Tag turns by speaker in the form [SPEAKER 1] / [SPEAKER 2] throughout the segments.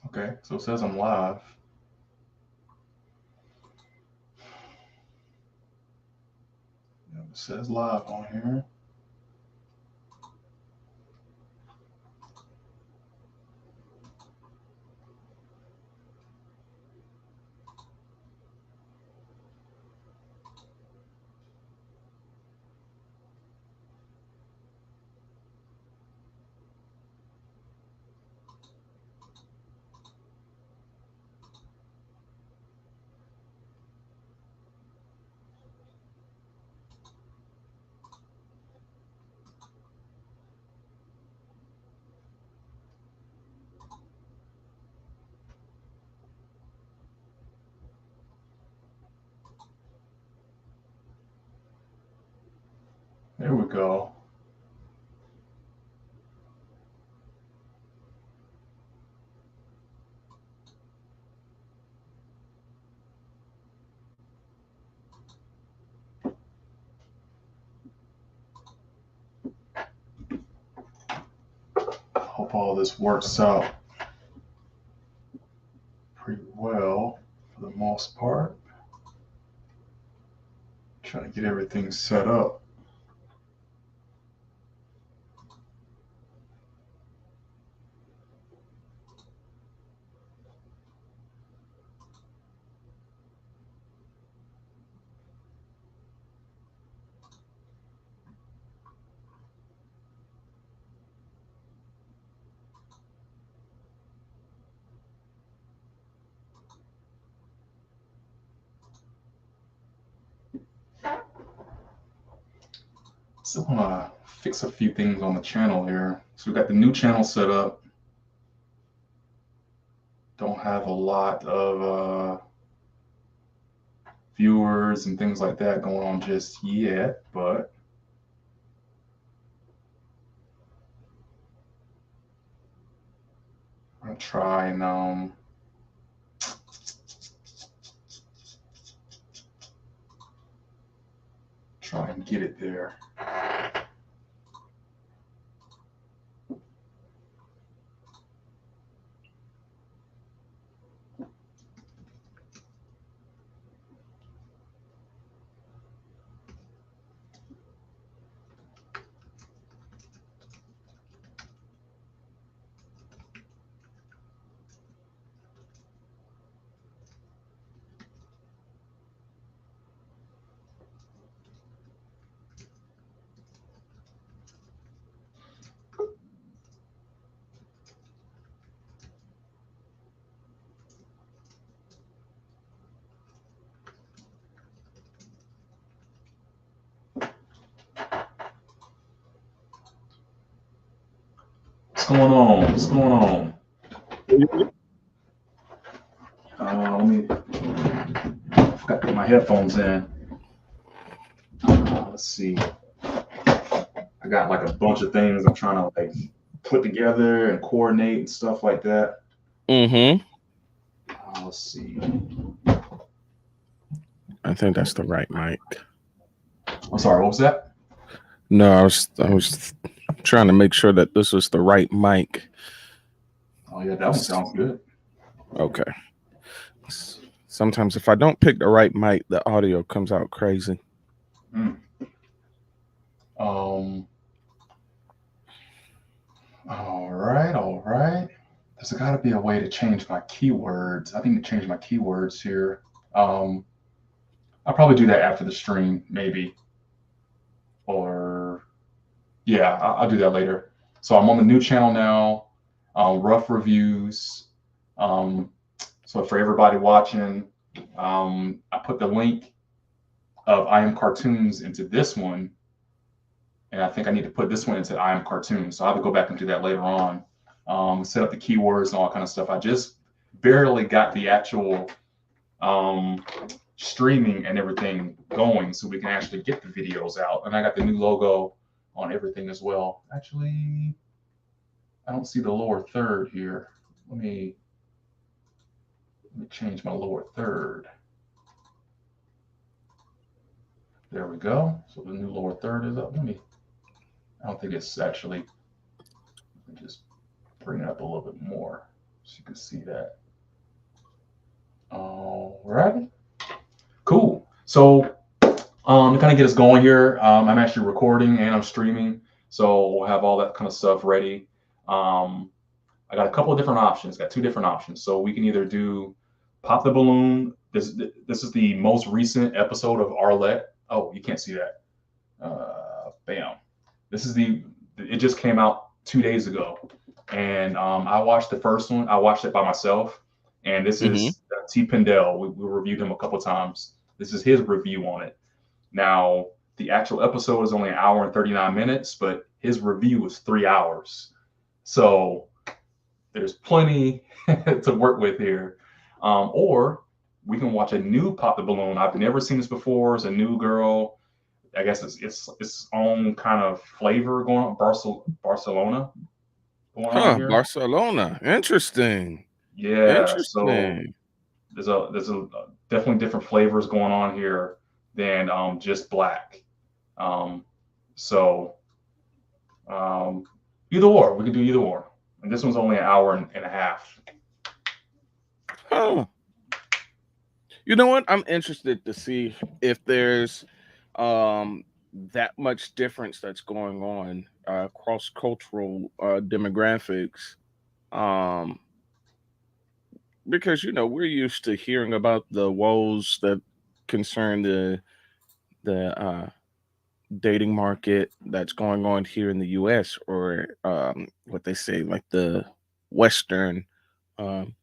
[SPEAKER 1] Okay, so it says I'm live. Yep, it says live on here. There we go. Hope all this works out pretty well for the most part. Trying to get everything set up. Still want to fix a few things on the channel here. So we got the new channel set up. Don't have a lot of viewers and things like that going on just yet, but I'm gonna try and try and get it there. What's going on? What's going on? Let me. I forgot to put my headphones in. Let's see. I got like a bunch of things I'm trying to like put together and coordinate and stuff like that.
[SPEAKER 2] Mm-hmm.
[SPEAKER 1] Let's see.
[SPEAKER 2] I think that's the right mic.
[SPEAKER 1] I'm sorry. What was that?
[SPEAKER 2] No, I was trying to make sure that this was the right mic.
[SPEAKER 1] Oh yeah, that one sounds good.
[SPEAKER 2] Okay. Sometimes if I don't pick the right mic, the audio comes out crazy.
[SPEAKER 1] Mm. Um. All right. All right. There's got to be a way to change my keywords. I need to change my keywords here. I'll probably do that after the stream, maybe. Or yeah, I'll do that later. So I'm on the new channel now. Rough reviews. Um, so for everybody watching, I put the link of I Am Cartoons into this one, and I think I need to put this one into I Am Cartoons. So I have to go back and do that later on. Set up the keywords and all that kind of stuff. I just barely got the actual um, streaming and everything going, so we can actually get the videos out. And I got the new logo on everything as well. Actually, I don't see the lower third here. Let me change my lower third. There we go. So the new lower third is up. I don't think it's actually, let me just bring it up a little bit more. So you can see that. All right. Cool. So to kind of get us going here, I'm actually recording and I'm streaming, so we'll have all that kind of stuff ready. Um, I got a couple of different options. Got two different options. So we can either do pop the balloon. This is the most recent episode of Arlette. Oh, you can't see that. Bam. This is the. It just came out 2 days ago, and I watched the first one. I watched it by myself, and this
[SPEAKER 2] Mm-hmm.
[SPEAKER 1] is T. Pendel. We reviewed him a couple times. This is his review on it. Now, the actual episode is only an hour and 39 minutes, but his review is 3 hours. So there's plenty to work with here. Or we can watch a new Pop the Balloon. I've never seen this before. It's a new girl. I guess it's its own kind of flavor going on. Barcelona going on
[SPEAKER 2] Huh.
[SPEAKER 1] here.
[SPEAKER 2] Barcelona. Interesting.
[SPEAKER 1] Yeah. So
[SPEAKER 2] Interesting.
[SPEAKER 1] there's a definitely different flavors going on here than just black. Um, so either or, we can do either or. And this one's only an hour and a half.
[SPEAKER 2] Huh. You know what? I'm interested to see if there's um that much difference that's going on cross cultural demographics. Um, because we're used to hearing about the woes that concern the dating market that's going on here in the U.S. or what they say like the Western um,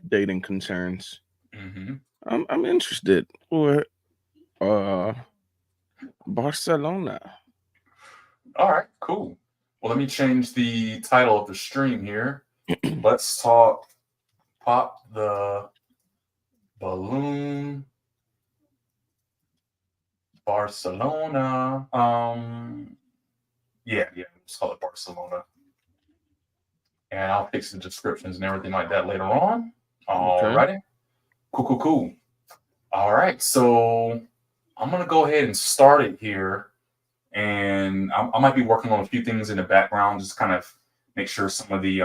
[SPEAKER 2] dating concerns.
[SPEAKER 1] Mm-hmm.
[SPEAKER 2] I'm interested. Or uh, Barcelona.
[SPEAKER 1] All right, cool. Well, let me change the title of the stream here. Let's talk Pop the Balloon Barcelona. Yeah, let's call it Barcelona. And I'll fix the descriptions and everything like that later on. All
[SPEAKER 2] Okay.
[SPEAKER 1] righty. Cool. All right, so I'm gonna go ahead and start it here, and I might be working on a few things in the background, just kind of make sure some of the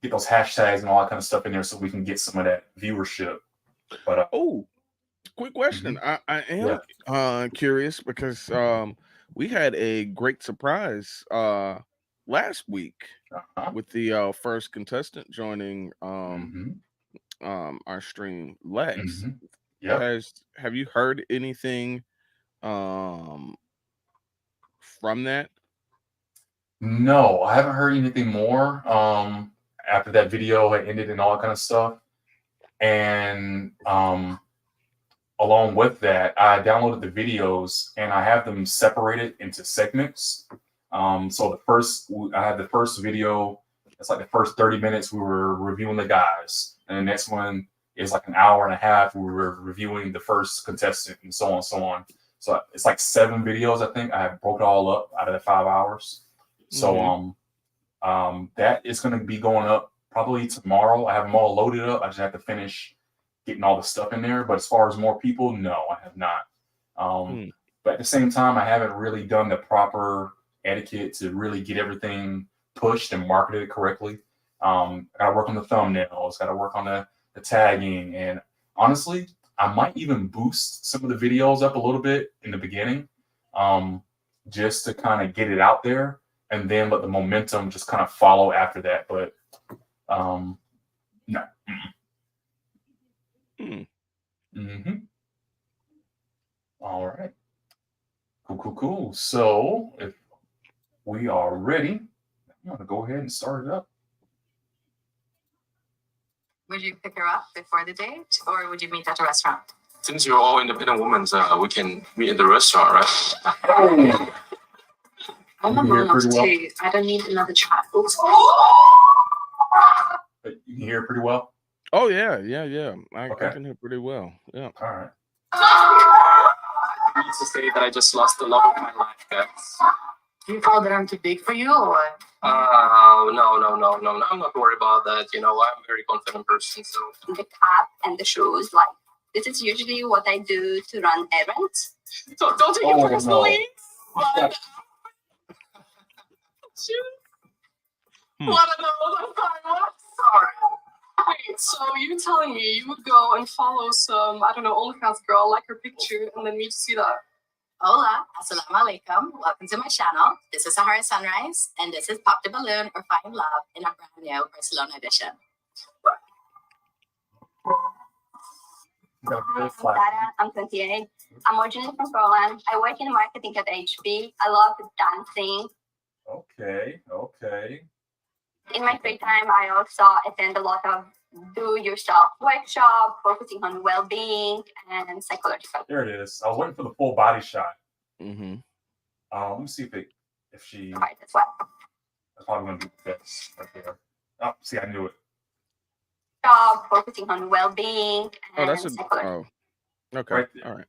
[SPEAKER 1] get those hashtags and all that kind of stuff in there, so we can get some of that viewership. But
[SPEAKER 2] Oh, quick question.
[SPEAKER 1] mhm,
[SPEAKER 2] I
[SPEAKER 1] yeah,
[SPEAKER 2] am curious because we had a great surprise last week
[SPEAKER 1] uh-huh.
[SPEAKER 2] with the first contestant joining
[SPEAKER 1] Mm-hmm.
[SPEAKER 2] our stream, Lex.
[SPEAKER 1] Mm-hmm. Yep.
[SPEAKER 2] Have you heard anything um from that?
[SPEAKER 1] No, I haven't heard anything more. After that video had ended and all that kind of stuff, and along with that, I downloaded the videos and I have them separated into segments. So I had the first video. It's like the first 30 minutes we were reviewing the guys, and the next one is like an hour and a half. We were reviewing the first contestant, and so on and so on. So it's like 7 videos. I think I have broke it all up out of the 5 hours. So
[SPEAKER 2] Mm-hmm.
[SPEAKER 1] that is going to be going up probably tomorrow. I have them all loaded up. I just have to finish getting all the stuff in there. But as far as more people, no, I have not. Um,
[SPEAKER 2] Mm.
[SPEAKER 1] but at the same time, I haven't really done the proper etiquette to really get everything pushed and marketed correctly. I got to work on the thumbnails, got to work on the tagging. And honestly, I might even boost some of the videos up a little bit in the beginning, um, just to kind of get it out there and then let the momentum just kind of follow after that. But no.
[SPEAKER 2] Mm.
[SPEAKER 1] Mm-hmm. All right. Cool. So if we are ready, I'm going to go ahead and start it up.
[SPEAKER 3] Would you pick her up before the date, or would you meet at a restaurant?
[SPEAKER 4] Since you're all independent women, we can meet at the restaurant, right?
[SPEAKER 1] Oh,
[SPEAKER 3] I'm
[SPEAKER 1] You
[SPEAKER 3] a
[SPEAKER 1] can hear
[SPEAKER 3] mom of
[SPEAKER 1] pretty well?
[SPEAKER 3] 2. I don't need another child.
[SPEAKER 1] you can hear it pretty well?
[SPEAKER 2] Oh yeah. I
[SPEAKER 1] Okay.
[SPEAKER 2] can hear pretty well. Yeah.
[SPEAKER 1] All right.
[SPEAKER 4] I need to say that I just lost the love of my life, guys.
[SPEAKER 3] Do you feel that I'm too big for you, or?
[SPEAKER 4] No. I'm not worried about that. I'm a very confident person, so.
[SPEAKER 3] The cap and the shoes, like, this is usually what I do to run errands.
[SPEAKER 4] Don't take
[SPEAKER 1] Oh,
[SPEAKER 4] it personally.
[SPEAKER 1] no.
[SPEAKER 4] But shoot.
[SPEAKER 2] Hmm.
[SPEAKER 4] What another time?
[SPEAKER 5] Wait, so you're telling me you would go and follow some, I don't know, OnlyFans girl, like her picture, and then me to see that?
[SPEAKER 6] Hola, assalamu alaikum. Welcome to my channel. This is Sahara Sunrise, and this is Pop the Balloon or Find Love in a brand new Barcelona edition.
[SPEAKER 3] I'm Sara. I'm 28. I'm originally from Poland. I work in marketing at HP. I love dancing.
[SPEAKER 1] Okay.
[SPEAKER 3] In my free time, I also attend a lot of do-yourself workshop focusing on well-being and psychological.
[SPEAKER 1] There it is. I was waiting for the full body shot.
[SPEAKER 2] Mm-hmm.
[SPEAKER 1] Let me see if she.
[SPEAKER 3] Right as well.
[SPEAKER 1] That's probably gonna do this right there. Oh, see, I knew it.
[SPEAKER 3] Job focusing on well-being and
[SPEAKER 2] That's a.
[SPEAKER 3] psychological.
[SPEAKER 2] Oh, okay.
[SPEAKER 1] Right there.
[SPEAKER 2] All right.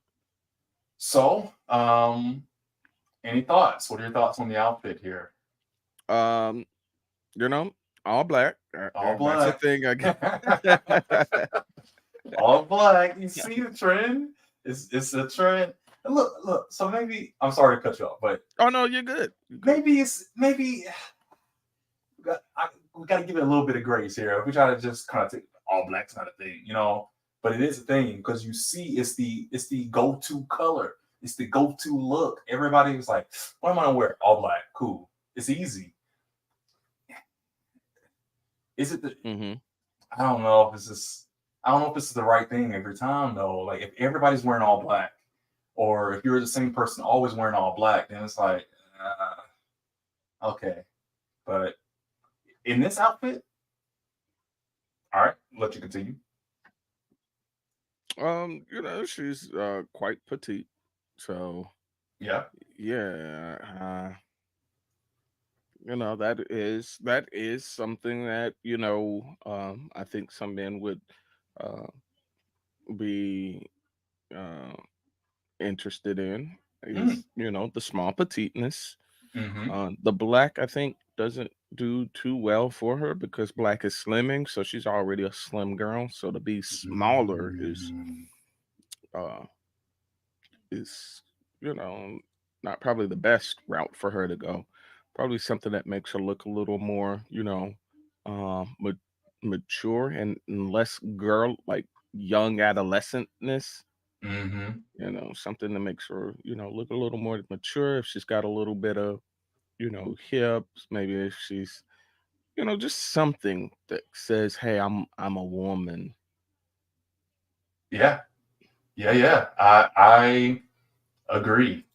[SPEAKER 1] So, any thoughts? What are your thoughts on the outfit here?
[SPEAKER 2] You know, all black.
[SPEAKER 1] All
[SPEAKER 2] That's
[SPEAKER 1] black.
[SPEAKER 2] the thing. I get.
[SPEAKER 1] All black. You see the trend? It's a trend. And look. So maybe I'm sorry to cut you off, but
[SPEAKER 2] Oh no, you're good.
[SPEAKER 1] maybe we got to give it a little bit of grace here. If we try to just kind of take all black's not a thing, but it is a thing because you see it's the go-to color. It's the go-to look. Everybody was like, what am I gonna wear? All black. Cool. It's easy. Is it the
[SPEAKER 2] Mm-hmm.
[SPEAKER 1] I don't know if this is the right thing every time though. Like if everybody's wearing all black, or if you're the same person always wearing all black, then it's like, okay. But in this outfit, all right, let you continue.
[SPEAKER 2] She's quite petite, so
[SPEAKER 1] Yeah.
[SPEAKER 2] that is something that I think some men would be interested in is the small petiteness.
[SPEAKER 1] Mm-hmm.
[SPEAKER 2] The black I think doesn't do too well for her because black is slimming, so she's already a slim girl. So to be smaller is not probably the best route for her to go. Probably something that makes her look a little more mature and less girl like young adolescentness.
[SPEAKER 1] Mm-hmm.
[SPEAKER 2] Something that makes her look a little more mature. If she's got a little bit of hips, maybe if she's just something that says, hey, I'm a woman.
[SPEAKER 1] Yeah. I agree.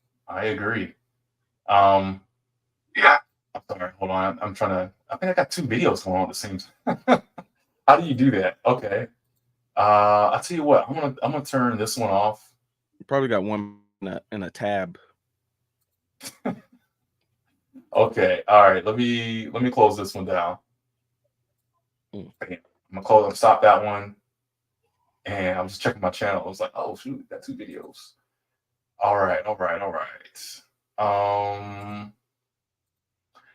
[SPEAKER 1] Yeah. I'm sorry. Hold on. I'm trying to. I think I got two videos going on at the same time. How do you do that? Okay. I'll tell you what. I'm gonna turn this one off.
[SPEAKER 2] You probably got one in a tab.
[SPEAKER 1] Okay. All right. Let me close this one down. Okay. I'm gonna stop that one. And I was just checking my channel. I was like, oh shoot, got two videos. All right.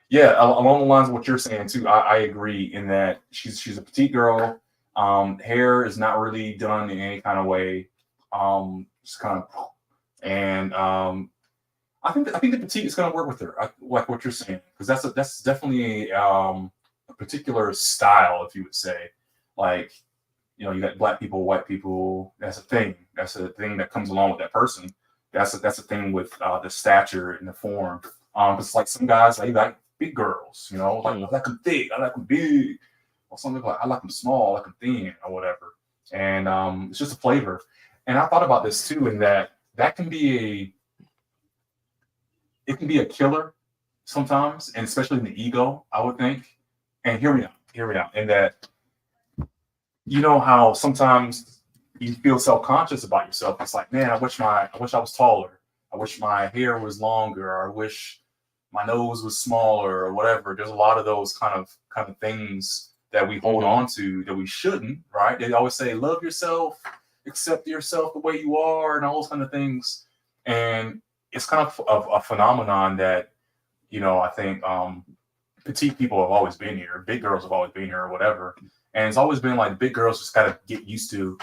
[SPEAKER 1] Yeah, along the lines of what you're saying too, I agree in that she's a petite girl. Hair is not really done in any kind of way. Just kind of, and I think the petite is going to work with her. Like what you're saying, because that's definitely a particular style, if you would say. Like, you got black people, white people. That's a thing. That's a thing that comes along with that person. That's a thing with the stature and the form. It's like some guys like big girls, like I like them thick, I like them big, or something like I like them small, I like them thin, or whatever. And it's just a flavor. And I thought about this too, in that can be a killer sometimes, and especially in the ego, I would think. And hear me out. In that, how sometimes you feel self-conscious about yourself. It's like, man, I wish I was taller. I wish my hair was longer. Or I wish my nose was smaller, or whatever. There's a lot of those kind of things that we hold on to that we shouldn't, right? They always say, love yourself, accept yourself the way you are, and all those kind of things. And it's kind of a phenomenon that, I think petite people have always been here. Big girls have always been here, or whatever. And it's always been like big girls just got to get used to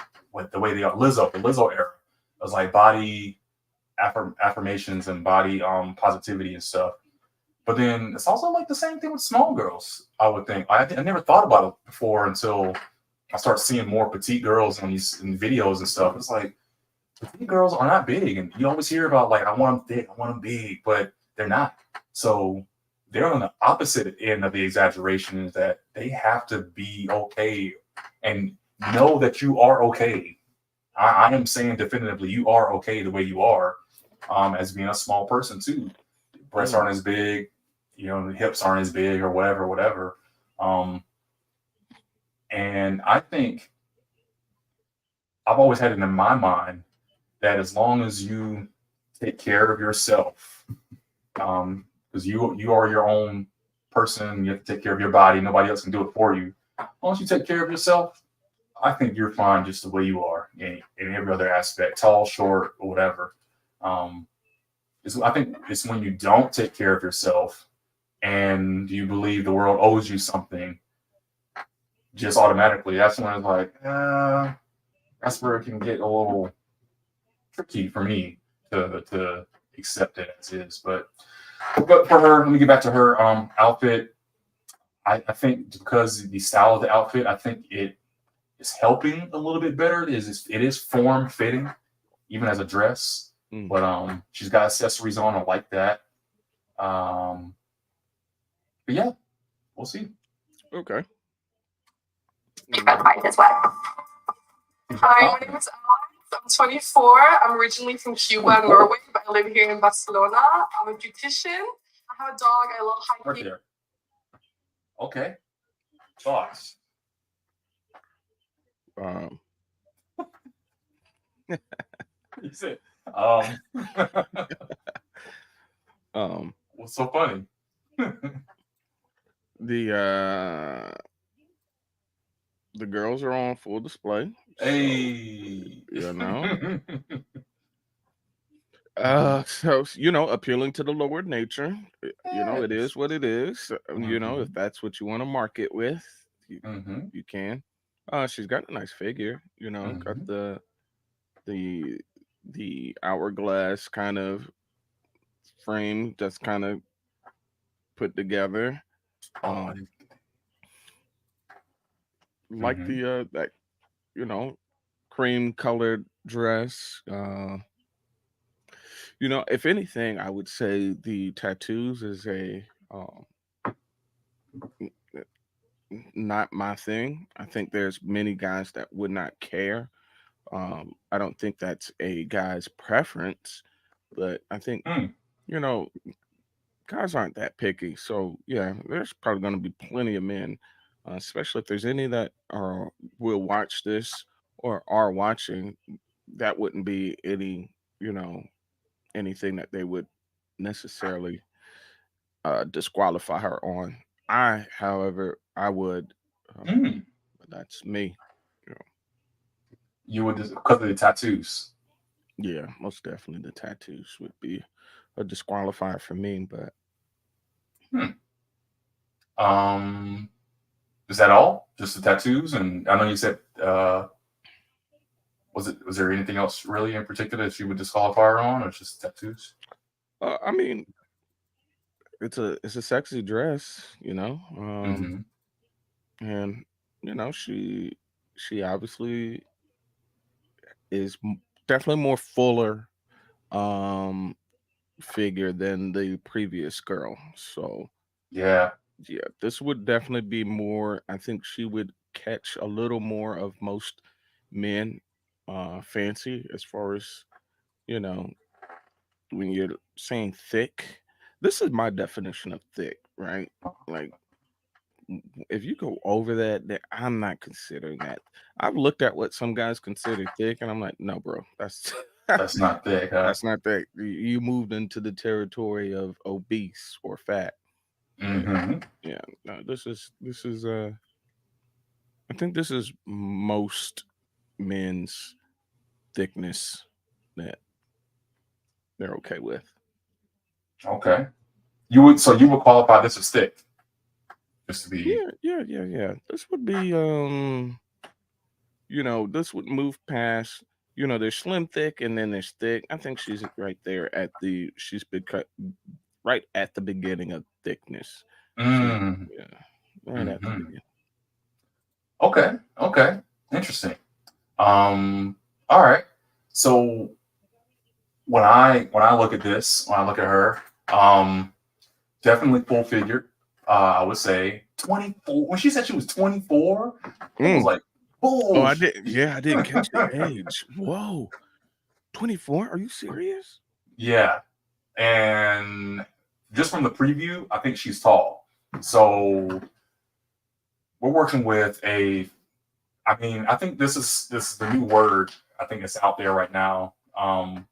[SPEAKER 1] the way they are. The Lizzo era. It was like body affirmations and body positivity and stuff. But then it's also like the same thing with small girls. I would think. I never thought about it before until I start seeing more petite girls in videos and stuff. It's like petite girls are not big, and you always hear about like I want them thick, I want them big, but they're not. So they're on the opposite end of the exaggeration, is that they have to be okay and know that you are okay. I am saying definitively, you are okay the way you are, as being a small person too. Breasts aren't as big, the hips aren't as big or whatever. And I think I've always had it in my mind that as long as you take care of yourself, because you are your own person, you have to take care of your body. Nobody else can do it for you. As long as you take care of yourself, I think you're fine just the way you are in every other aspect, tall, short, or whatever. I think it's when you don't take care of yourself and you believe the world owes you something, just automatically, that's when it's like, that's where it can get a little tricky for me to accept it as is. But for her, let me get back to her outfit. I think because the style of the outfit, I think it is helping a little bit better. It is form fitting, even as a dress. But she's got accessories on. I like that. But yeah, we'll see.
[SPEAKER 2] Okay.
[SPEAKER 3] Right as well.
[SPEAKER 5] Hi, my name is Alex. I'm 24. I'm originally from Cuba and Norway, but I live here in Barcelona. I'm a beautician. I have a dog. I love
[SPEAKER 1] Right
[SPEAKER 5] hiking.
[SPEAKER 1] there. Okay. Thoughts? You said, what's so funny?
[SPEAKER 2] The girls are on full display.
[SPEAKER 1] Hey.
[SPEAKER 2] So appealing to the lower nature. It is what it is. If that's what you want to market with, you can. She's got a nice figure. Got the hourglass kind of frame that's kind of put together. Like the that cream colored dress. If anything, I would say the tattoos is not my thing. I think there's many guys that would not care. I don't think that's a guy's preference, but I think guys aren't that picky. So yeah, there's probably going to be plenty of men, especially if there's any that will watch this or are watching. That wouldn't be anything that they would necessarily disqualify her on. However, I would. But that's me.
[SPEAKER 1] You would just because of the tattoos.
[SPEAKER 2] Yeah, most definitely the tattoos would be a disqualifier for me. But
[SPEAKER 1] is that all? Just the tattoos? And I know you said was there anything else really in particular that you would disqualify her on, or just tattoos?
[SPEAKER 2] I mean, it's a sexy dress, and she obviously is definitely more fuller figure than the previous girl. So
[SPEAKER 1] yeah,
[SPEAKER 2] this would definitely be more. I think she would catch a little more of most men fancy, as far as when you're saying thick. This is my definition of thick, right? Like if you go over that, then I'm not considering that. I've looked at what some guys consider thick, and I'm like, no, bro, that's
[SPEAKER 1] that's not thick. Huh?
[SPEAKER 2] that's not thick. You moved into the territory of obese or fat. Yeah, no, this is I think this is most men's thickness that they're okay with.
[SPEAKER 1] Okay, you would qualify this as thick, just to be.
[SPEAKER 2] Yeah. This would be this would move past. There's slim thick and then there's thick. I think she's right there at she's right at the beginning of thickness. So
[SPEAKER 1] Mm,
[SPEAKER 2] yeah, right at the
[SPEAKER 1] hmm.
[SPEAKER 2] beginning.
[SPEAKER 1] Okay. Okay. Interesting. All right. So when I look at this, when I look at her, um, definitely full figured. I would say 24. When she said she was 24, I was
[SPEAKER 2] Mm.
[SPEAKER 1] like,
[SPEAKER 2] Oh, I
[SPEAKER 1] bullshit.
[SPEAKER 2] did. Yeah, I didn't catch the age. Whoa, 24? Are you serious?
[SPEAKER 1] Yeah. And just from the preview, I think she's tall. So we're working with a, I mean, I think this is the new word. I think it's out there right now. And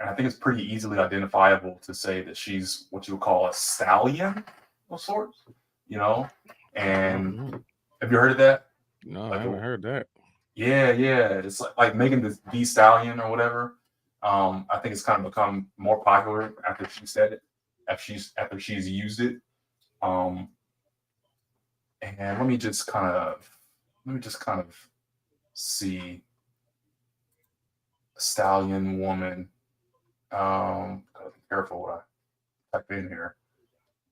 [SPEAKER 1] I think it's pretty easily identifiable to say that she's what you would call a stallion of sorts, you know? And
[SPEAKER 2] Oh,
[SPEAKER 1] have you heard of that?
[SPEAKER 2] no, I
[SPEAKER 1] Like,
[SPEAKER 2] haven't heard that.
[SPEAKER 1] yeah, yeah. It's like Megan the Stallion or whatever. I think it's kind of become more popular after she said it, after she's used it. Um, and let me just kind of see stallion woman. Gotta be careful what I type in here.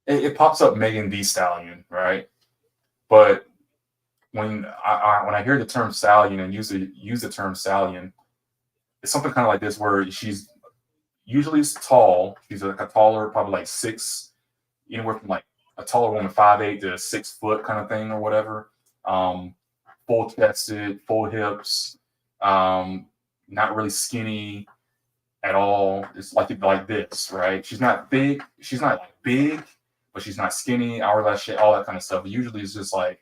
[SPEAKER 1] It pops up Megan the Stallion, right? But when I hear the term stallion and use the term stallion, it's something kind of like this where she's usually is tall. She's like a taller, probably like six, anywhere from like a taller woman 5'8" to 6 foot kind of thing or whatever. Um, Full chested, full hips, um, not really skinny at all. It's like this, right? She's not big. She's not like big, but she's not skinny. Hourglass shit, all that kind of stuff. But usually, it's just like,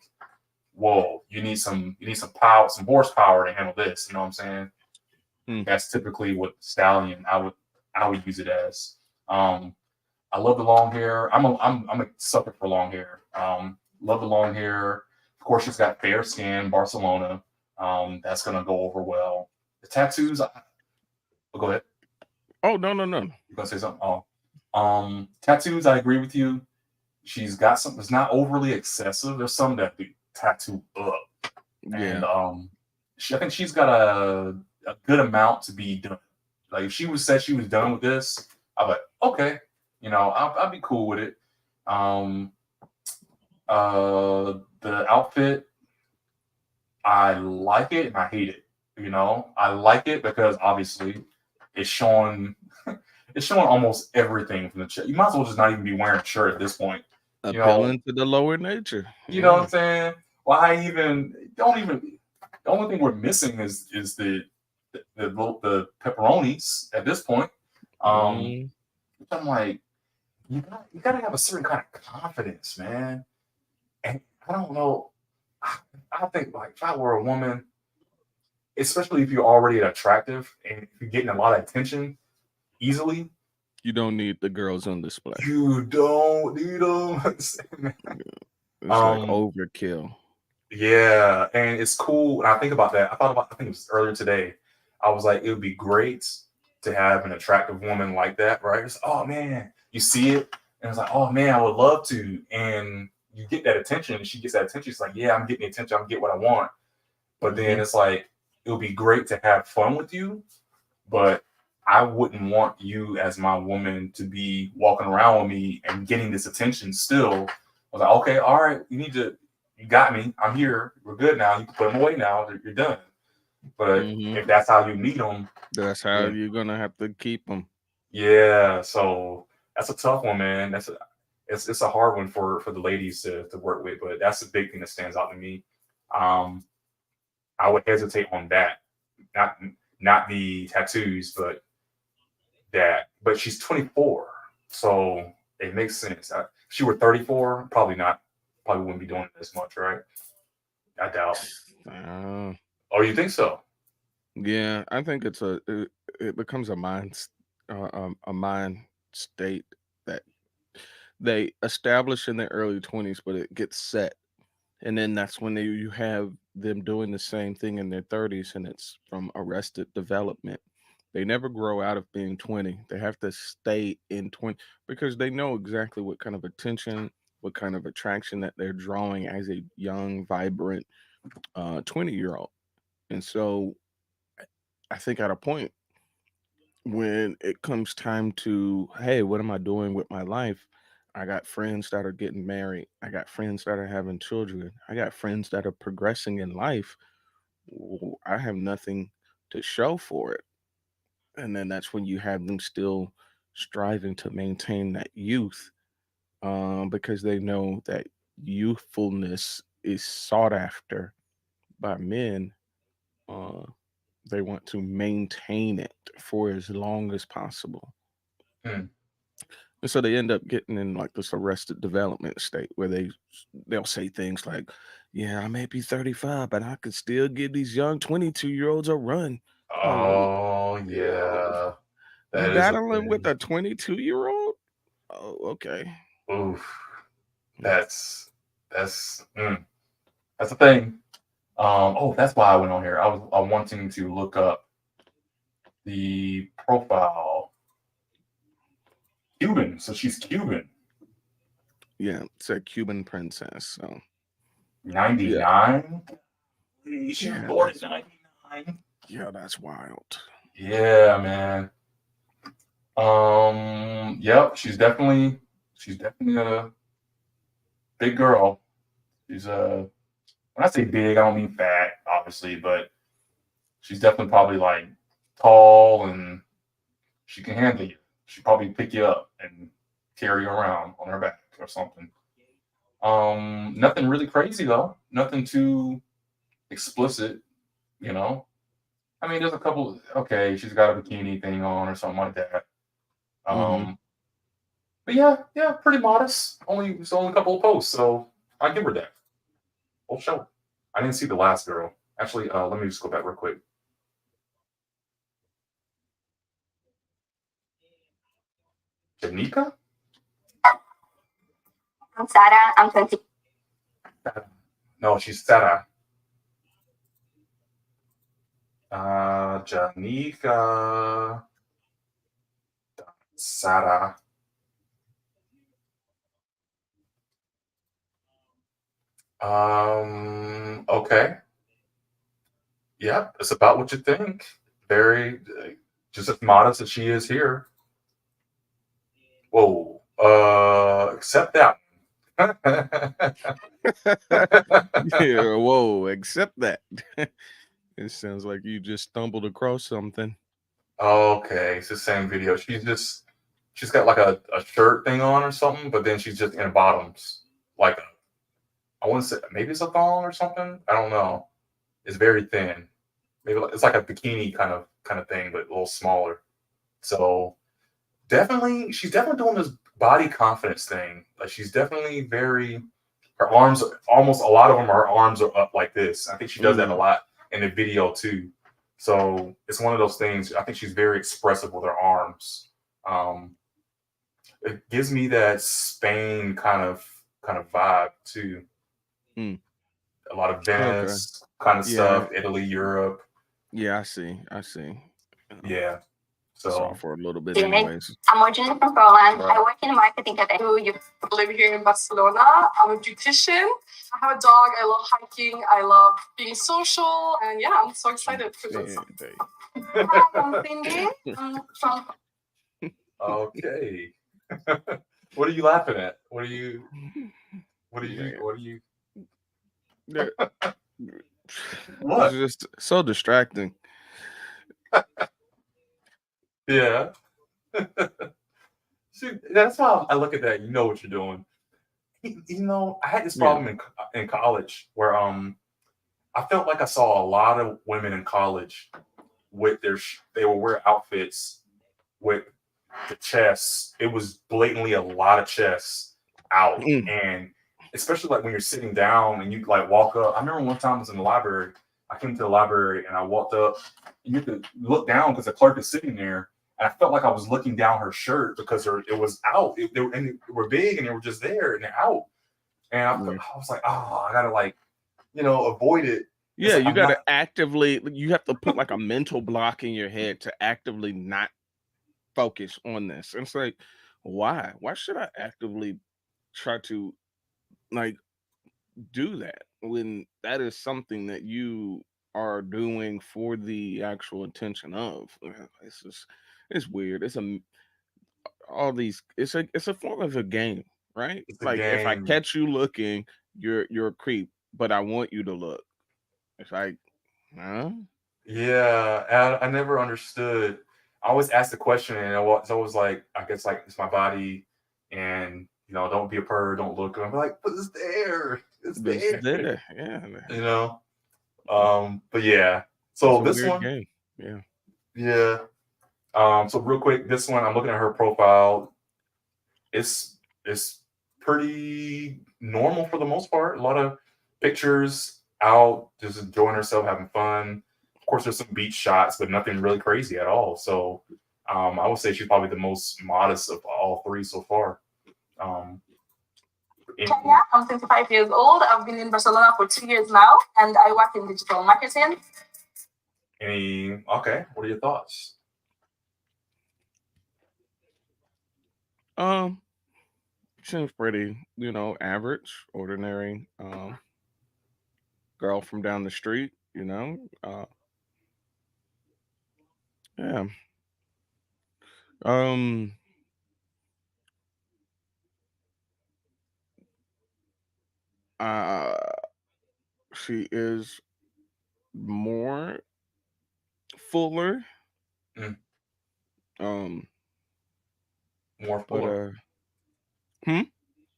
[SPEAKER 1] whoa, you need some power, some horsepower to handle this. You know what I'm saying?
[SPEAKER 2] Hmm.
[SPEAKER 1] That's typically what stallion I would use it as. Um, I love the long hair. I'm a sucker for long hair. Love the long hair. Of course, she's got fair skin, Barcelona. That's gonna go over well. The tattoos. Go ahead.
[SPEAKER 2] Oh, no, no, no.
[SPEAKER 1] You're gonna say something? Oh, tattoos. I agree with you. She's got something that's not overly excessive. There's some that be tattooed up, and
[SPEAKER 2] Yeah.
[SPEAKER 1] I think she's got a good amount to be done. Like if she was said she was done with this, I'm like, okay, I'll be cool with it. Um, the outfit, I like it and I hate it. I like it because obviously it's showing it's showing almost everything from the chest. You might as well just not even be wearing a shirt at this point. You know,
[SPEAKER 2] Appealing to the lower nature.
[SPEAKER 1] you know what
[SPEAKER 2] Yeah.
[SPEAKER 1] I'm saying? Why even don't even the only thing we're missing is the pepperonis at this point. Um,
[SPEAKER 2] Mm.
[SPEAKER 1] which I'm like, you gotta have a certain kind of confidence, man. And I don't know. I think like if I were a woman, especially if you're already attractive and if you're getting a lot of attention easily,
[SPEAKER 2] You don't need the girls on display.
[SPEAKER 1] you don't need them.
[SPEAKER 2] It's like
[SPEAKER 1] um,
[SPEAKER 2] overkill.
[SPEAKER 1] yeah, and it's cool. And I think about that. I think it was earlier today. I was like, it would be great to have an attractive woman like that, right? It's, oh man, you see it, and it's like, oh man, I would love to. And you get that attention, and she gets that attention. She's like, yeah, I'm getting the attention. I'm getting what I want. But then
[SPEAKER 2] Hmm.
[SPEAKER 1] it's like, it would be great to have fun with you, but I wouldn't want you as my woman to be walking around with me and getting this attention still. I was like, okay, all right, you got me. I'm here. We're good now. You can put them away now. You're done. But
[SPEAKER 2] Hmm.
[SPEAKER 1] if that's how you need them,
[SPEAKER 2] That's how
[SPEAKER 1] then
[SPEAKER 2] you're gonna have to keep them.
[SPEAKER 1] yeah. So that's a tough one, man. It's a hard one for the ladies to work with, but that's the big thing that stands out to me. Um, I would hesitate on that. Not not the tattoos, but that. But she's 24, so it makes sense. If she were 34, probably not. Probably wouldn't be doing it as much, right? I doubt.
[SPEAKER 2] Uh,
[SPEAKER 1] Oh, you think so?
[SPEAKER 2] yeah, I think it becomes a mind state that they establish in their early 20s, but it gets set, and then that's when you have them doing the same thing in their 30s, and it's from arrested development. They never grow out of being 20. They have to stay in 20 because they know exactly what kind of attention, what kind of attraction that they're drawing as a young, vibrant 20-year-old. And so I think at a point when it comes time to, hey, what am I doing with my life? I got friends that are getting married. I got friends that are having children. I got friends that are progressing in life. I have nothing to show for it. And then that's when you have them still striving to maintain that youth, because they know that youthfulness is sought after by men. Uh, they want to maintain it for as long as possible.
[SPEAKER 1] Hmm.
[SPEAKER 2] And so they end up getting in like this arrested development state where they'll say things like, "Yeah, I may be 35, but I could still give these young 22-year-olds a run." Like,
[SPEAKER 1] Oh
[SPEAKER 2] yo,
[SPEAKER 1] yeah,
[SPEAKER 2] you
[SPEAKER 1] that is a
[SPEAKER 2] battling with
[SPEAKER 1] thing.
[SPEAKER 2] a 22-year-old? Oh, okay.
[SPEAKER 1] Oof, that's that's a thing. Oh, that's why I went on here. I wanting to look up the profile. Cuban, so she's Cuban.
[SPEAKER 2] Yeah, it's a Cuban princess. So yeah,
[SPEAKER 1] 99. She was
[SPEAKER 2] yeah,
[SPEAKER 1] born in
[SPEAKER 2] that's
[SPEAKER 1] 99.
[SPEAKER 2] that's wild.
[SPEAKER 1] Yeah, man. Yep, she's definitely a big girl. She's when I say big, I don't mean fat, obviously, but she's definitely probably like tall and she can handle you. She probably pick you up and carry you around on her back or something. Nothing really crazy though. Nothing too explicit, you know. I mean, there's a couple. Okay, she's got a bikini thing on or something like that.
[SPEAKER 2] Hmm.
[SPEAKER 1] Um, but yeah, yeah, pretty modest. It's only a couple of posts, so I give her that. Full show. I didn't see the last girl. Actually, let me just go back real quick. Janika?
[SPEAKER 3] I'm Sarah. I'm 20.
[SPEAKER 1] No, she's Sarah. Janika. Sarah. Okay. Yep, it's about what you think. Very, just as modest as she is here. Whoa. Accept that.
[SPEAKER 2] Yeah, whoa, accept that. It sounds like you just stumbled across something.
[SPEAKER 1] Okay, it's the same video. She's got like a shirt thing on or something, but then she's just in bottoms. Like I want to say maybe it's a thong or something. I don't know. It's very thin. Maybe it's like a bikini kind of thing, but a little smaller. So she's definitely doing this body confidence thing. Like she's definitely very. Her arms, almost a lot of them, her arms are up like this. I think she does that a
[SPEAKER 2] Mm,
[SPEAKER 1] lot in the video too. So it's one of those things. I think she's very expressive with her arms. Um, it gives me that Spain kind of vibe too.
[SPEAKER 2] mm.
[SPEAKER 1] A lot of
[SPEAKER 2] Okay.
[SPEAKER 1] Venice kind of
[SPEAKER 2] Yeah,
[SPEAKER 1] stuff, Italy, Europe.
[SPEAKER 2] yeah, I see. I see. Uh,
[SPEAKER 1] Yeah.
[SPEAKER 2] Saw
[SPEAKER 1] So
[SPEAKER 2] for a little bit,
[SPEAKER 3] David.
[SPEAKER 2] anyways.
[SPEAKER 3] I'm originally from Poland. I
[SPEAKER 1] right.
[SPEAKER 3] work in marketing at you.
[SPEAKER 5] I live here in Barcelona. I'm a beautician. I have a dog. I love hiking. I love being social. And yeah, I'm so excited for this.
[SPEAKER 2] Yeah, they-
[SPEAKER 3] Hi, I'm Cindy. I'm from
[SPEAKER 1] Okay. What are you laughing at? What are you? What are you?
[SPEAKER 2] Man,
[SPEAKER 1] What are you?
[SPEAKER 2] they're- it's
[SPEAKER 1] What?
[SPEAKER 2] just so distracting.
[SPEAKER 1] Yeah. See, that's how I look at that. You know what you're doing. I had this
[SPEAKER 2] Yeah.
[SPEAKER 1] problem in college where I felt like I saw a lot of women in college with they will wear outfits with the chest. It was blatantly a lot of chest out,
[SPEAKER 2] Mm,
[SPEAKER 1] and especially like when you're sitting down and you like walk up. I remember one time I was in the library. I came to the library and I walked up, and you have to look down because the clerk is sitting there. And I felt like I was looking down her shirt because it was out. They were big and they were just there and they're out. And
[SPEAKER 2] yeah.
[SPEAKER 1] I was like, oh, I gotta like, avoid it. It's
[SPEAKER 2] Yeah,
[SPEAKER 1] like
[SPEAKER 2] you
[SPEAKER 1] I'm
[SPEAKER 2] got
[SPEAKER 1] not.
[SPEAKER 2] to actively, you have to put like a mental block in your head to actively not focus on this. And it's like, why? Why should I actively try to like do that when that is something that you are doing for the actual attention of? It's just, it's weird. All these. It's a form of a game, right?
[SPEAKER 7] It's a
[SPEAKER 2] Like if I
[SPEAKER 7] game.
[SPEAKER 2] catch you looking, you're a creep, but I want you to look. It's like, huh?
[SPEAKER 7] Yeah, I never understood. I always asked the question, and it's always like, I guess like it's my body, and don't be a perv, don't look. And I'm like, but it's there, it's
[SPEAKER 2] This
[SPEAKER 7] there,
[SPEAKER 2] there, yeah.
[SPEAKER 7] you know. But yeah.
[SPEAKER 2] It's
[SPEAKER 7] So
[SPEAKER 2] a
[SPEAKER 7] this
[SPEAKER 2] weird
[SPEAKER 7] one,
[SPEAKER 2] game. Yeah.
[SPEAKER 7] yeah. So real quick, this one, I'm looking at her profile. It's pretty normal for the most part. A lot of pictures out, just enjoying herself, having fun. Of course, there's some beach shots, but nothing really crazy at all. So I would say she's probably the most modest of all three so far. Um, in,
[SPEAKER 5] Kenya, I'm 25 years old. I've been in Barcelona for 2 years now, and I work in digital marketing.
[SPEAKER 7] okay, what are your thoughts?
[SPEAKER 2] Um, seems pretty, average, ordinary. Girl from down the street. Yeah. Um, uh, she is more fuller.
[SPEAKER 7] Mm,
[SPEAKER 2] Um,
[SPEAKER 7] more
[SPEAKER 2] but
[SPEAKER 7] fuller,
[SPEAKER 2] hmm?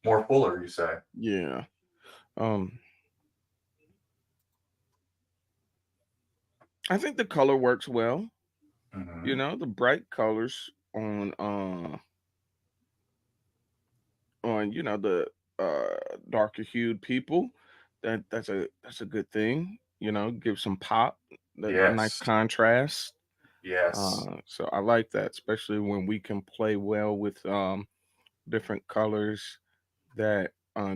[SPEAKER 7] more fuller, you say?
[SPEAKER 2] Yeah. Um, I think the color works well.
[SPEAKER 7] Hmm.
[SPEAKER 2] The bright colors on the darker hued people. That's a good thing. Give some pop, that nice
[SPEAKER 7] Yes,
[SPEAKER 2] contrast.
[SPEAKER 7] yes.
[SPEAKER 2] So I like that, especially when we can play well with different colors that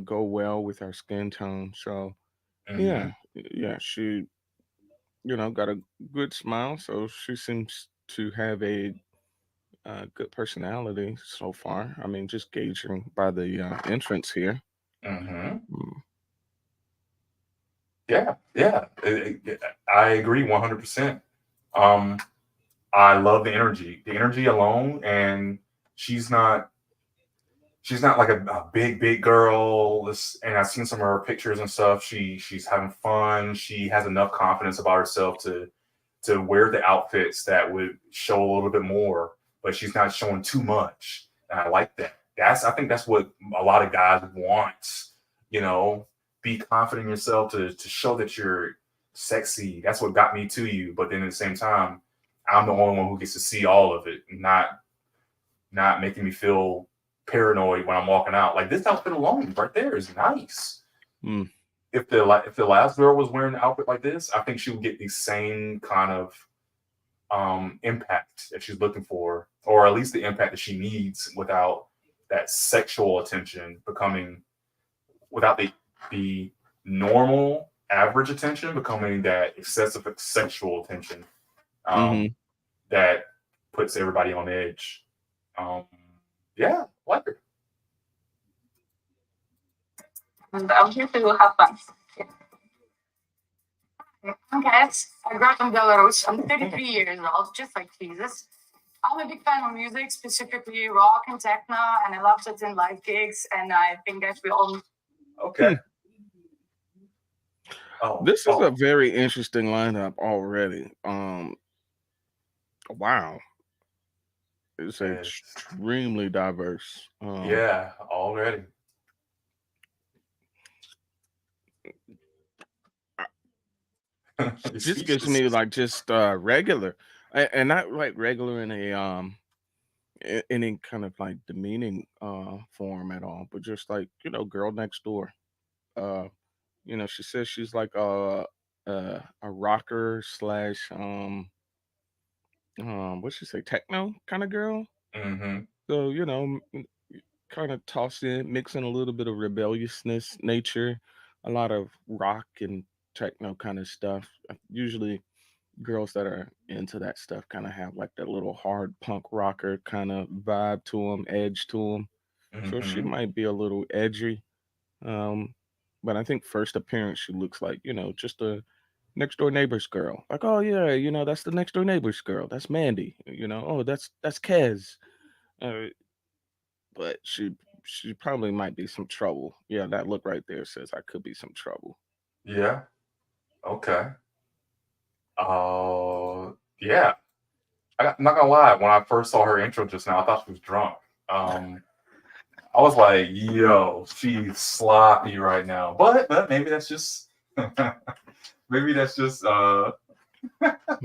[SPEAKER 2] go well with our skin tone. So yeah,
[SPEAKER 7] Hmm.
[SPEAKER 2] yeah, she got a good smile, so she seems to have a good personality so far. I mean, just gauging by the entrance here.
[SPEAKER 7] Hmm.
[SPEAKER 2] Mm.
[SPEAKER 7] Yeah, yeah. I agree 100%. Um, I love the energy alone, and she's not she's not like a big girl. And I've seen some of her pictures and stuff. She's having fun. She has enough confidence about herself to wear the outfits that would show a little bit more, but she's not showing too much. And I like that. I think that's what a lot of guys want. You know, be confident in yourself to show that you're sexy. That's what got me to you. But then at the same time, I'm the only one who gets to see all of it, not making me feel paranoid when I'm walking out. Like this outfit alone, right there, is nice.
[SPEAKER 2] Mm.
[SPEAKER 7] If the last girl was wearing an outfit like this, I think she would get the same kind of impact that she's looking for, or at least the impact that she needs without that sexual attention becoming, without the normal average attention becoming that excessive sexual attention um,
[SPEAKER 2] Hmm.
[SPEAKER 7] that puts everybody on edge. Um, yeah, like her.
[SPEAKER 5] And I'm here to have fun. I'm guys. I grew up in Belarus. I'm 33 years old, just like Jesus. I'm a big fan of music, specifically rock and techno, and I love to attend live gigs. And I think that we all
[SPEAKER 7] Okay. Oh,
[SPEAKER 2] This is a very interesting lineup already. Wow, it's extremely diverse.
[SPEAKER 7] Yeah, already. You're
[SPEAKER 2] Just gives
[SPEAKER 7] speechless.
[SPEAKER 2] me like just regular, and not like regular in a any kind of like demeaning form at all, but just like girl next door. Uh, she says she's like a rocker slash what's she say, techno kind of girl.
[SPEAKER 7] Hmm.
[SPEAKER 2] So kind of toss in, mix in a little bit of rebelliousness nature, a lot of rock and techno kind of stuff. Usually girls that are into that stuff kind of have like that little hard punk rocker kind of vibe to them, edge to them. So she
[SPEAKER 7] Hmm.
[SPEAKER 2] might be a little edgy. Um, but I think first appearance she looks like just a next door neighbor's girl. Like, oh yeah, that's the next door neighbor's girl. That's Mandy. Oh, that's Kez. Uh, but she probably might be some trouble. Yeah, that look right there says I could be some trouble.
[SPEAKER 7] Yeah. Okay. Yeah. I'm not gonna lie. When I first saw her intro just now, I thought she was drunk. I was like, "Yo, she's sloppy right now." But maybe that's just maybe that's just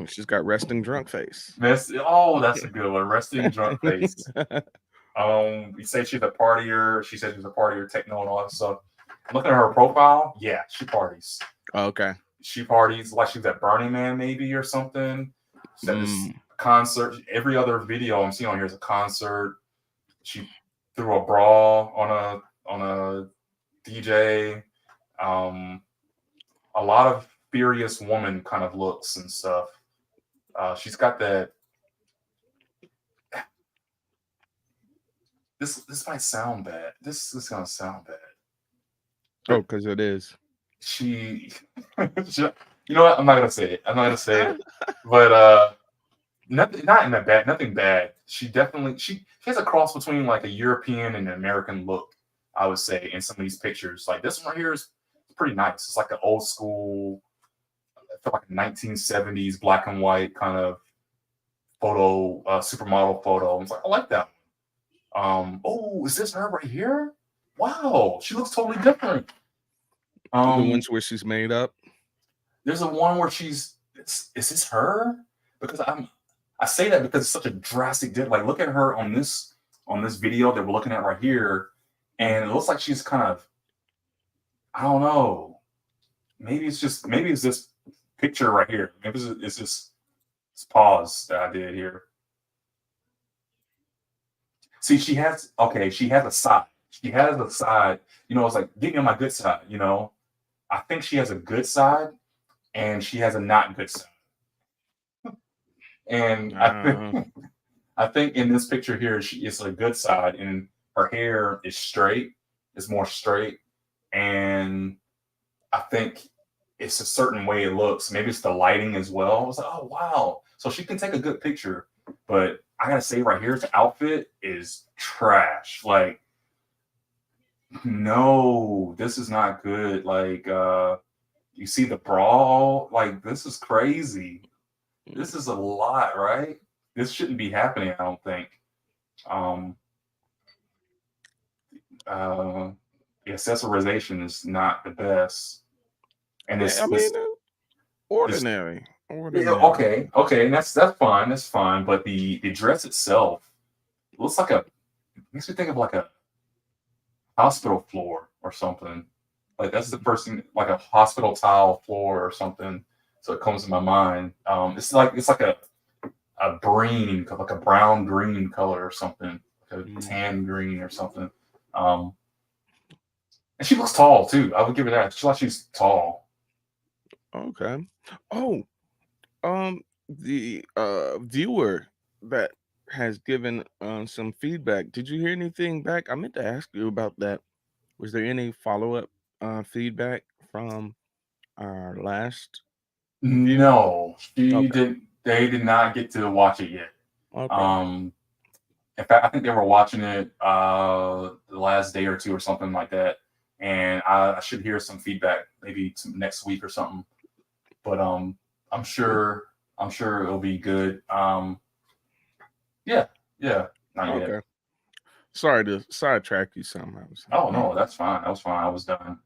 [SPEAKER 2] She's got resting drunk face.
[SPEAKER 7] Oh, that's a good one. Resting drunk face. You say she's a partier. She said she's a partier, techno, and all that stuff. Looking at her profile, yeah, she parties.
[SPEAKER 2] Okay.
[SPEAKER 7] She parties like she's at Burning Man, maybe, or something. She's at this concert. Every other video I'm seeing on here is a concert. She threw a bra on a DJ. A lot of furious woman kind of looks and stuff. She's got that. This might sound bad. This is gonna sound bad.
[SPEAKER 2] Oh, because it is.
[SPEAKER 7] She, you know what? I'm not gonna say it. I'm not gonna say it. But nothing, not in a bad, nothing bad. She has a cross between like a European and an American look, I would say, in some of these pictures. Like this one right here is pretty nice. It's like an old school, I feel like a 1970s black and white kind of photo, supermodel photo. It's like I like that one. Oh, is this her right here? Wow, she looks totally different.
[SPEAKER 2] The ones where she's made up.
[SPEAKER 7] There's a one where is this her? Because I say that because it's such a drastic dip. Like look at her on this video that we're looking at right here, and it looks like she's kind of, I don't know. Maybe it's this picture right here. Maybe it's this pause that I did here. See, she has a side. She has a side. It's like get me on my good side. I think she has a good side, and she has a not good side. And I think in this picture here, it's a good side, and her hair is straight. It's more straight, and I think it's a certain way it looks. Maybe it's the lighting as well. I was like, oh wow! So she can take a good picture, but I gotta say right here, the outfit is trash. Like, no, this is not good. Like, you see the bra? Like, this is crazy. This is a lot, right? This shouldn't be happening, I don't think. The accessorization is not the best. And
[SPEAKER 2] ordinary.
[SPEAKER 7] Okay, and that's fine. That's fine. But the dress itself looks like makes me think of like a hospital floor or something. Like that's the first thing, like a hospital tile floor or something. So it comes to my mind. It's like a green, like a brown green color or something, like a tan green or something. And she looks tall too. I would give her that. She looks like she's tall.
[SPEAKER 2] Okay. Oh, the viewer that has given some feedback. Did you hear anything back? I meant to ask you about that. Was there any follow-up feedback from our last review?
[SPEAKER 7] No, they did not get to watch it yet.
[SPEAKER 2] Okay.
[SPEAKER 7] In fact, I think they were watching it the last day or two or something like that, and I should hear some feedback maybe next week or something. But I'm sure it'll be good. Yeah, not
[SPEAKER 2] Okay.
[SPEAKER 7] yet.
[SPEAKER 2] Sorry to sidetrack you somehow.
[SPEAKER 7] Oh no, that's fine. That was fine. I was done.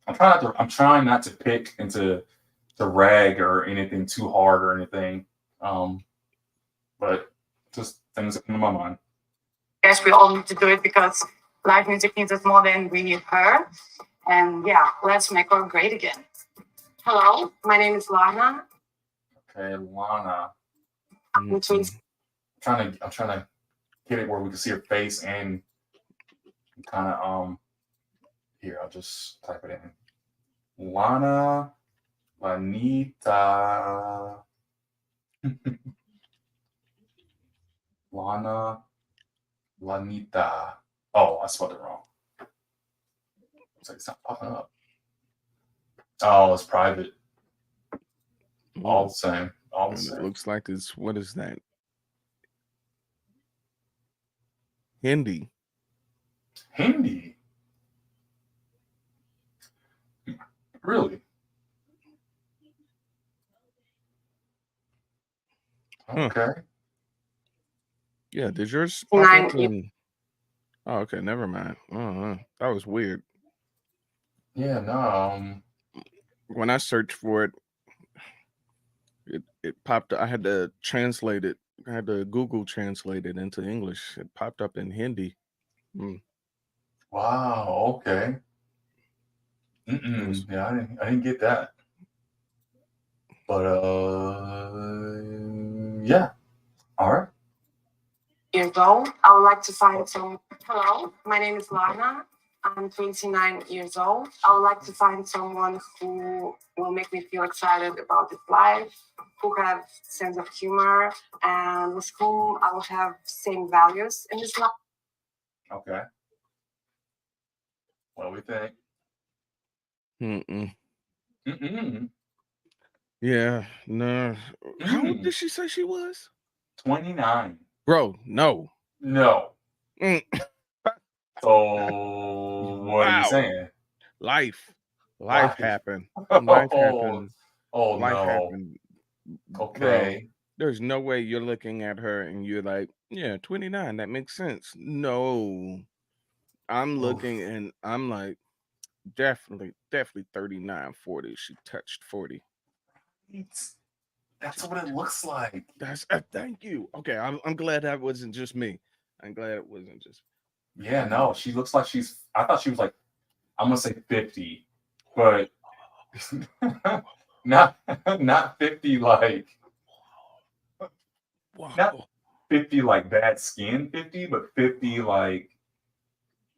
[SPEAKER 7] I'm trying not to pick into to rag or anything too hard or anything. But just things that come to my mind.
[SPEAKER 5] Yes, we all need to do it because live music needs us more than we need her. And yeah, let's make her great again. Hello, my name is Lana.
[SPEAKER 7] Okay, Lana.
[SPEAKER 5] Which means
[SPEAKER 7] I'm trying to get it where we can see her face and kind of here, I'll just type it in. Lana Lanita. Lana Lanita. Oh, I spelled it wrong. It's like it's not popping up. Oh, it's private. All
[SPEAKER 2] Mm.
[SPEAKER 7] the same. All the
[SPEAKER 2] And it
[SPEAKER 7] same.
[SPEAKER 2] looks like it's, what is that? Hindi.
[SPEAKER 7] Hindi. Really?
[SPEAKER 2] Huh.
[SPEAKER 7] Okay.
[SPEAKER 2] Yeah, did yours pop up in? Oh, okay, never mind. That was weird.
[SPEAKER 7] Yeah, no.
[SPEAKER 2] When I searched for it, it popped up. I had to translate it. I had to Google translate it into English. It popped up in Hindi. Mm.
[SPEAKER 7] Wow, okay.
[SPEAKER 2] It was,
[SPEAKER 7] Yeah, I didn't get that. But yeah. All right.
[SPEAKER 8] Years old. I would like to find some. Hello, my name is Lana. I'm 29 years old. I would like to find someone who will make me feel excited about this life, who have sense of humor, and with whom I will have same values in this life.
[SPEAKER 7] Okay. What do we think?
[SPEAKER 2] mm-mm.
[SPEAKER 7] Mm-mm.
[SPEAKER 2] Yeah, no. How old
[SPEAKER 7] Mm.
[SPEAKER 2] did she say she was?
[SPEAKER 7] 29.
[SPEAKER 2] Bro, no.
[SPEAKER 7] No.
[SPEAKER 2] Mm.
[SPEAKER 7] So what are you
[SPEAKER 2] Wow.
[SPEAKER 7] saying?
[SPEAKER 2] Life
[SPEAKER 7] Life.
[SPEAKER 2] happened.
[SPEAKER 7] Oh,
[SPEAKER 2] Life happened.
[SPEAKER 7] oh
[SPEAKER 2] Life
[SPEAKER 7] no.
[SPEAKER 2] happened. Bro,
[SPEAKER 7] Okay.
[SPEAKER 2] there's no way you're looking at her and you're like, yeah, 29, that makes sense. No. I'm
[SPEAKER 7] Oof.
[SPEAKER 2] looking and I'm like, definitely 39, 40. She touched 40.
[SPEAKER 7] That's what it looks like.
[SPEAKER 2] That's thank you. Okay, I'm glad that wasn't just me. I'm glad it wasn't just.
[SPEAKER 7] Yeah, no, she looks like I thought she was like, I'm gonna say 50, but not 50 like
[SPEAKER 2] Wow.
[SPEAKER 7] not 50 like bad skin 50, but 50 like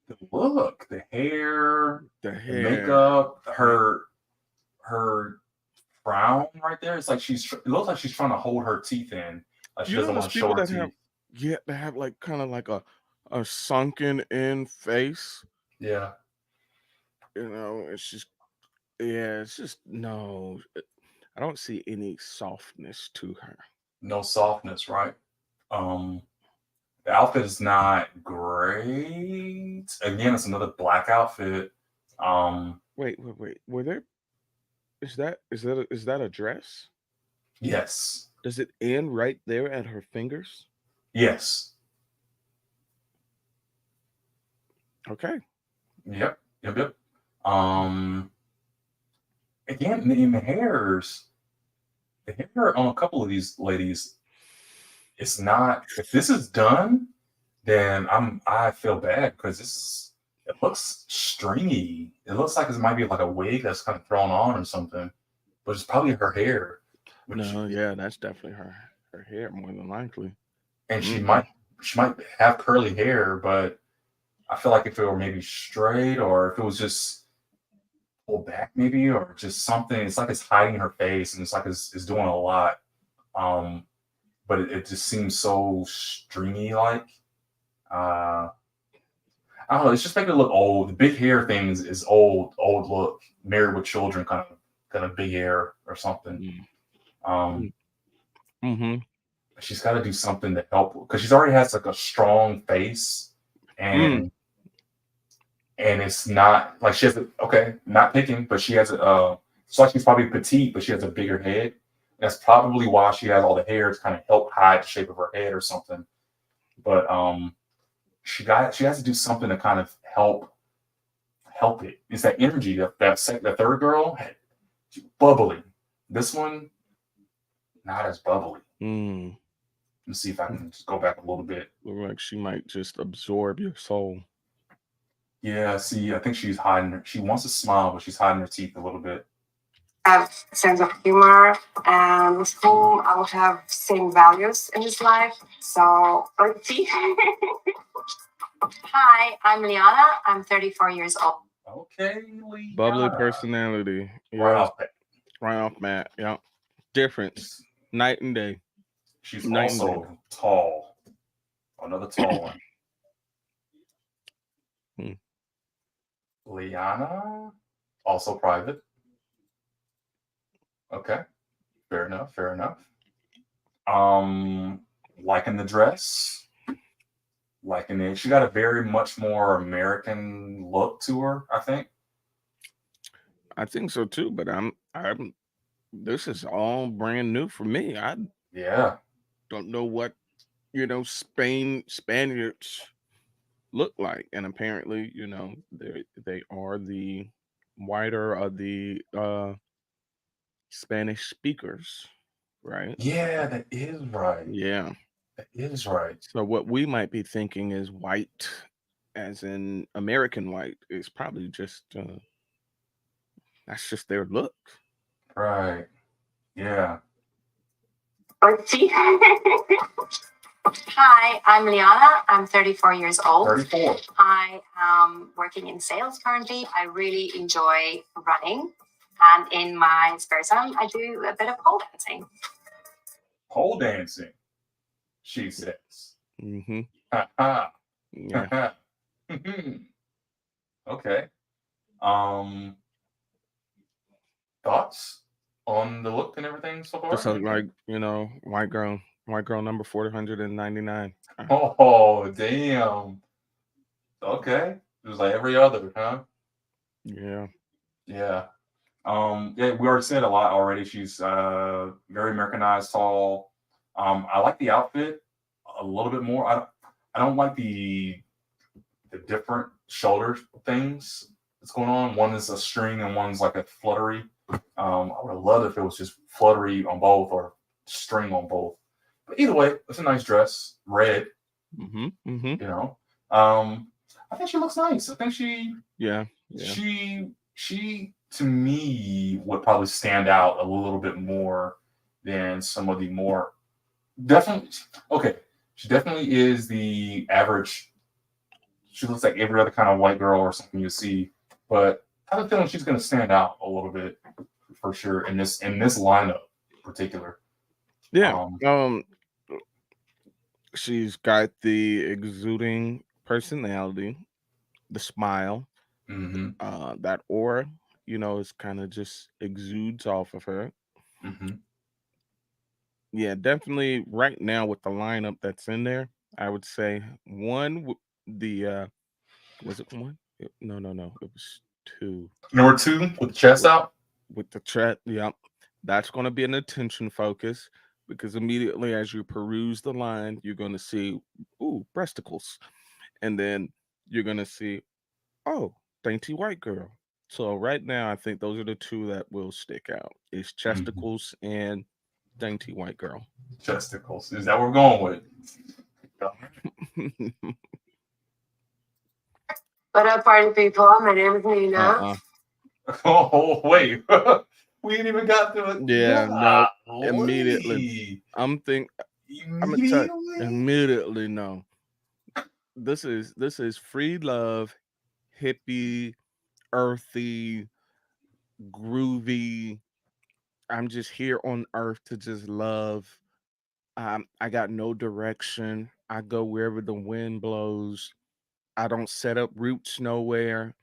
[SPEAKER 7] the look, the hair,
[SPEAKER 2] The
[SPEAKER 7] the
[SPEAKER 2] hair.
[SPEAKER 7] makeup, her frown right there. It's like it looks like she's trying to hold her teeth in. Like she
[SPEAKER 2] You know
[SPEAKER 7] doesn't want
[SPEAKER 2] those
[SPEAKER 7] to show
[SPEAKER 2] people
[SPEAKER 7] her
[SPEAKER 2] that have,
[SPEAKER 7] teeth.
[SPEAKER 2] yeah, they have like kind of like a sunken in face.
[SPEAKER 7] Yeah.
[SPEAKER 2] You know, it's just, yeah, it's just no. I don't see any softness to her.
[SPEAKER 7] No softness, right? Um, the outfit is not great. Again, it's another black outfit.
[SPEAKER 2] Wait. Were there? Is that a dress?
[SPEAKER 7] Yes.
[SPEAKER 2] Does it end right there at her fingers?
[SPEAKER 7] Yes.
[SPEAKER 2] Okay.
[SPEAKER 7] Yep. Um, again, in the hair on a couple of these ladies, it's not. If this is done, then I feel bad because it looks stringy. It looks like it might be like a wig that's kind of thrown on or something, but it's probably her hair. Which
[SPEAKER 2] No, yeah, that's definitely her hair more than likely.
[SPEAKER 7] and
[SPEAKER 2] Mm-mm.
[SPEAKER 7] she might have curly hair, but I feel like if it were maybe straight or if it was just pulled back maybe or just something, it's like it's hiding her face and it's like it's doing a lot. But it just seems so stringy like. I don't know. It's just making it look old. The big hair thing is old look. Married with children, kind of big hair or something.
[SPEAKER 2] Mm-hmm.
[SPEAKER 7] She's got to do something to help because she's already has like a strong face, and it's not like she has not picking, but she has it's like she's probably petite, but she has a bigger head. That's probably why she has all the hair to kind of help hide the shape of her head or something. But she has to do something to kind of help it. It's that energy the third girl had bubbly. This one not as bubbly. Let's see if I can just go back a little bit.
[SPEAKER 2] Look like she might just absorb your soul.
[SPEAKER 7] Yeah, see, I think she's hiding her. She wants to smile, but she's hiding her teeth a little bit.
[SPEAKER 8] Have sense of humor, and with whom I will have same values in this life. So let's see.
[SPEAKER 6] Hi, I'm Liana. I'm 34 years old.
[SPEAKER 7] Okay, Liana.
[SPEAKER 2] Bubbly personality. Yeah.
[SPEAKER 7] Right
[SPEAKER 2] off mat. Yeah. Difference. Night and day.
[SPEAKER 7] She's also tall. Another tall one. Liana, also private. Okay. Fair enough. Fair enough. Liking the dress, liking it. She got a very much more American look to her, I think.
[SPEAKER 2] I think so too, but I'm this is all brand new for me. I
[SPEAKER 7] Yeah.
[SPEAKER 2] don't know what, Spaniards look like. And apparently, they are the whiter of the Spanish speakers, right?
[SPEAKER 7] Yeah, that is right.
[SPEAKER 2] Yeah.
[SPEAKER 7] That is right.
[SPEAKER 2] So what we might be thinking is white, as in American white, is probably just that's just their look.
[SPEAKER 7] Right. Yeah.
[SPEAKER 3] Let's see. Hi, I'm Liana. I'm 34 years old.
[SPEAKER 7] 34.
[SPEAKER 3] I am working in sales currently. I really enjoy running. And in my spare time, I do a bit of pole dancing.
[SPEAKER 7] Pole dancing, she says.
[SPEAKER 2] Mm-hmm.
[SPEAKER 7] Ha ha.
[SPEAKER 2] Yeah.
[SPEAKER 7] Ha, ha. Okay. Um, Thoughts on the look and everything so far?
[SPEAKER 2] Just look like, white girl number 499.
[SPEAKER 7] Oh, damn. Okay. It was like every other, huh?
[SPEAKER 2] Yeah.
[SPEAKER 7] Yeah. Yeah, we already said a lot already. She's very Americanized, tall. I like the outfit a little bit more. I don't like the different shoulder things that's going on. One is a string and one's like a fluttery. I would have loved if it was just fluttery on both or string on both. But either way, it's a nice dress, red.
[SPEAKER 2] Mm-hmm. Mm-hmm.
[SPEAKER 7] You know, I think she looks nice. I think
[SPEAKER 2] Yeah.
[SPEAKER 7] she to me would probably stand out a little bit more than some of the more definitely. Okay, she definitely is the average. She looks like every other kind of white girl or something you see, but I have a feeling she's going to stand out a little bit for sure in this lineup in particular.
[SPEAKER 2] Yeah. She's got the exuding personality, the smile, that aura, is kind of just exudes off of her.
[SPEAKER 7] Mm-hmm.
[SPEAKER 2] Yeah, definitely right now with the lineup that's in there, I would say the was it one? No, it was two.
[SPEAKER 7] Number 2 with the chest out.
[SPEAKER 2] With the chat, yep. That's going to be an attention focus because immediately as you peruse the line, you're going to see, ooh, breasticles. And then you're going to see, oh, dainty white girl. So right now, I think those are the two that will stick out. Is chesticles and dainty white girl.
[SPEAKER 7] Chesticles. Is that what we're going with?
[SPEAKER 8] What up, party people? My name is Nina.
[SPEAKER 7] Oh, wait. We ain't even got to it.
[SPEAKER 2] Yeah, no. Immediately. I'm gonna tell you, immediately no. This is free love, hippie, earthy, groovy. I'm just here on earth to just love. I got no direction. I go wherever the wind blows. I don't set up roots nowhere.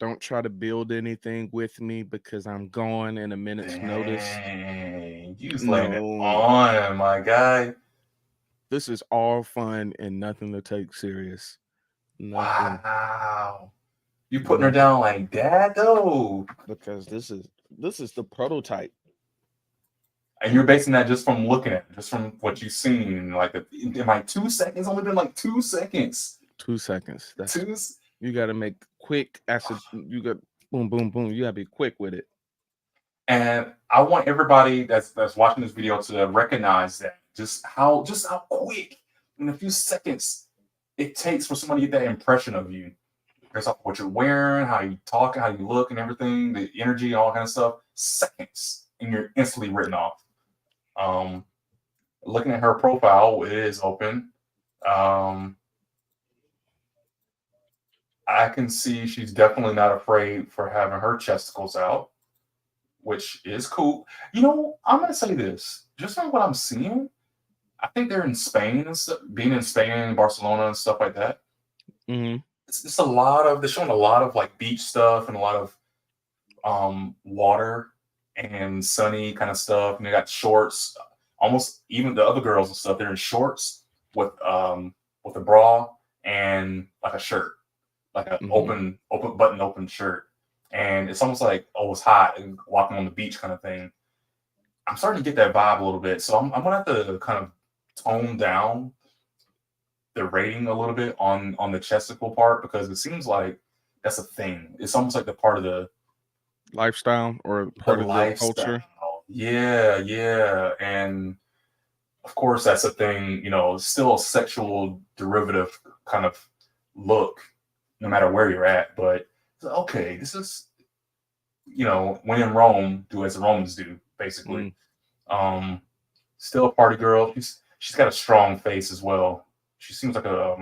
[SPEAKER 2] Don't try to build anything with me because I'm gone in a minute's notice.
[SPEAKER 7] You just laying it on, my guy.
[SPEAKER 2] This is all fun and nothing to take serious. Nothing.
[SPEAKER 7] Wow. You putting her down like that though?
[SPEAKER 2] Because this is the prototype.
[SPEAKER 7] And you're basing that just from looking at it, just from what you've seen, like in like 2 seconds, only been like 2 seconds.
[SPEAKER 2] 2 seconds. That's
[SPEAKER 7] Two.
[SPEAKER 2] You got to make quick acid. You got boom, boom, boom. You got to be quick with it.
[SPEAKER 7] And I want everybody that's watching this video to recognize that just how quick in a few seconds it takes for somebody to get that impression of you. Based off what you're wearing, how you talk, how you look, and everything, the energy, all kind of stuff. Seconds, and you're instantly written off. Looking at her profile, it is open. I can see she's definitely not afraid for having her chesticles out, which is cool. You know, I'm gonna say this, just from what I'm seeing, I think they're in Spain and stuff, being in Spain, Barcelona, and stuff like that.
[SPEAKER 2] Mm-hmm.
[SPEAKER 7] It's a lot of, they're showing a lot of like beach stuff and a lot of water and sunny kind of stuff. And they got shorts. Almost even the other girls and stuff, they're in shorts with a bra and like a shirt, like an open button open shirt. And it's almost like, oh, it's hot and walking on the beach kind of thing. I'm starting to get that vibe a little bit. So I'm gonna have to kind of tone down the rating a little bit on the chesticle part, because it seems like that's a thing. It's almost like the part of the
[SPEAKER 2] lifestyle or part of the
[SPEAKER 7] lifestyle.
[SPEAKER 2] culture.
[SPEAKER 7] Yeah. And of course that's a thing, it's still a sexual derivative kind of look, no matter where you're at. But okay, this is, when in Rome, do as the Romans do, basically. Still a party girl. She's got a strong face as well. She seems like I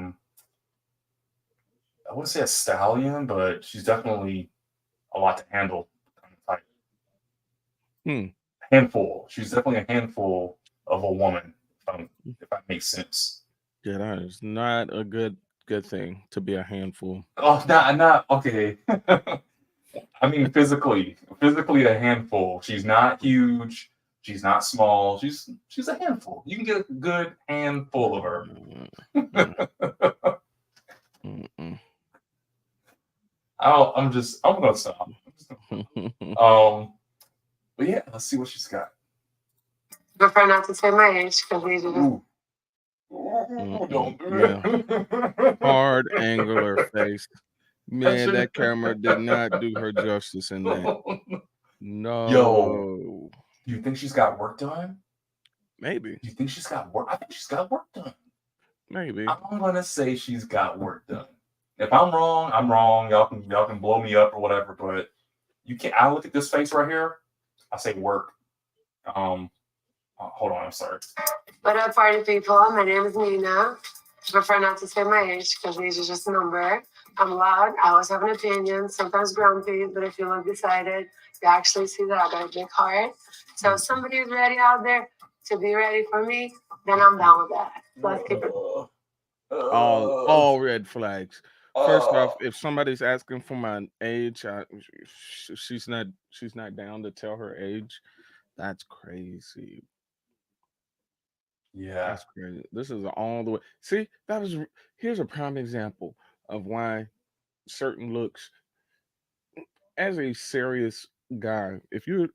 [SPEAKER 7] wouldn't say a stallion, but she's definitely a lot to handle kind of type. Handful. She's definitely a handful of a woman, if that makes sense.
[SPEAKER 2] Yeah, that is not a good thing to be a handful.
[SPEAKER 7] Oh, not okay. I mean, physically a handful. She's not huge. She's not small. She's a handful. You can get a good handful of her. I'm gonna stop. But yeah, let's see what she's got.
[SPEAKER 8] Prefer not to say my age because these are just.
[SPEAKER 2] Yeah. Hard angular face. Man, that camera did not do her justice in that. No.
[SPEAKER 7] Yo, do you think she's got work done?
[SPEAKER 2] Maybe.
[SPEAKER 7] Do you think she's got work? I think she's got work done.
[SPEAKER 2] Maybe.
[SPEAKER 7] I'm gonna say she's got work done. If I'm wrong, I'm wrong. Y'all can blow me up or whatever, but you can't. I look at this face right here. I say work. Hold on, I'm sorry.
[SPEAKER 8] What up, party people? My name is Nina. Prefer not to say my age because age is just a number. I'm loud. I always have an opinion. Sometimes grumpy, but if you look beside it, you actually see that I got a big heart. So if somebody is ready out there to be ready for me, then I'm down with that. Let's keep it.
[SPEAKER 2] All red flags. First off, if somebody's asking for my age, she's not down to tell her age. That's crazy.
[SPEAKER 7] Yeah,
[SPEAKER 2] that's crazy. This is all the way. See, here's a prime example of why certain looks, as a serious guy, if you're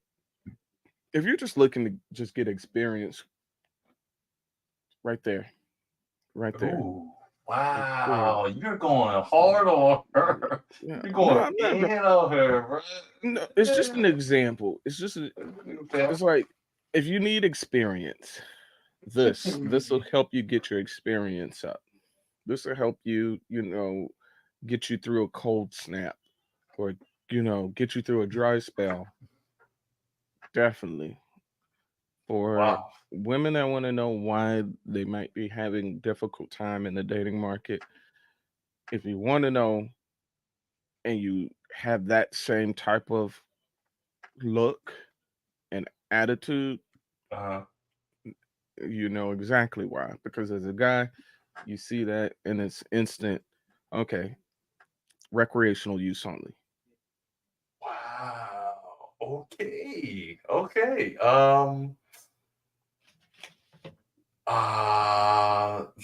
[SPEAKER 2] just looking to just get experience, right there.
[SPEAKER 7] Ooh, wow, you're going hard on her.
[SPEAKER 2] Yeah.
[SPEAKER 7] You're going in on her, bro.
[SPEAKER 2] No, it's just an example. It's like, if you need experience, this will help you get your experience up. This will help you, get you through a cold snap, or get you through a dry spell. Definitely. For women that want to know why they might be having difficult time in the dating market, if you want to know and you have that same type of look and attitude, you know exactly why. Because as a guy, you see that and it's instant. Okay, recreational use only.
[SPEAKER 7] Wow. Okay.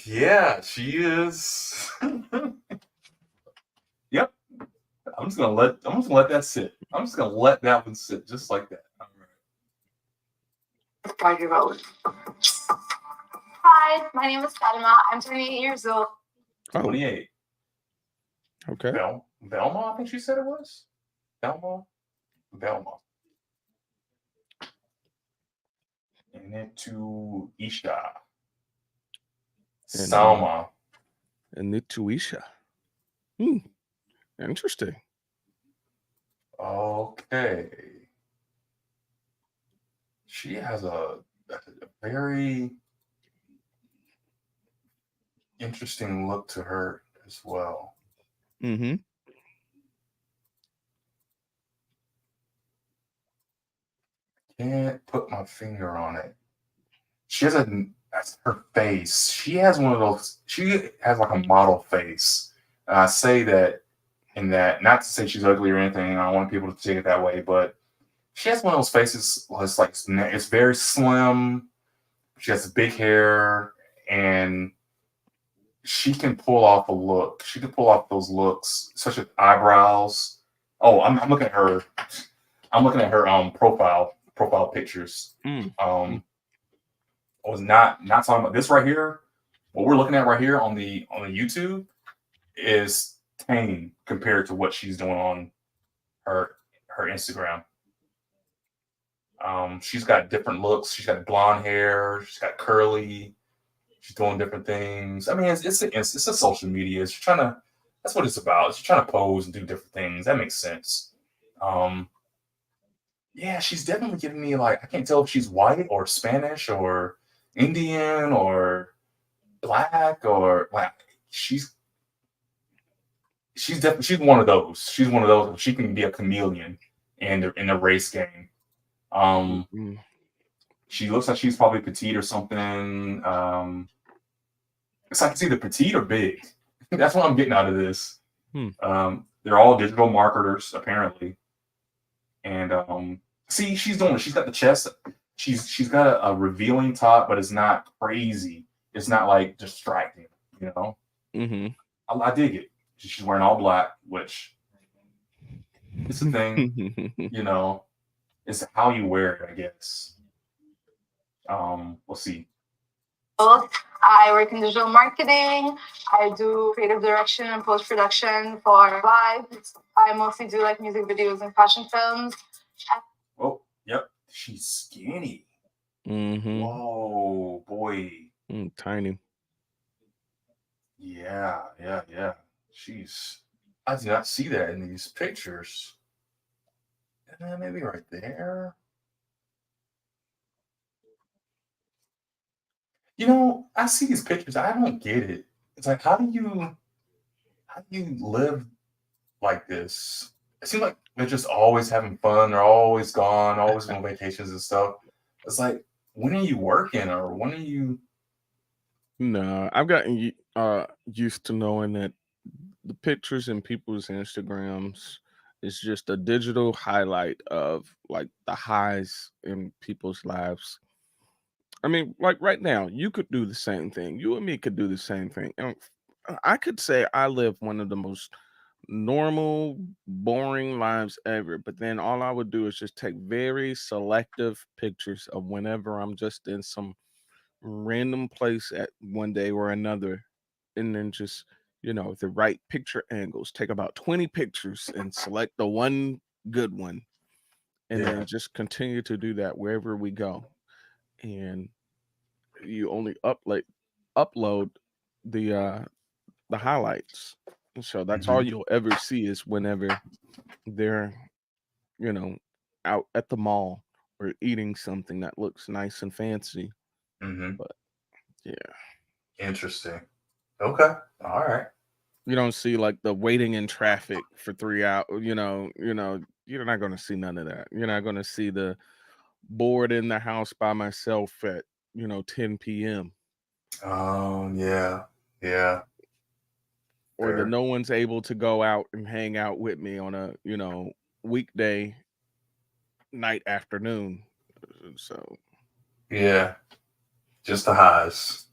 [SPEAKER 7] Yeah, she is. Yep. I'm just gonna let that sit. I'm just gonna let that one sit just like that. All
[SPEAKER 8] right.
[SPEAKER 5] Hi, my name is Salma. I'm 28 years old.
[SPEAKER 7] 28.
[SPEAKER 2] Okay.
[SPEAKER 7] Velma, I think she said it was. Velma. Into Isha. Salma.
[SPEAKER 2] Nituisha. Interesting.
[SPEAKER 7] Okay. She has a very interesting look to her as well.
[SPEAKER 2] Mm-hmm.
[SPEAKER 7] Can't put my finger on it. She has that's her face. She has one of those. She has like a model face. And I say that in that, not to say she's ugly or anything. I don't want people to take it that way, but she has one of those faces. It's like it's very slim. She has big hair, and she can pull off a look. She can pull off those looks, such as eyebrows. Oh, I'm looking at her. I'm looking at her profile pictures. I was not talking about this right here. What we're looking at right here on the YouTube is tame compared to what she's doing on her Instagram. She's got different looks. She's got blonde hair. She's got curly. She's doing different things. I mean, it's a social media. She's trying to. That's what it's about. She's trying to pose and do different things. That makes sense. Yeah, she's definitely giving me like I can't tell if she's white or Spanish or Indian or black or like she's one of those. She's one of those. She can be a chameleon in the race game. She looks like she's probably petite or something. It's like it's either petite or big. That's what I'm getting out of this. They're all digital marketers apparently, and see, she's doing it. She's got the chest. She's got a revealing top, but it's not crazy. It's not like distracting. You know. I dig it. She's wearing all black, which it's a thing. You know, it's how you wear it, I guess. We'll see.
[SPEAKER 5] I work in digital marketing. I do creative direction and post production for vibes. I mostly do like music videos and fashion films.
[SPEAKER 7] Oh, yep. She's skinny. Whoa, boy.
[SPEAKER 2] Tiny.
[SPEAKER 7] Yeah. I did not see that in these pictures. Maybe right there. You know, I see these pictures. I don't get it. It's like, how do you live like this? It seems like they're just always having fun. They're always gone, always on vacations and stuff. It's like, when are you working or when are you?
[SPEAKER 2] No, I've gotten used to knowing that the pictures in people's Instagrams is just a digital highlight of like the highs in people's lives. I mean, like right now, you could do the same thing. You and me could do the same thing. And I could say I live one of the most normal, boring lives ever. But then all I would do is just take very selective pictures of whenever I'm just in some random place at one day or another. And then just, the right picture angles. Take about 20 pictures and select the one good one. And then just continue to do that wherever we go. And you only upload the highlights. So that's all you'll ever see is whenever they're, you know, out at the mall or eating something that looks nice and fancy. But yeah.
[SPEAKER 7] Interesting. Okay. All right.
[SPEAKER 2] You don't see like the waiting in traffic for 3 hours, you're not gonna see none of that. You're not gonna see the bored in the house by myself at 10 p.m.
[SPEAKER 7] Yeah.
[SPEAKER 2] Or that no one's able to go out and hang out with me on a weekday night afternoon. So
[SPEAKER 7] yeah, just the highs.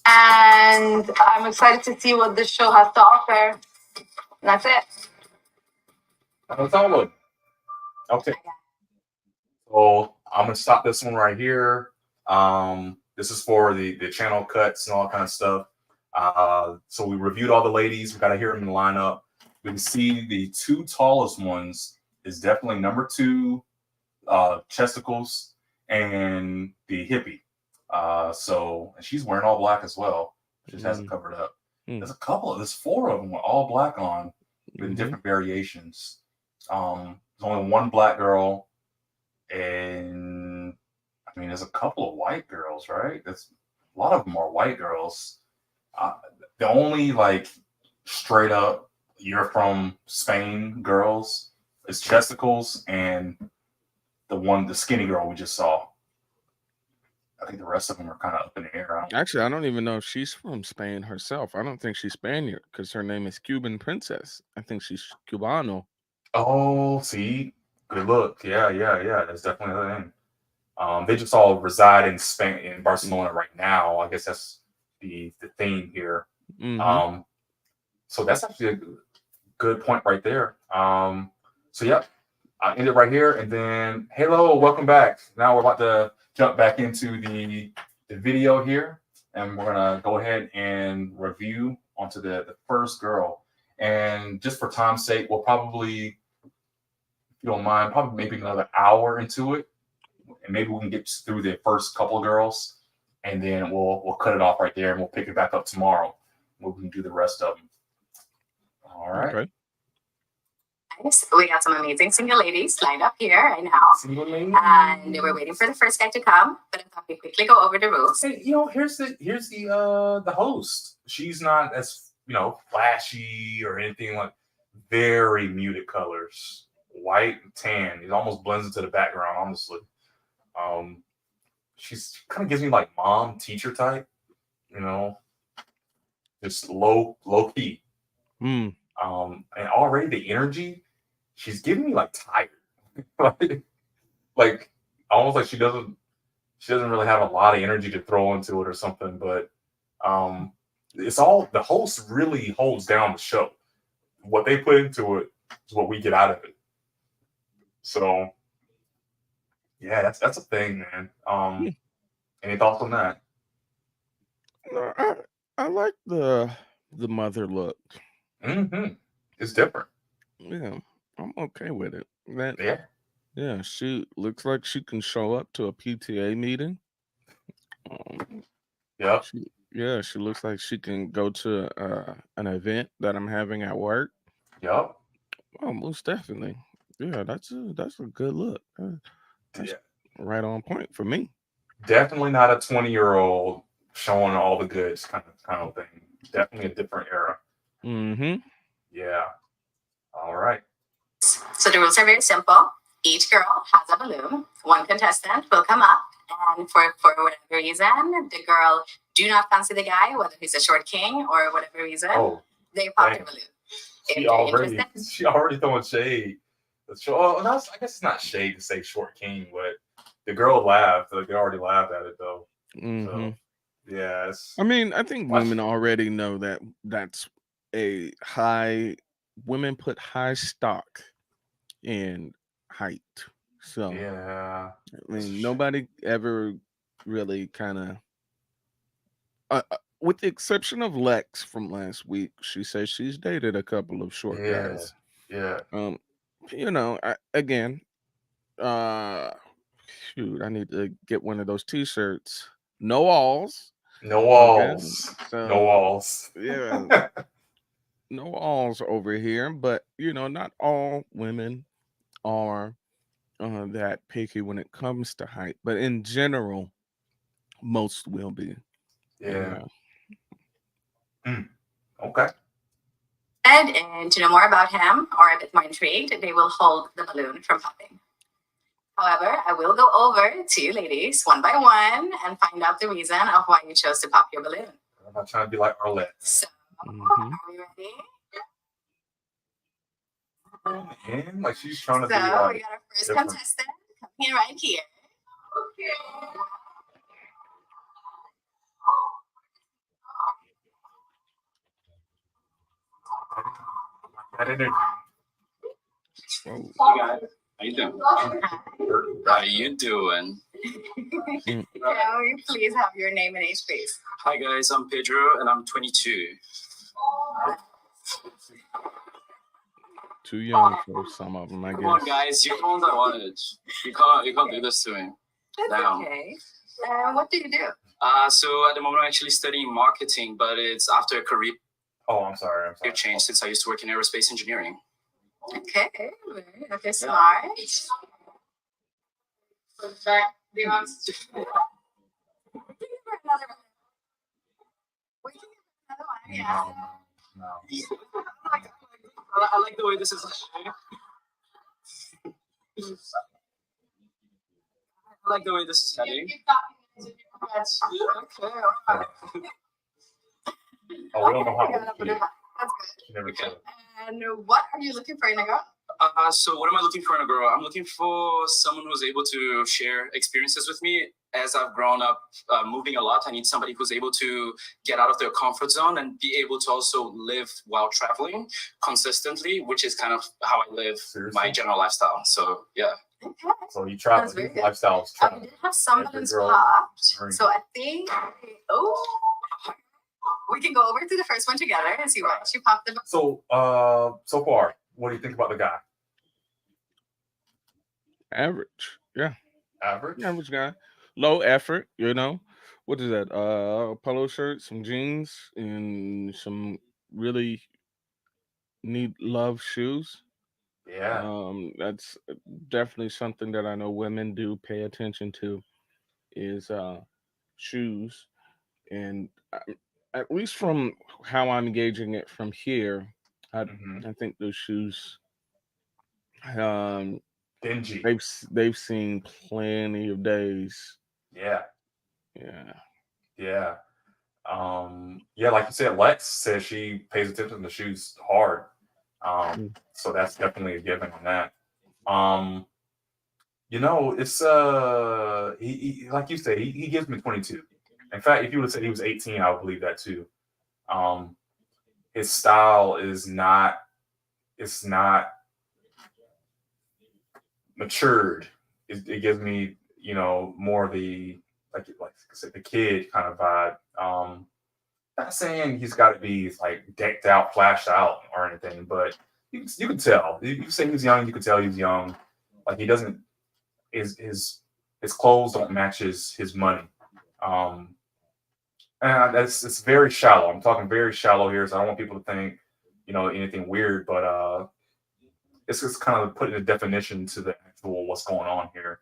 [SPEAKER 5] And I'm excited to see what this show has to offer. And that's it.
[SPEAKER 7] That's all good. Okay. So I'm gonna stop this one right here. This is for the channel cuts and all that kind of stuff. So we reviewed all the ladies. We gotta hear them in the lineup. We can see the two tallest ones is definitely number 2, Chesticles, and the hippie. So and she's wearing all black as well. Just hasn't covered up. There's 4 of them with all black on with different variations. There's only one black girl, and I mean, there's a couple of white girls, right? That's a lot of them are white girls. The only like straight up you're from Spain girls is Chesticles and the skinny girl we just saw. I think the rest of them are kind of up in the air.
[SPEAKER 2] Actually, I don't even know if she's from Spain herself. I don't think she's Spaniard because her name is Cuban Princess. I think she's Cubano.
[SPEAKER 7] Oh, see, good look. Yeah, yeah, yeah. That's definitely a thing. They just all reside in Spain, in Barcelona right now. I guess that's the theme here.
[SPEAKER 2] Mm-hmm.
[SPEAKER 7] So that's actually a good point right there. So yeah, I end it right here, and then hello, welcome back. Now we're about to jump back into the video here, and we're gonna go ahead and review onto the first girl. And just for time's sake, we'll probably, if you don't mind, probably maybe another hour into it, and maybe we can get through the first couple of girls, and then we'll cut it off right there, and we'll pick it back up tomorrow. We can do the rest of them. All right.
[SPEAKER 2] Okay.
[SPEAKER 6] Nice. We got some amazing single ladies lined up here right now.
[SPEAKER 7] Single lady.
[SPEAKER 6] And we're waiting for the first guy to come, but I thought we quickly go over the rules.
[SPEAKER 7] Hey, here's the host. She's not as flashy or anything, like very muted colors, white and tan. It almost blends into the background, honestly. She's kind of gives me like mom teacher type, just low key.
[SPEAKER 2] Mm.
[SPEAKER 7] And already the energy, she's giving me like tired, like almost like she doesn't really have a lot of energy to throw into it or something. But it's all the host really holds down the show. What they put into it is what we get out of it. So yeah, that's a thing, man. Any thoughts on that?
[SPEAKER 2] No, I like the mother look.
[SPEAKER 7] Mm-hmm. It's different.
[SPEAKER 2] Yeah, I'm okay with it. Yeah, she looks like she can show up to a PTA meeting.
[SPEAKER 7] Yep.
[SPEAKER 2] She looks like she can go to an event that I'm having at work.
[SPEAKER 7] Yep.
[SPEAKER 2] Oh, most definitely. Yeah, that's a good look. That's right on point for me.
[SPEAKER 7] Definitely not a 20-year-old showing all the goods kind of thing. Definitely a different era.
[SPEAKER 2] Mm-hmm.
[SPEAKER 7] Yeah. All right.
[SPEAKER 6] So the rules are very simple. Each girl has a balloon. One contestant will come up, and for whatever reason, the girl do not fancy the guy, whether he's a short king or whatever reason, they pop their balloon.
[SPEAKER 7] She already throwing shade. Oh, no, I guess it's not shade to say short king, but the girl laughed. Like, they already laughed at it though.
[SPEAKER 2] Mm-hmm.
[SPEAKER 7] So, yeah.
[SPEAKER 2] I mean, I think women already know that that's a high. Women put high stock in height. So
[SPEAKER 7] yeah,
[SPEAKER 2] I mean, nobody ever really kind of, with the exception of Lex from last week. She says she's dated a couple of short guys.
[SPEAKER 7] Yeah.
[SPEAKER 2] Again, shoot, I need to get one of those T-shirts. No walls.
[SPEAKER 7] No walls.
[SPEAKER 2] Okay. So,
[SPEAKER 7] no walls.
[SPEAKER 2] Yeah. No walls over here, but not all women are that picky when it comes to height, but in general, most will be.
[SPEAKER 7] Yeah. Okay.
[SPEAKER 6] And to know more about him or a bit more intrigued, they will hold the balloon from popping. However, I will go over to you ladies one by one and find out the reason of why you chose to pop your balloon.
[SPEAKER 7] I'm not trying to be like Arlette.
[SPEAKER 6] So, are we ready?
[SPEAKER 7] Man, like she's trying to be
[SPEAKER 6] So,
[SPEAKER 7] like
[SPEAKER 6] we got our first contestant coming right here. Okay.
[SPEAKER 7] That energy.
[SPEAKER 9] Hey guys, how you doing? How you doing?
[SPEAKER 6] Can we please have your name and age, please?
[SPEAKER 9] Hi guys, I'm Pedro and I'm 22.
[SPEAKER 2] Too young for some of them, I guess.
[SPEAKER 9] Come on guys, you're the ones I wanted. You can't do this to me.
[SPEAKER 6] That's okay. What do you do?
[SPEAKER 9] So at the moment I'm actually studying marketing, but it's after a career.
[SPEAKER 7] Oh, I'm sorry.
[SPEAKER 9] Change since I used to work in aerospace engineering.
[SPEAKER 6] Okay, okay, smart.
[SPEAKER 5] Be honest.
[SPEAKER 6] Yeah.
[SPEAKER 7] No.
[SPEAKER 9] I like the way this is. I like the way this is heading.
[SPEAKER 7] Oh, we don't know how to
[SPEAKER 6] That's good.
[SPEAKER 7] Never said.
[SPEAKER 6] And what are you looking for in a girl?
[SPEAKER 9] So what am I looking for in a girl? I'm looking for someone who's able to share experiences with me. As I've grown up moving a lot, I need somebody who's able to get out of their comfort zone and be able to also live while traveling consistently, which is kind of how I live my general lifestyle. So yeah.
[SPEAKER 6] Okay.
[SPEAKER 7] So you travel,
[SPEAKER 6] That's very good.
[SPEAKER 7] lifestyles.
[SPEAKER 6] We did have some balloons popped. So I think, we can go over to the first one together and see what she popped the.
[SPEAKER 7] So, so far, what do you think about the guy?
[SPEAKER 2] Average. Yeah.
[SPEAKER 7] Average?
[SPEAKER 2] Average guy. Low effort, What is that? Polo shirt, some jeans, and some really neat love shoes.
[SPEAKER 7] Yeah.
[SPEAKER 2] That's definitely something that I know women do pay attention to is shoes. And at least from how I'm gauging it from here, I
[SPEAKER 7] Mhm.
[SPEAKER 2] I think those shoes um
[SPEAKER 7] Dingy.
[SPEAKER 2] they've seen plenty of days.
[SPEAKER 7] Yeah.
[SPEAKER 2] Yeah.
[SPEAKER 7] Yeah. Yeah, like you said, Lex says she pays attention to shoes hard. So that's definitely a given on that. It's he like you said, he gives me 22. In fact, if you would have said he was 18, I would believe that too. His style is not, it's not matured. It gives me, more of the like I said, the kid kind of vibe. Not saying he's got to be like decked out, flashed out, or anything, but you can tell. You say he's young, you can tell he's young. Like he doesn't, his clothes don't match his money. Um, and it's very shallow. I'm talking very shallow here, so I don't want people to think, anything weird, but it's just kind of putting a definition to the actual what's going on here.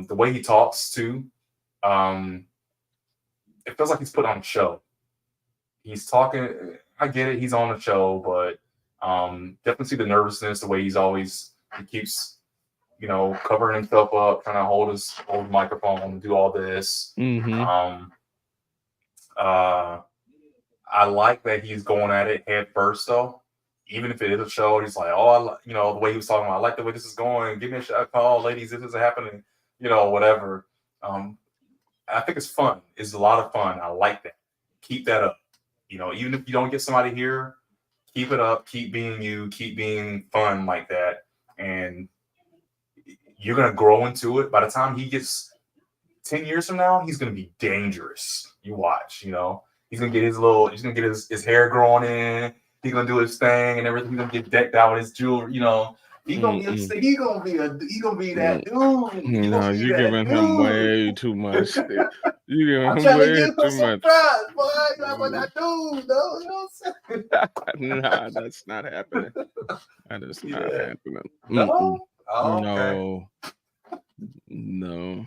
[SPEAKER 7] The way he talks too, um, it feels like he's put on a show. He's talking. I get it. He's on a show, but definitely see the nervousness. The way he keeps, covering himself up, trying to hold his microphone and do all this.
[SPEAKER 2] Mm-hmm.
[SPEAKER 7] I like that he's going at it head first, though. Even if it is a show, he's like, "Oh, the way he was talking about, I like the way this is going. Give me a call, ladies, if this is happening, whatever." I think it's fun. It's a lot of fun. I like that. Keep that up. Even if you don't get somebody here, keep it up. Keep being you. Keep being fun like that, and you're gonna grow into it. By the time he gets 10 years from now, he's gonna be dangerous. You watch. He's gonna get his hair growing in. He's gonna do his thing and everything. He's gonna get decked out with his jewelry. He's gonna be that dude.
[SPEAKER 2] No, you're giving him way too much. You giving
[SPEAKER 7] I'm
[SPEAKER 2] him
[SPEAKER 7] trying to
[SPEAKER 2] way
[SPEAKER 7] give him
[SPEAKER 2] too
[SPEAKER 7] some
[SPEAKER 2] much.
[SPEAKER 7] pride, boy. That's what that dude, though. You know what I'm saying?
[SPEAKER 2] Nah, that's not happening. That is not happening.
[SPEAKER 7] No? Oh,
[SPEAKER 2] No. No.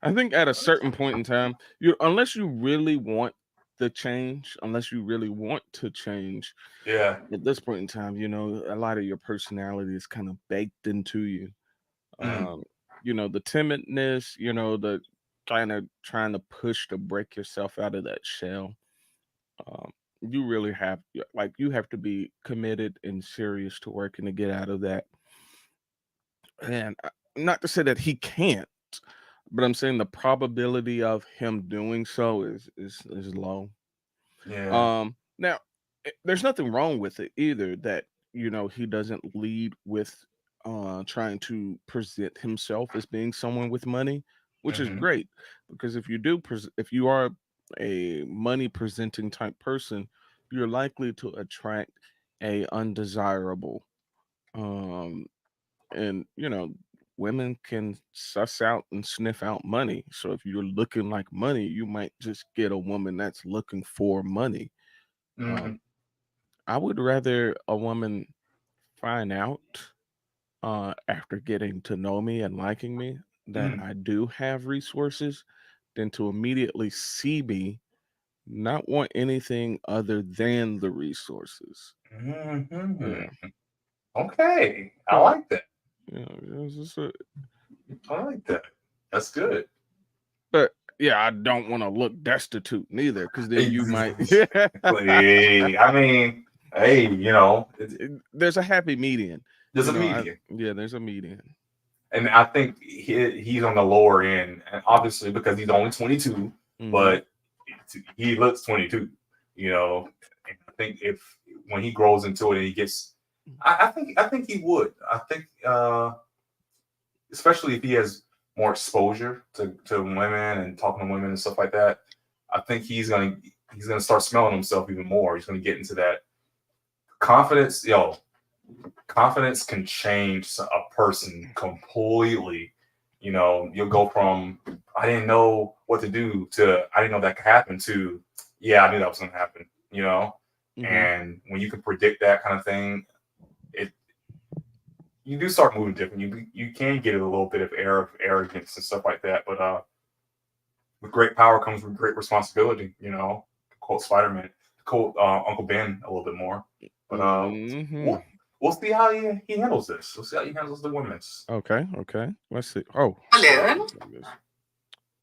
[SPEAKER 2] I think at a certain point in time, unless you really want the change, unless you really want to change,
[SPEAKER 7] Yeah.
[SPEAKER 2] at this point in time, a lot of your personality is kind of baked into you. The timidness, the kind of trying to push to break yourself out of that shell. You really have, you have to be committed and serious to working to get out of that. And not to say that he can't, but I'm saying the probability of him doing so is low.
[SPEAKER 7] Yeah.
[SPEAKER 2] Now there's nothing wrong with it either that he doesn't lead with trying to present himself as being someone with money, which is great, because if you are a money presenting type person, you're likely to attract a undesirable and women can suss out and sniff out money. So if you're looking like money, you might just get a woman that's looking for money. I would rather a woman find out after getting to know me and liking me that I do have resources than to immediately see me not want anything other than the resources. Yeah.
[SPEAKER 7] Okay. I like that.
[SPEAKER 2] Yeah,
[SPEAKER 7] I like that. That's good.
[SPEAKER 2] But yeah, I don't want to look destitute neither, because then you might.
[SPEAKER 7] I mean, hey,
[SPEAKER 2] there's a happy median.
[SPEAKER 7] There's
[SPEAKER 2] You
[SPEAKER 7] a
[SPEAKER 2] know,
[SPEAKER 7] median.
[SPEAKER 2] yeah, there's a median.
[SPEAKER 7] And I think he's on the lower end, and obviously because he's only 22, but he looks 22. You know, and I think when he grows into it and he gets, I think he would. I think especially if he has more exposure to women and talking to women and stuff like that, I think he's gonna start smelling himself even more. He's gonna get into that confidence. Confidence can change a person completely. You know, you'll go from I didn't know what to do to I didn't know that could happen to yeah, I knew that was gonna happen. You know, and when you can predict that kind of thing, you do start moving different. You can get a little bit of arrogance and stuff like that, but with great power comes with great responsibility. You know, quote Spider-Man, quote Uncle Ben a little bit more. But we'll see how he handles this. We'll see how he handles the women's.
[SPEAKER 2] Okay. Let's see. Oh,
[SPEAKER 6] Balloon.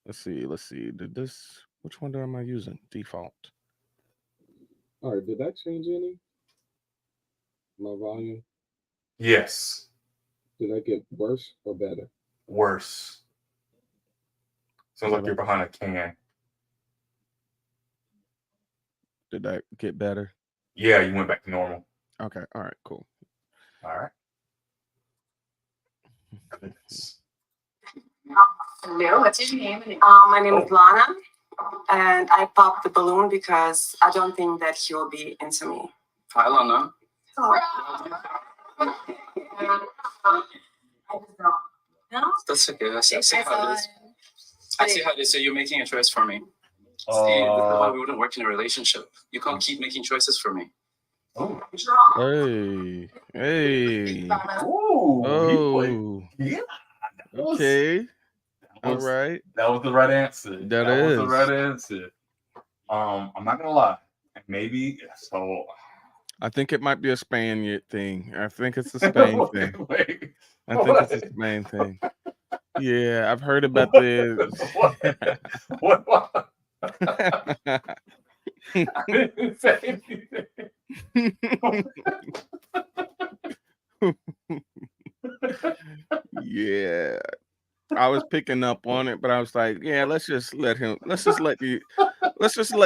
[SPEAKER 2] let's see. Which one am I using? Default.
[SPEAKER 10] All right, did that change any? My volume?
[SPEAKER 7] Yes.
[SPEAKER 10] Did that get worse or better?
[SPEAKER 7] Worse. Sounds like you're behind a can.
[SPEAKER 2] Did that get better?
[SPEAKER 7] Yeah, you went back to normal.
[SPEAKER 2] Okay. All right. Cool.
[SPEAKER 7] All right. Goodness.
[SPEAKER 6] Hello, what's your name?
[SPEAKER 8] My name is Lana, and I popped the balloon because I don't think that he will be into me.
[SPEAKER 9] Hi, Lana.
[SPEAKER 6] No?
[SPEAKER 9] That's okay. I see how it is. I see how it is. So you're making a choice for me. See, this is why we wouldn't work in a relationship. You can't keep making choices for me.
[SPEAKER 7] Oh.
[SPEAKER 2] Hey.
[SPEAKER 7] Oh. Yeah.
[SPEAKER 2] Okay. All right.
[SPEAKER 7] That was the right answer.
[SPEAKER 2] That
[SPEAKER 7] was the right answer. I'm not gonna lie. Maybe so.
[SPEAKER 2] I think it might be a Spaniard thing. I think it's a Spain thing. I think it's a Spain thing. Yeah, I've heard about this.
[SPEAKER 7] What? I didn't say anything.
[SPEAKER 2] Yeah. I was picking up on it, but I was like, yeah, let's just let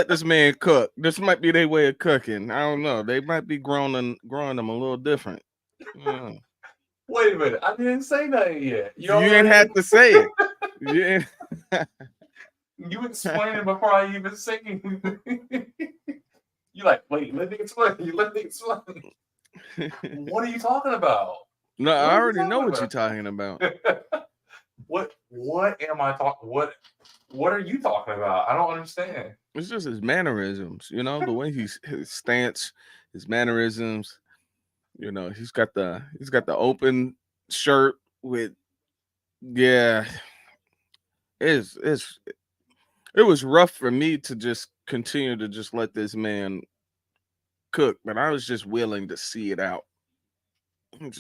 [SPEAKER 2] this man cook. This might be their way of cooking. I don't know. They might be growing them a little different. Yeah.
[SPEAKER 7] Wait a minute. I didn't say nothing yet.
[SPEAKER 2] You ain't had to say it.
[SPEAKER 7] You explained it before I even say anything. You like, wait, let me explain. What are you talking about?
[SPEAKER 2] No, I already know what you're talking about.
[SPEAKER 7] What am I talking? What are you talking about? I don't understand.
[SPEAKER 2] It's just his mannerisms, you know, the way his stance, his mannerisms. You know, he's got the open shirt with, yeah. It was rough for me to just continue to just let this man cook, but I was just willing to see it out.
[SPEAKER 7] You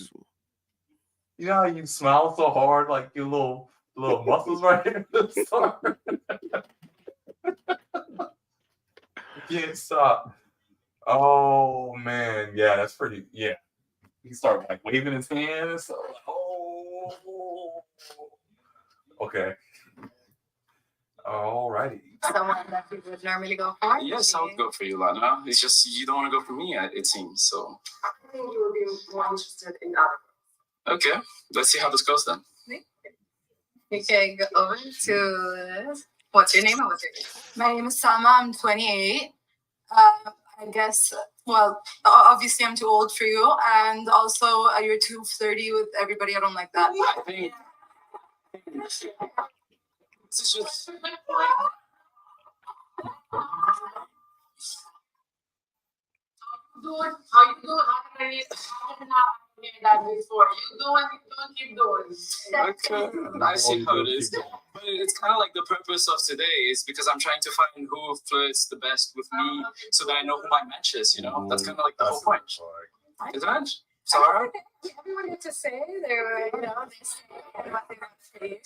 [SPEAKER 7] know how you smile so hard, like your little muscles right here. Can't stop. Oh man, yeah, that's pretty. Yeah, he started like waving his hands. So, oh, okay. Alrighty.
[SPEAKER 6] Someone that you would normally go for?
[SPEAKER 9] Yes, I would go for you, Lana. It's just you don't want to go for me, it seems. So.
[SPEAKER 8] I think you would be more interested in other.
[SPEAKER 9] Okay, let's see how this goes then.
[SPEAKER 6] We can go over to what's your name?
[SPEAKER 5] My name is Salma. I'm 28. I guess, well, obviously I'm too old for you, and also you're too flirty with everybody. I don't like that.
[SPEAKER 9] I think this is just.
[SPEAKER 8] How you doing? How can I hear that before? You doing? Don't keep doing.
[SPEAKER 9] Okay, I see how it is. But it's kind of like the purpose of today is because I'm trying to find who flirts the best with me so that I know who my match is, you know? That's kind of like the whole point. Isn't it? Sarah?
[SPEAKER 5] Everyone gets to say they're, you know, they say what they want to say.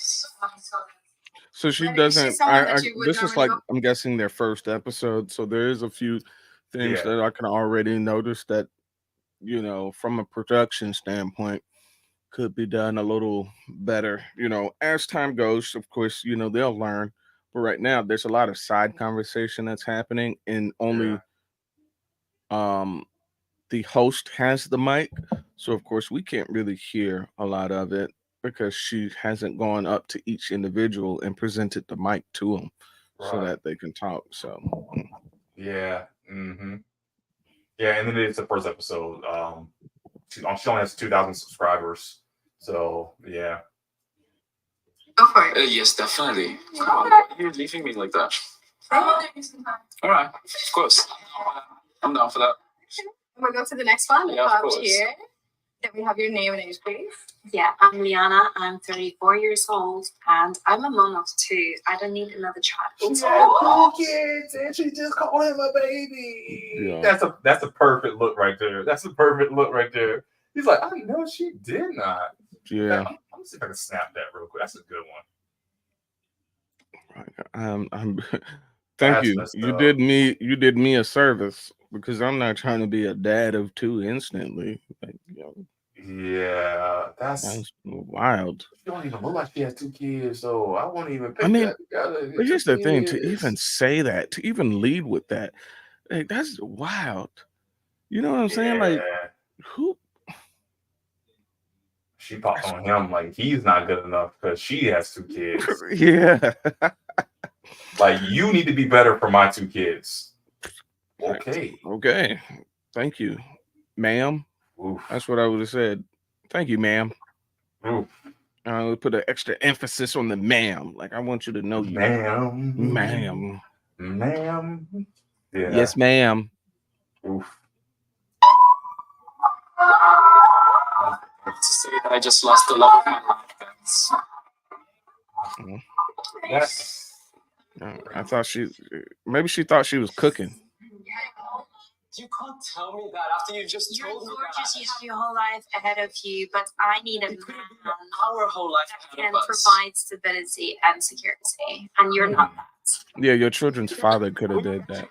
[SPEAKER 2] So she
[SPEAKER 5] But
[SPEAKER 2] doesn't.
[SPEAKER 5] she's someone that you would
[SPEAKER 2] This is
[SPEAKER 5] normally
[SPEAKER 2] like, I'm guessing, their first episode, so there is a few things that I can already notice that from a production standpoint, could be done a little better. As time goes, of course, they'll learn. But right now, there's a lot of side conversation that's happening, and
[SPEAKER 7] Yeah.
[SPEAKER 2] only um the host has the mic. So of course we can't really hear a lot of it because she hasn't gone up to each individual and presented the mic to them so
[SPEAKER 7] Right.
[SPEAKER 2] that they can talk. So
[SPEAKER 7] Yeah. Yeah, and then it's the first episode. She only has 2,000 subscribers. So yeah.
[SPEAKER 6] Go for it.
[SPEAKER 9] Yes, definitely. Come on, why are you leaving me like that? All right, of course. I'm down for that.
[SPEAKER 6] We'll go to the next one.
[SPEAKER 9] Yeah, of
[SPEAKER 6] Up
[SPEAKER 9] course.
[SPEAKER 6] here. Can we have your name and age, please?
[SPEAKER 3] Yeah, I'm Liana. I'm 34 years old, and I'm a mom of two. I don't need another child.
[SPEAKER 7] She had 2 kids, and she just called him a baby.
[SPEAKER 2] Yeah.
[SPEAKER 7] That's a perfect look right there. That's a perfect look right there. He's like, I know she did not.
[SPEAKER 2] yeah,
[SPEAKER 7] I'm gonna see if I can snap that real quick. That's a good one.
[SPEAKER 2] I'm thank
[SPEAKER 7] That's
[SPEAKER 2] you.
[SPEAKER 7] messed
[SPEAKER 2] You
[SPEAKER 7] up.
[SPEAKER 2] did me a service because I'm not trying to be a dad of two instantly. Like,
[SPEAKER 7] Yeah,
[SPEAKER 2] that's wild.
[SPEAKER 7] She don't even look like she has 2 kids, so I won't even pick
[SPEAKER 2] I mean,
[SPEAKER 7] that together.
[SPEAKER 2] but here's the thing: to
[SPEAKER 7] Kids.
[SPEAKER 2] even say that, to even lead with that, like, that's wild. You know what I'm saying? Like,
[SPEAKER 7] Yeah,
[SPEAKER 2] who?
[SPEAKER 7] she popped on him like he's not good enough because she has 2 kids.
[SPEAKER 2] Yeah.
[SPEAKER 7] Like, you need to be better for my 2 kids. Okay.
[SPEAKER 2] Okay. Thank you, ma'am.
[SPEAKER 7] Oof.
[SPEAKER 2] That's what I would have said. Thank you, ma'am.
[SPEAKER 7] Oof.
[SPEAKER 2] I would put an extra emphasis on the ma'am. Like, I want you to know you,
[SPEAKER 7] Ma'am.
[SPEAKER 2] ma'am.
[SPEAKER 7] Yeah.
[SPEAKER 2] Yes, ma'am.
[SPEAKER 7] Oof.
[SPEAKER 9] To say that I just lost the love of my life.
[SPEAKER 7] That's
[SPEAKER 2] I thought maybe she thought she was cooking.
[SPEAKER 9] You can't tell me that after you just
[SPEAKER 3] You're
[SPEAKER 9] told me
[SPEAKER 3] gorgeous.
[SPEAKER 9] that.
[SPEAKER 3] You have your whole life ahead of you, but I need a
[SPEAKER 9] It could have been
[SPEAKER 3] man
[SPEAKER 9] our whole life
[SPEAKER 3] that
[SPEAKER 9] ahead
[SPEAKER 3] can
[SPEAKER 9] of us.
[SPEAKER 3] provide stability and security, and you're not that.
[SPEAKER 2] Yeah, your children's father could have did that.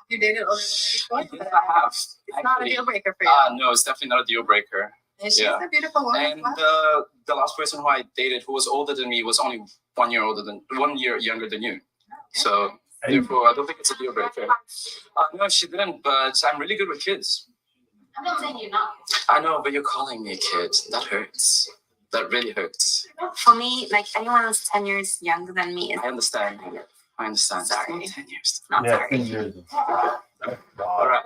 [SPEAKER 6] You dated older women before?
[SPEAKER 9] Yes, I have.
[SPEAKER 6] It's not a
[SPEAKER 9] Actually.
[SPEAKER 6] deal breaker for you.
[SPEAKER 9] No, it's definitely not a deal breaker.
[SPEAKER 6] And she's
[SPEAKER 9] yeah.
[SPEAKER 6] a beautiful woman.
[SPEAKER 9] And the last person who I dated who was older than me was only 1 year younger than you. So therefore, I don't think it's a deal breaker. No, she didn't, but I'm really good with kids.
[SPEAKER 3] I'm not saying you're not.
[SPEAKER 9] I know, but you're calling me a kid. That hurts. That really hurts.
[SPEAKER 3] For me, like anyone who's 10 years younger than me is
[SPEAKER 9] I understand. I understand.
[SPEAKER 3] Sorry.
[SPEAKER 9] It's not 10 years.
[SPEAKER 3] not
[SPEAKER 7] yeah,
[SPEAKER 3] sorry.
[SPEAKER 7] 10 years.
[SPEAKER 9] All right.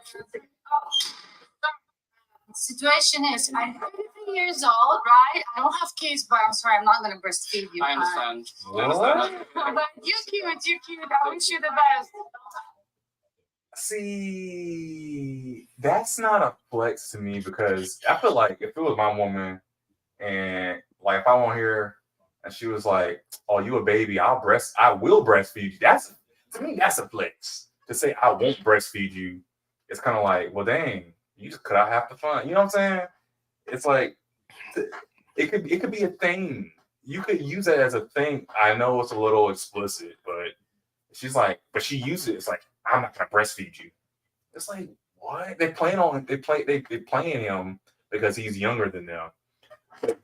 [SPEAKER 5] Situation is, I'm 33 years old, right? I don't have kids, but I'm sorry, I'm not gonna breastfeed you.
[SPEAKER 9] I understand. I
[SPEAKER 7] What?
[SPEAKER 9] understand.
[SPEAKER 5] But you're cute. I wish you the best.
[SPEAKER 7] See, that's not a flex to me because I feel like if it was my woman and like if I want her and she was like, "Oh, you a baby? I will breastfeed you." That's to me, that's a flex. To say I won't breastfeed you, it's kind of like, well, dang, you just cut out half the fun. You know what I'm saying? It's like it could be a thing. You could use it as a thing. I know it's a little explicit, but she's like, but she used it. It's like, I'm not gonna breastfeed you. It's like, what? They playing him because he's younger than them. But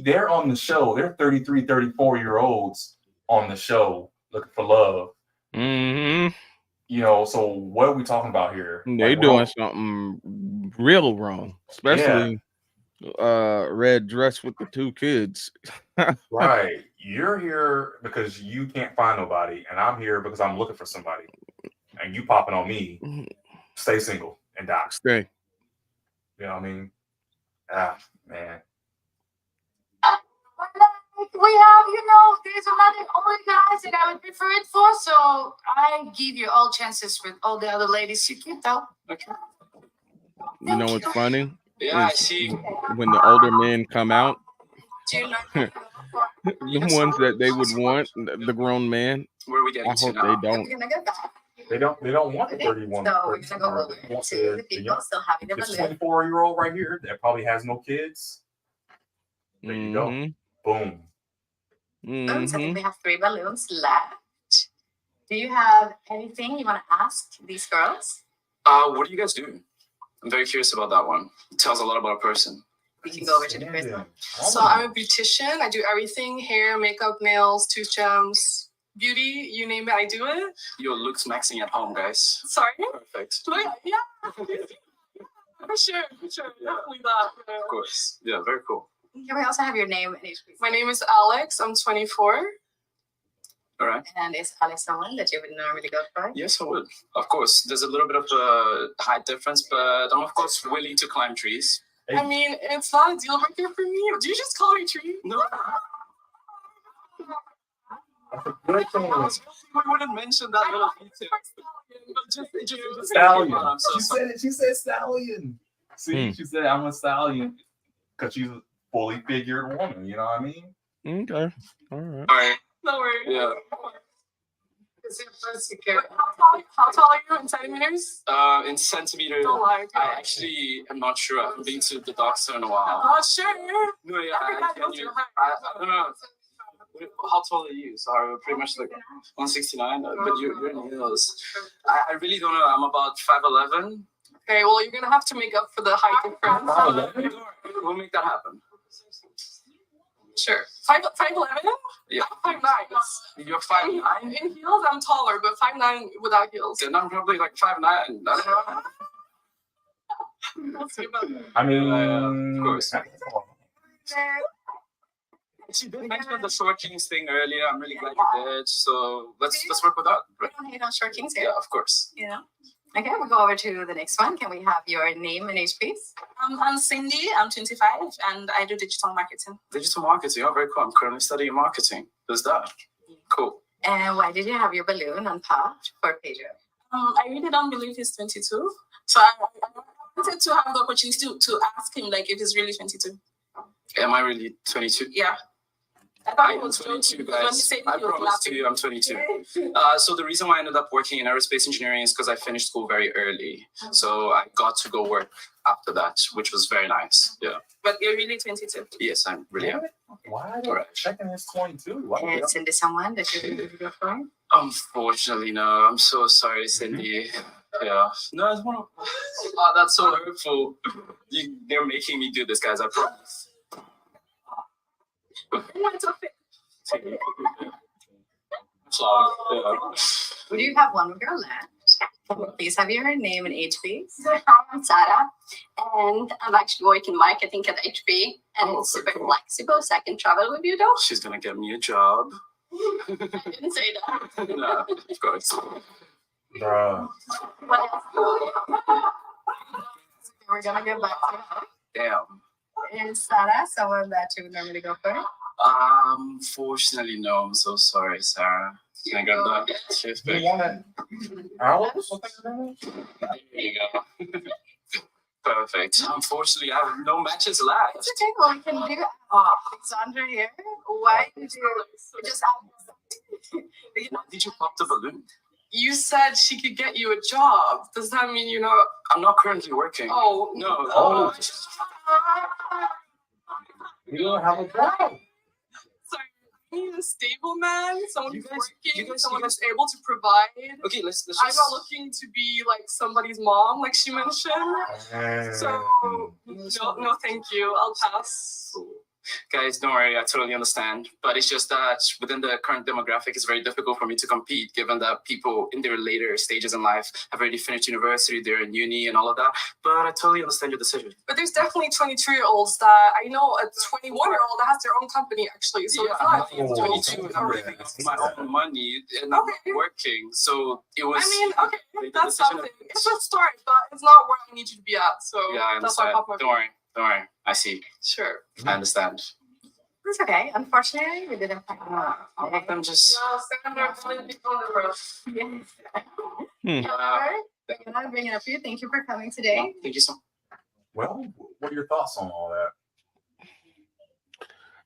[SPEAKER 7] they're on the show. They're 33, 34-year-olds on the show looking for love.
[SPEAKER 2] Mm-hmm.
[SPEAKER 7] So what are we talking about here?
[SPEAKER 2] They
[SPEAKER 7] Like,
[SPEAKER 2] doing something real wrong, especially red dress with the 2 kids.
[SPEAKER 7] right. You're here because you can't find nobody, and I'm here because I'm looking for somebody. And you popping on me, stay single and die.
[SPEAKER 2] Stay.
[SPEAKER 7] You know what I mean? Ah, man.
[SPEAKER 5] We have, there's a lot of older guys that I would prefer it for, so I give you all chances with all the other ladies. You're cute though.
[SPEAKER 9] Okay.
[SPEAKER 2] You know what's funny?
[SPEAKER 9] Yeah, I
[SPEAKER 2] Is
[SPEAKER 9] see.
[SPEAKER 2] when the older men come out,
[SPEAKER 6] Do you know?
[SPEAKER 2] the ones that they would want, the grown man.
[SPEAKER 9] Where are we
[SPEAKER 2] I
[SPEAKER 9] getting to
[SPEAKER 2] hope
[SPEAKER 9] now?
[SPEAKER 2] they don't.
[SPEAKER 6] We're gonna go back.
[SPEAKER 7] They don't want the 31.
[SPEAKER 6] So we're gonna go over
[SPEAKER 7] They want
[SPEAKER 6] to the people still having the
[SPEAKER 7] this
[SPEAKER 6] balloon.
[SPEAKER 7] 24-year-old right here that probably has no kids. There you go. Boom.
[SPEAKER 6] Balloons. I think
[SPEAKER 2] Mm-hmm.
[SPEAKER 6] we have 3 balloons left. Do you have anything you want to ask these girls?
[SPEAKER 9] What do you guys do? I'm very curious about that one. It tells a lot about a person.
[SPEAKER 6] We can go over to the first one.
[SPEAKER 8] So I'm a beautician. I do everything: hair, makeup, nails, tooth gems, beauty, you name it, I do it.
[SPEAKER 9] Your looks maxing at home, guys.
[SPEAKER 8] Sorry?
[SPEAKER 9] Perfect.
[SPEAKER 8] Yeah. For sure.
[SPEAKER 9] Yeah.
[SPEAKER 8] Definitely that.
[SPEAKER 9] Of course. Yeah, very cool.
[SPEAKER 6] Can we also have your name and age, please?
[SPEAKER 8] My name is Alex. I'm 24.
[SPEAKER 9] All right.
[SPEAKER 6] And is Alex someone that you would normally go for?
[SPEAKER 9] Yes, I would. Of course. There's a little bit of a height difference, but I'm, of course, willing to climb trees.
[SPEAKER 8] I mean, it's not a deal breaker for me. Do you just call me tree?
[SPEAKER 9] No. We wouldn't mention that little detail. Just
[SPEAKER 7] Stallion.
[SPEAKER 9] I'm so sorry.
[SPEAKER 7] She said stallion. See, she said I'm a stallion because she's a fully figured woman. You know what I mean?
[SPEAKER 2] Okay. All right.
[SPEAKER 9] All right.
[SPEAKER 8] No worries.
[SPEAKER 9] Yeah.
[SPEAKER 8] How tall are you in centimeters?
[SPEAKER 9] In centimeters,
[SPEAKER 8] Don't lie.
[SPEAKER 9] I actually am not sure. I haven't been to the doctor in a while.
[SPEAKER 8] Not sure.
[SPEAKER 9] No, yeah,
[SPEAKER 8] Every guy knows your height.
[SPEAKER 9] I don't know. How tall are you? Sorry, we're pretty much like 169, but you're in heels. I really don't know. I'm about 5'11".
[SPEAKER 8] Okay, well, you're gonna have to make up for the height difference.
[SPEAKER 9] We'll make that happen.
[SPEAKER 8] Sure. 5'11"?
[SPEAKER 9] Yeah.
[SPEAKER 8] 5'9".
[SPEAKER 9] You're 5'9"?
[SPEAKER 8] In heels, I'm taller, but 5'9" without heels.
[SPEAKER 9] Then I'm probably like 5'9". I don't know.
[SPEAKER 8] We'll see about that.
[SPEAKER 7] I mean,
[SPEAKER 9] of course. She did mention the short kings thing earlier. I'm really glad you did. So let's work with that.
[SPEAKER 6] We don't hate on short kings here.
[SPEAKER 9] Yeah, of course.
[SPEAKER 6] You know. Okay, we'll go over to the next one. Can we have your name and age, please?
[SPEAKER 11] I'm Cindy. I'm 25, and I do digital marketing.
[SPEAKER 9] Digital marketing. Oh, very cool. I'm currently studying marketing. Who's that? Cool.
[SPEAKER 6] And why did you have your balloon on top for Pedro?
[SPEAKER 11] I really don't believe he's 22, so I wanted to have the opportunity to ask him like if he's really 22.
[SPEAKER 9] Am I really 22?
[SPEAKER 11] Yeah. I thought
[SPEAKER 9] I
[SPEAKER 11] he
[SPEAKER 9] am
[SPEAKER 11] was
[SPEAKER 9] 22,
[SPEAKER 11] joking. When he
[SPEAKER 9] guys.
[SPEAKER 11] said
[SPEAKER 9] I
[SPEAKER 11] he was
[SPEAKER 9] promise to
[SPEAKER 11] laughing.
[SPEAKER 9] you, I'm 22. So the reason why I ended up working in aerospace engineering is because I finished school very early. So I got to go work after that, which was very nice. Yeah.
[SPEAKER 11] But you're really 22.
[SPEAKER 9] Yes, I really am.
[SPEAKER 7] Why are you checking this 22? Why
[SPEAKER 6] And Cindy, someone that you would go for?
[SPEAKER 9] Unfortunately, no. I'm so sorry, Cindy. Yeah. No, I just want to. Oh, that's so hurtful. They're making me do this, guys. I promise.
[SPEAKER 11] It's okay.
[SPEAKER 6] We do have one girl left. Please have your name and age, please.
[SPEAKER 3] I'm Sarah, and I'm actually working marketing at HP, and it's super flexible, so I can travel with you though.
[SPEAKER 9] She's gonna get me a job.
[SPEAKER 3] I didn't say that.
[SPEAKER 9] No, of course.
[SPEAKER 7] Bruh.
[SPEAKER 3] What else?
[SPEAKER 6] We're gonna get back to her.
[SPEAKER 9] Damn.
[SPEAKER 6] Is Sarah someone that you would normally go for?
[SPEAKER 9] Fortunately, no. I'm so sorry, Sarah. Can I grab that? Cheers,
[SPEAKER 7] You
[SPEAKER 9] babe.
[SPEAKER 7] want it? Alex?
[SPEAKER 9] There you go. Perfect. Unfortunately, I have no matches left.
[SPEAKER 6] It's okay. Well, we can do Alexandra here. Why did you just
[SPEAKER 9] Did you pop the balloon?
[SPEAKER 8] You said she could get you a job. Does that mean you're not?
[SPEAKER 9] I'm not currently working.
[SPEAKER 8] Oh.
[SPEAKER 9] No.
[SPEAKER 7] Oh. You don't have a job.
[SPEAKER 8] Sorry, I need a stable man, someone
[SPEAKER 9] You
[SPEAKER 8] who's
[SPEAKER 9] guys- you
[SPEAKER 8] working,
[SPEAKER 9] guys-
[SPEAKER 8] someone
[SPEAKER 9] you guys-
[SPEAKER 8] who's able to provide.
[SPEAKER 9] Okay, let's
[SPEAKER 8] I'm
[SPEAKER 9] just.
[SPEAKER 8] not looking to be like somebody's mom, like she mentioned. So no, thank you. I'll pass.
[SPEAKER 9] Guys, don't worry, I totally understand. But it's just that within the current demographic, it's very difficult for me to compete, given that people in their later stages in life have already finished university, they're in uni and all of that. But I totally understand your decision.
[SPEAKER 8] But there's definitely 23-year-olds that I know, a 21-year-old that has their own company actually. So
[SPEAKER 9] Yeah,
[SPEAKER 8] it's not.
[SPEAKER 9] I'm 22 and I'm living off my own money and I'm not working. So it was.
[SPEAKER 8] I mean, okay,
[SPEAKER 9] the
[SPEAKER 8] that's
[SPEAKER 9] decision-
[SPEAKER 8] something. It's a start, but it's not where I need you to be at. So
[SPEAKER 9] Yeah, I
[SPEAKER 8] that's why I
[SPEAKER 9] understand.
[SPEAKER 8] popped my.
[SPEAKER 9] Don't worry. Don't worry. I see.
[SPEAKER 8] Sure.
[SPEAKER 9] I understand.
[SPEAKER 6] That's okay. Unfortunately, we didn't find
[SPEAKER 9] All of them just.
[SPEAKER 8] No,
[SPEAKER 6] Yes.
[SPEAKER 9] Uh,
[SPEAKER 6] We're gonna bring it up for you. Thank you for coming today.
[SPEAKER 9] Thank you so much.
[SPEAKER 7] Well, what are your thoughts on all that?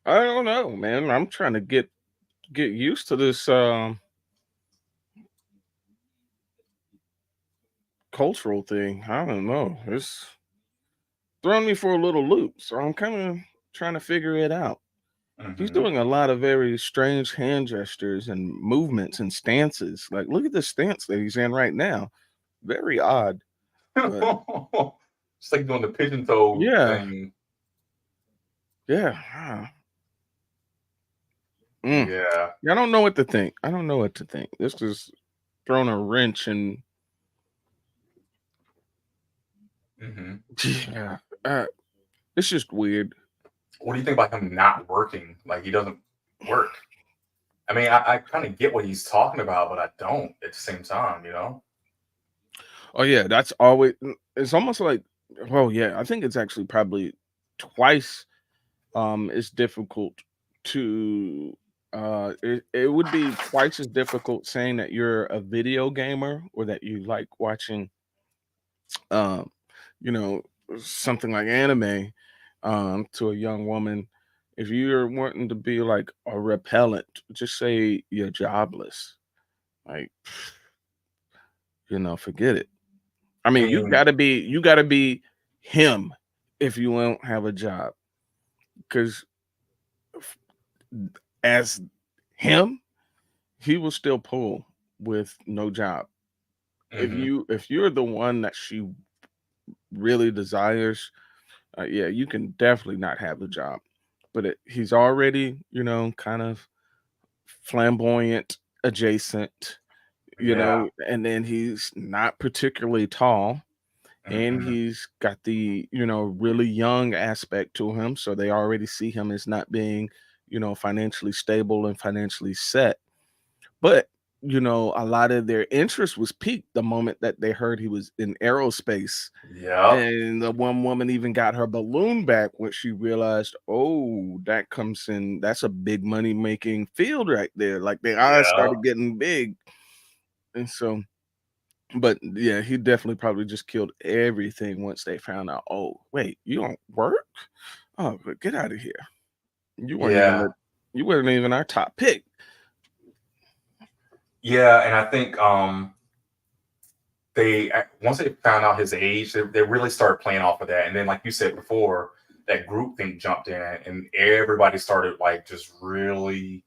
[SPEAKER 2] I don't know, man. I'm trying to get used to this cultural thing. I don't know. It's throwing me for a little loop, so I'm kind of trying to figure it out. He's
[SPEAKER 7] Mhm.
[SPEAKER 2] doing a lot of very strange hand gestures and movements and stances. Like, look at the stance that he's in right now. Very odd. But
[SPEAKER 7] It's like doing the pigeon toe
[SPEAKER 2] yeah,
[SPEAKER 7] thing.
[SPEAKER 2] yeah.
[SPEAKER 7] Yeah.
[SPEAKER 2] Yeah, I don't know what to think. I don't know what to think. This is throwing a wrench in.
[SPEAKER 7] Mhm.
[SPEAKER 2] Yeah, it's just weird.
[SPEAKER 7] What do you think about him not working? Like he doesn't work. I mean, I kind of get what he's talking about, but I don't at the same time, you know?
[SPEAKER 2] Oh yeah, that's always. It's almost like. Well, yeah, I think it's actually probably twice. It's difficult to. It would be twice as difficult saying that you're a video gamer or that you like watching, um, you know, something like anime, to a young woman. If you're wanting to be like a repellent, just say you're jobless. Like, forget it. I
[SPEAKER 7] I
[SPEAKER 2] mean,
[SPEAKER 7] mean,
[SPEAKER 2] you gotta be him if you won't have a job. Because as him, he will still pull with no job.
[SPEAKER 7] mhm,
[SPEAKER 2] If you're the one that she really desires, yeah, you can definitely not have the job. But he's already, kind of flamboyant, adjacent,
[SPEAKER 7] yeah,
[SPEAKER 2] and then he's not particularly tall, and
[SPEAKER 7] mhm,
[SPEAKER 2] he's got the, really young aspect to him. So they already see him as not being, financially stable and financially set. But, a lot of their interest was piqued the moment that they heard he was in aerospace.
[SPEAKER 7] yep,
[SPEAKER 2] And the one woman even got her balloon back when she realized, oh, that comes in, that's a big money making field right there. Like their eyes
[SPEAKER 7] yep,
[SPEAKER 2] started getting big. And so, but yeah, he definitely probably just killed everything once they found out, oh, wait, you don't work? Oh, but get out of here. You weren't even
[SPEAKER 7] yeah,
[SPEAKER 2] the, you weren't even our top pick.
[SPEAKER 7] yeah. And I think once they found out his age, they really started playing off of that. And then, like you said before, that group thing jumped in, and everybody started like just really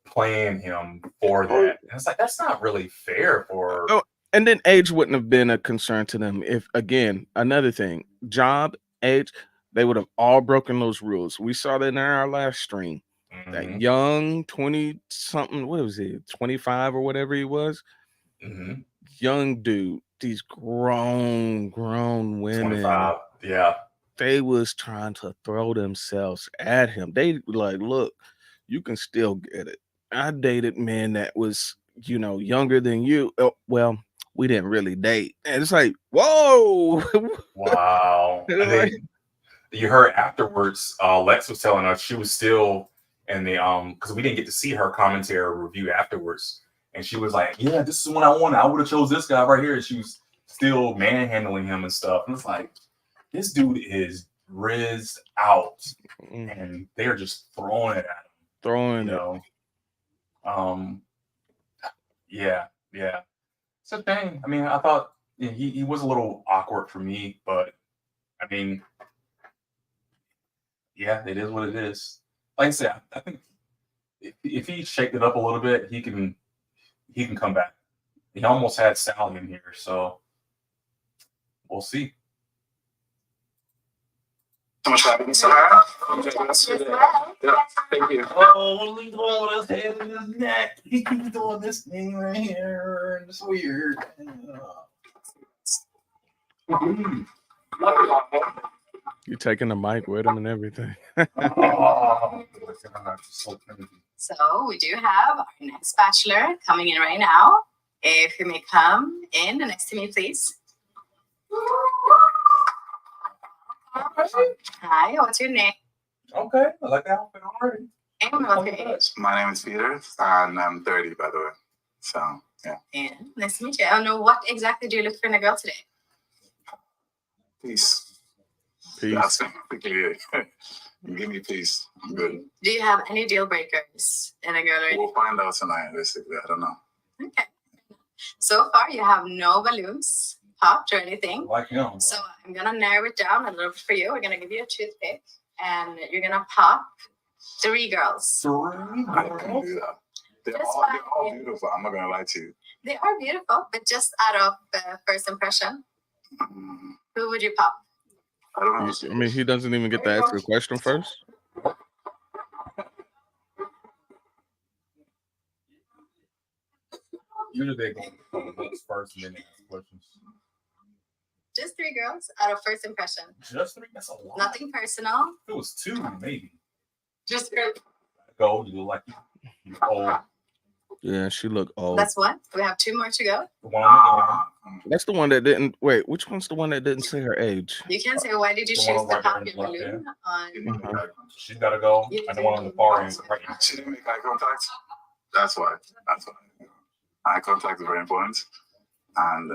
[SPEAKER 7] playing him for
[SPEAKER 2] Oh,
[SPEAKER 7] that. And it's like that's not really fair for.
[SPEAKER 2] oh, and then age wouldn't have been a concern to them if, again, another thing, job, age, they would have all broken those rules. We saw that in our last stream. That
[SPEAKER 7] Mhm,
[SPEAKER 2] young 20 something, what was he, 25 or whatever he was,
[SPEAKER 7] mhm,
[SPEAKER 2] young dude, these grown women,
[SPEAKER 7] 25. Yeah,
[SPEAKER 2] they was trying to throw themselves at him. They like, look, you can still get it. I dated men that was, younger than you. Oh, well, we didn't really date. And it's like, whoa.
[SPEAKER 7] wow. And
[SPEAKER 2] Like,
[SPEAKER 7] then you heard afterwards, Lex was telling us she was still in the because we didn't get to see her commentary or review afterwards, and she was like, "Yeah, this is what I wanted. I would have chose this guy right here." And she was still manhandling him and stuff. And it's like this dude is rizzed out,
[SPEAKER 2] mm,
[SPEAKER 7] and they are just throwing it at him. You
[SPEAKER 2] throwing it.
[SPEAKER 7] know, um, yeah, yeah. It's a thing. I mean, I thought he was a little awkward for me, but I mean, yeah, it is what it is. Like I said, I think if he shaked it up a little bit, he can come back. He almost had Sally in here, so we'll see.
[SPEAKER 9] So much for having me, Sahara. Enjoy the rest of your day. Yeah, thank you.
[SPEAKER 7] Oh, what are you doing with his head in his neck? He keeps doing this thing right here. It's weird.
[SPEAKER 2] You taking the mic with him and everything.
[SPEAKER 7] Oh, my God, it's so crazy.
[SPEAKER 6] So we do have our next bachelor coming in right now. If you may come in next to me, please. Hi, what's your name?
[SPEAKER 7] Okay, I like that outfit already.
[SPEAKER 6] And what's your age?
[SPEAKER 12] My name is Peter, and I'm 30, by the way. So, yeah.
[SPEAKER 6] And nice to meet you. I don't know, what exactly do you look for in a girl today?
[SPEAKER 12] Peace.
[SPEAKER 2] Peace.
[SPEAKER 12] That's basically it. Give me peace. I'm good.
[SPEAKER 6] Do you have any deal breakers in a girl?
[SPEAKER 12] We'll find out tonight, basically. I don't know.
[SPEAKER 6] Okay. So far, you have no balloons popped or anything.
[SPEAKER 7] Like him.
[SPEAKER 6] So I'm gonna narrow it down a little bit for you. We're gonna give you a toothpick, and you're gonna pop 3 girls.
[SPEAKER 12] I can do that. They're all beautiful. I'm not gonna lie to you.
[SPEAKER 6] They are beautiful, but just out of first impression, who would you pop?
[SPEAKER 12] I don't know.
[SPEAKER 2] I mean, he doesn't even get to ask a question first.
[SPEAKER 7] Usually they go first and then they ask questions.
[SPEAKER 6] Just 3 girls out of first impression.
[SPEAKER 7] Just 3? That's a lot.
[SPEAKER 6] Nothing personal.
[SPEAKER 7] If it was 2, maybe.
[SPEAKER 6] Just 3.
[SPEAKER 7] Go, you look like you old.
[SPEAKER 2] Yeah, she looked old.
[SPEAKER 6] That's one. We have 2 more to go.
[SPEAKER 7] The one on
[SPEAKER 2] That's the one that didn't. Wait, which one's the one that didn't say her age?
[SPEAKER 6] You can say, why did you
[SPEAKER 7] The
[SPEAKER 6] choose
[SPEAKER 7] one
[SPEAKER 6] to
[SPEAKER 7] right
[SPEAKER 6] pop
[SPEAKER 7] there
[SPEAKER 6] your
[SPEAKER 7] on the left,
[SPEAKER 6] balloon on?
[SPEAKER 7] she's got to go. And the one on the far end. Right now.
[SPEAKER 12] She didn't make eye contact. That's why. That's why. Eye contact is very important. And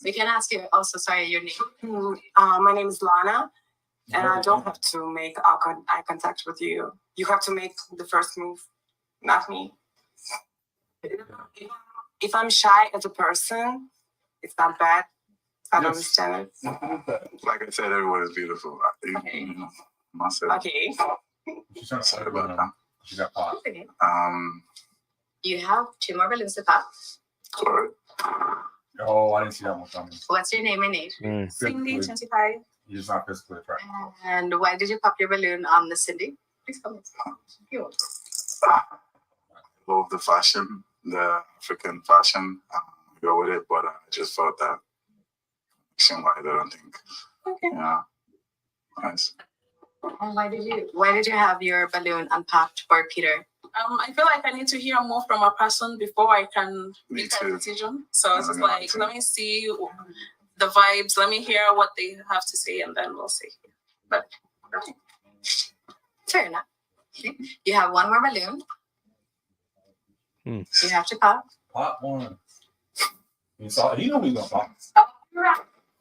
[SPEAKER 6] We can ask you also, sorry, your name.
[SPEAKER 8] My name is Lana, and I don't have to make eye contact with you. You have to make the first move, not me. If I'm shy as a person, it's not bad. I don't understand it.
[SPEAKER 12] like I said, everyone is beautiful.
[SPEAKER 8] Okay.
[SPEAKER 12] Myself.
[SPEAKER 8] Okay.
[SPEAKER 12] Sorry about that.
[SPEAKER 7] She got popped.
[SPEAKER 6] Okay. You have 2 more balloons to pop.
[SPEAKER 12] Sorry.
[SPEAKER 7] Oh, I didn't see that one coming.
[SPEAKER 6] What's your name and age?
[SPEAKER 11] Cindy, 25.
[SPEAKER 7] You're just not physically attracted.
[SPEAKER 6] And why did you pop your balloon on the Cindy? Please come in.
[SPEAKER 12] Love the fashion, the African fashion. Go with it, but I just thought that why I don't think.
[SPEAKER 6] Okay.
[SPEAKER 12] Yeah. Nice.
[SPEAKER 6] And why did you have your balloon unpopped for Peter?
[SPEAKER 11] I feel like I need to hear more from a person before I can
[SPEAKER 12] Me
[SPEAKER 11] make a
[SPEAKER 12] too.
[SPEAKER 11] decision. So it's just
[SPEAKER 12] Me
[SPEAKER 11] like,
[SPEAKER 12] too.
[SPEAKER 11] let me see the vibes. Let me hear what they have to say, and then we'll see. But
[SPEAKER 6] Fair enough. Okay. You have 1 more balloon. You have to pop.
[SPEAKER 7] Pop one. You saw. You know we gonna pop.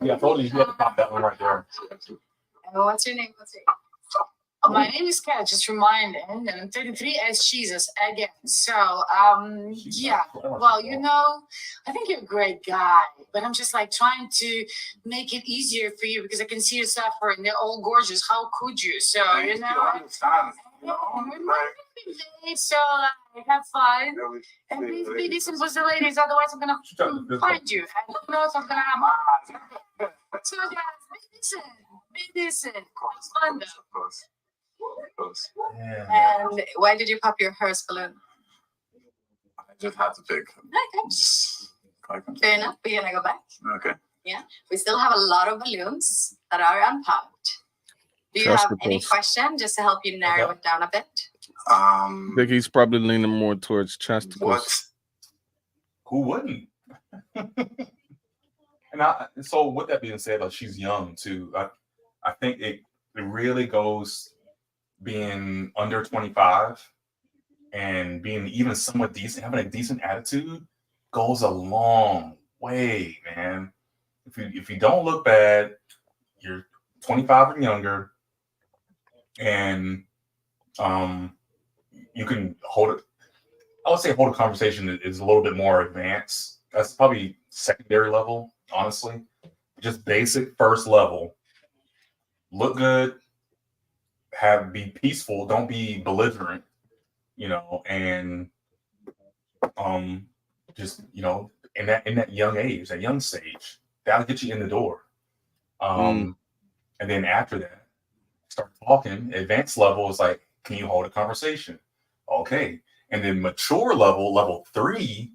[SPEAKER 7] Yeah, I told you had to pop that one right there.
[SPEAKER 6] And what's your name?
[SPEAKER 5] My name is Kat, just reminding, and I'm 33 as Jesus again. So, yeah, well, you know, I think you're a great guy, but I'm just like trying to make it easier for you because I can see you suffering. They're all gorgeous. How could you? So, you know,
[SPEAKER 12] I understand.
[SPEAKER 5] so like, have fun. And please be decent with the ladies, otherwise I'm gonna find you. And who knows I'm gonna have. So guys, be decent. Be decent. Have fun though.
[SPEAKER 12] Of course.
[SPEAKER 6] And why did you pop your hearse balloon?
[SPEAKER 12] I just had to pick.
[SPEAKER 6] Okay. Fair enough. We're gonna go back.
[SPEAKER 12] Okay.
[SPEAKER 6] Yeah. We still have a lot of balloons that are unpopped. Do you have any question just to help you narrow it down a bit?
[SPEAKER 2] I think he's probably leaning more towards chesticles.
[SPEAKER 12] What?
[SPEAKER 7] Who wouldn't? So with that being said, like, she's young too. I think it really goes being under 25 and being even somewhat decent, having a decent attitude goes a long way, man. If you don't look bad, you're 25 and younger, and you can hold it. I would say hold a conversation is a little bit more advanced. That's probably secondary level, honestly. Just basic first level. Look good. Be peaceful. Don't be belligerent. And just in that young age, that young stage, that'll get you in the door. And then after that, start talking. Advanced level is like, can you hold a conversation? Okay. And then mature level 3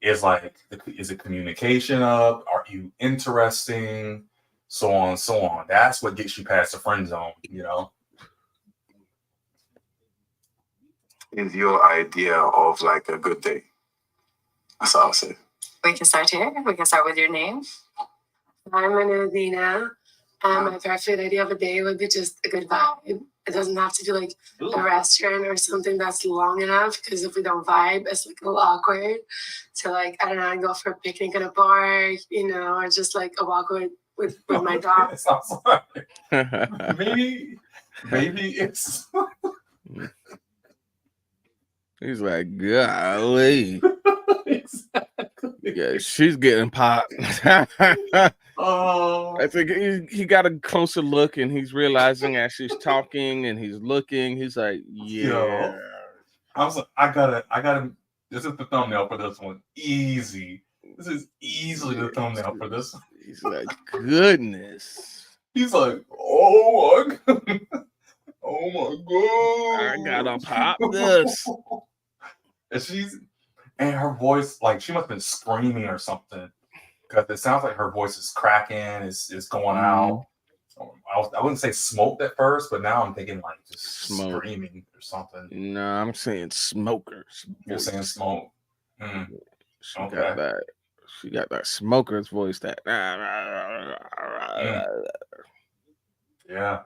[SPEAKER 7] is like, is it communication up? Are you interesting? So on and so on. That's what gets you past the friend zone,
[SPEAKER 12] Is your idea of like a good day? That's all I'll say.
[SPEAKER 6] We can start here. We can start with your name.
[SPEAKER 8] Hi, my name is Nina. My perfect idea of a day would be just a good vibe. It doesn't have to be like a restaurant or something that's long enough, because if we don't vibe, it's like a little awkward. So like, I don't know, I go for a picnic in a park, or just like a walk with my dog.
[SPEAKER 7] Maybe it's.
[SPEAKER 2] He's like, golly.
[SPEAKER 7] Exactly.
[SPEAKER 2] Yeah, she's getting popped.
[SPEAKER 7] Oh Oh,
[SPEAKER 2] I think he got a closer look, and he's realizing as she's talking and he's looking, he's like, yeah.
[SPEAKER 7] yo. I was like, I gotta. This is the thumbnail for this one. Easy. This is easily the thumbnail for this.
[SPEAKER 2] He's like, goodness.
[SPEAKER 7] He's like, oh my god. Oh my god.
[SPEAKER 2] I gotta pop this.
[SPEAKER 7] And her voice, like she must have been screaming or something. Because it sounds like her voice is cracking, is going out. I wouldn't say smoked at first, but now I'm thinking like just screaming or something.
[SPEAKER 2] No, I'm saying smokers.
[SPEAKER 7] You're saying smoke.
[SPEAKER 2] She got that. She got that smoker's voice. That.
[SPEAKER 7] Yeah.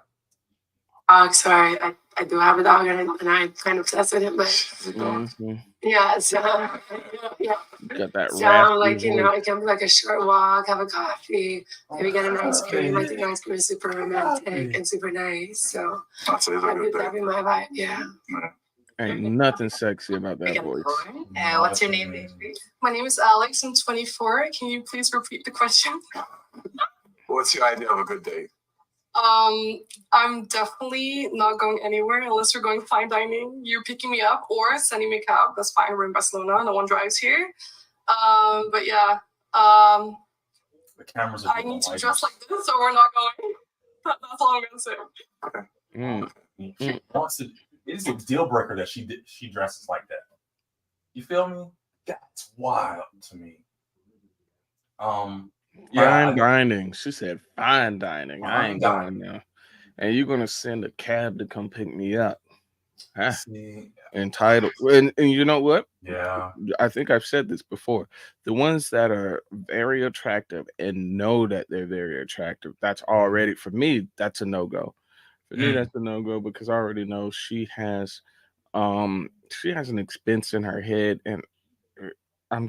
[SPEAKER 8] Sorry, I do have a dog, and I'm kind of obsessed with him, but yeah, so yeah.
[SPEAKER 2] Got that.
[SPEAKER 8] So I'm like, I can like a short walk, have a coffee, maybe get an ice cream. I think ice cream is super romantic and super nice. So that'd be my vibe. Yeah.
[SPEAKER 2] Ain't nothing sexy about that voice.
[SPEAKER 6] What's your name, baby?
[SPEAKER 11] My name is Alex. I'm 24. Can you please repeat the question?
[SPEAKER 12] What's your idea of a good date?
[SPEAKER 11] I'm definitely not going anywhere unless we're going fine dining. You're picking me up or sending me a cab. That's fine. We're in Barcelona. No one drives here. But yeah.
[SPEAKER 7] The cameras are
[SPEAKER 11] I need to dress like this or we're not going. That's all I'm gonna say.
[SPEAKER 7] She wants to. It is a deal breaker that she dresses like that. You feel me? That's wild to me.
[SPEAKER 2] Fine dining. She said fine dining. I ain't going now. And you're gonna send a cab to come pick me up. Huh? Entitled. And you know what?
[SPEAKER 7] Yeah.
[SPEAKER 2] I think I've said this before. The ones that are very attractive and know that they're very attractive, that's already, for me, that's a no-go. For me, that's a no-go because I already know she has an expense in her head, and I'm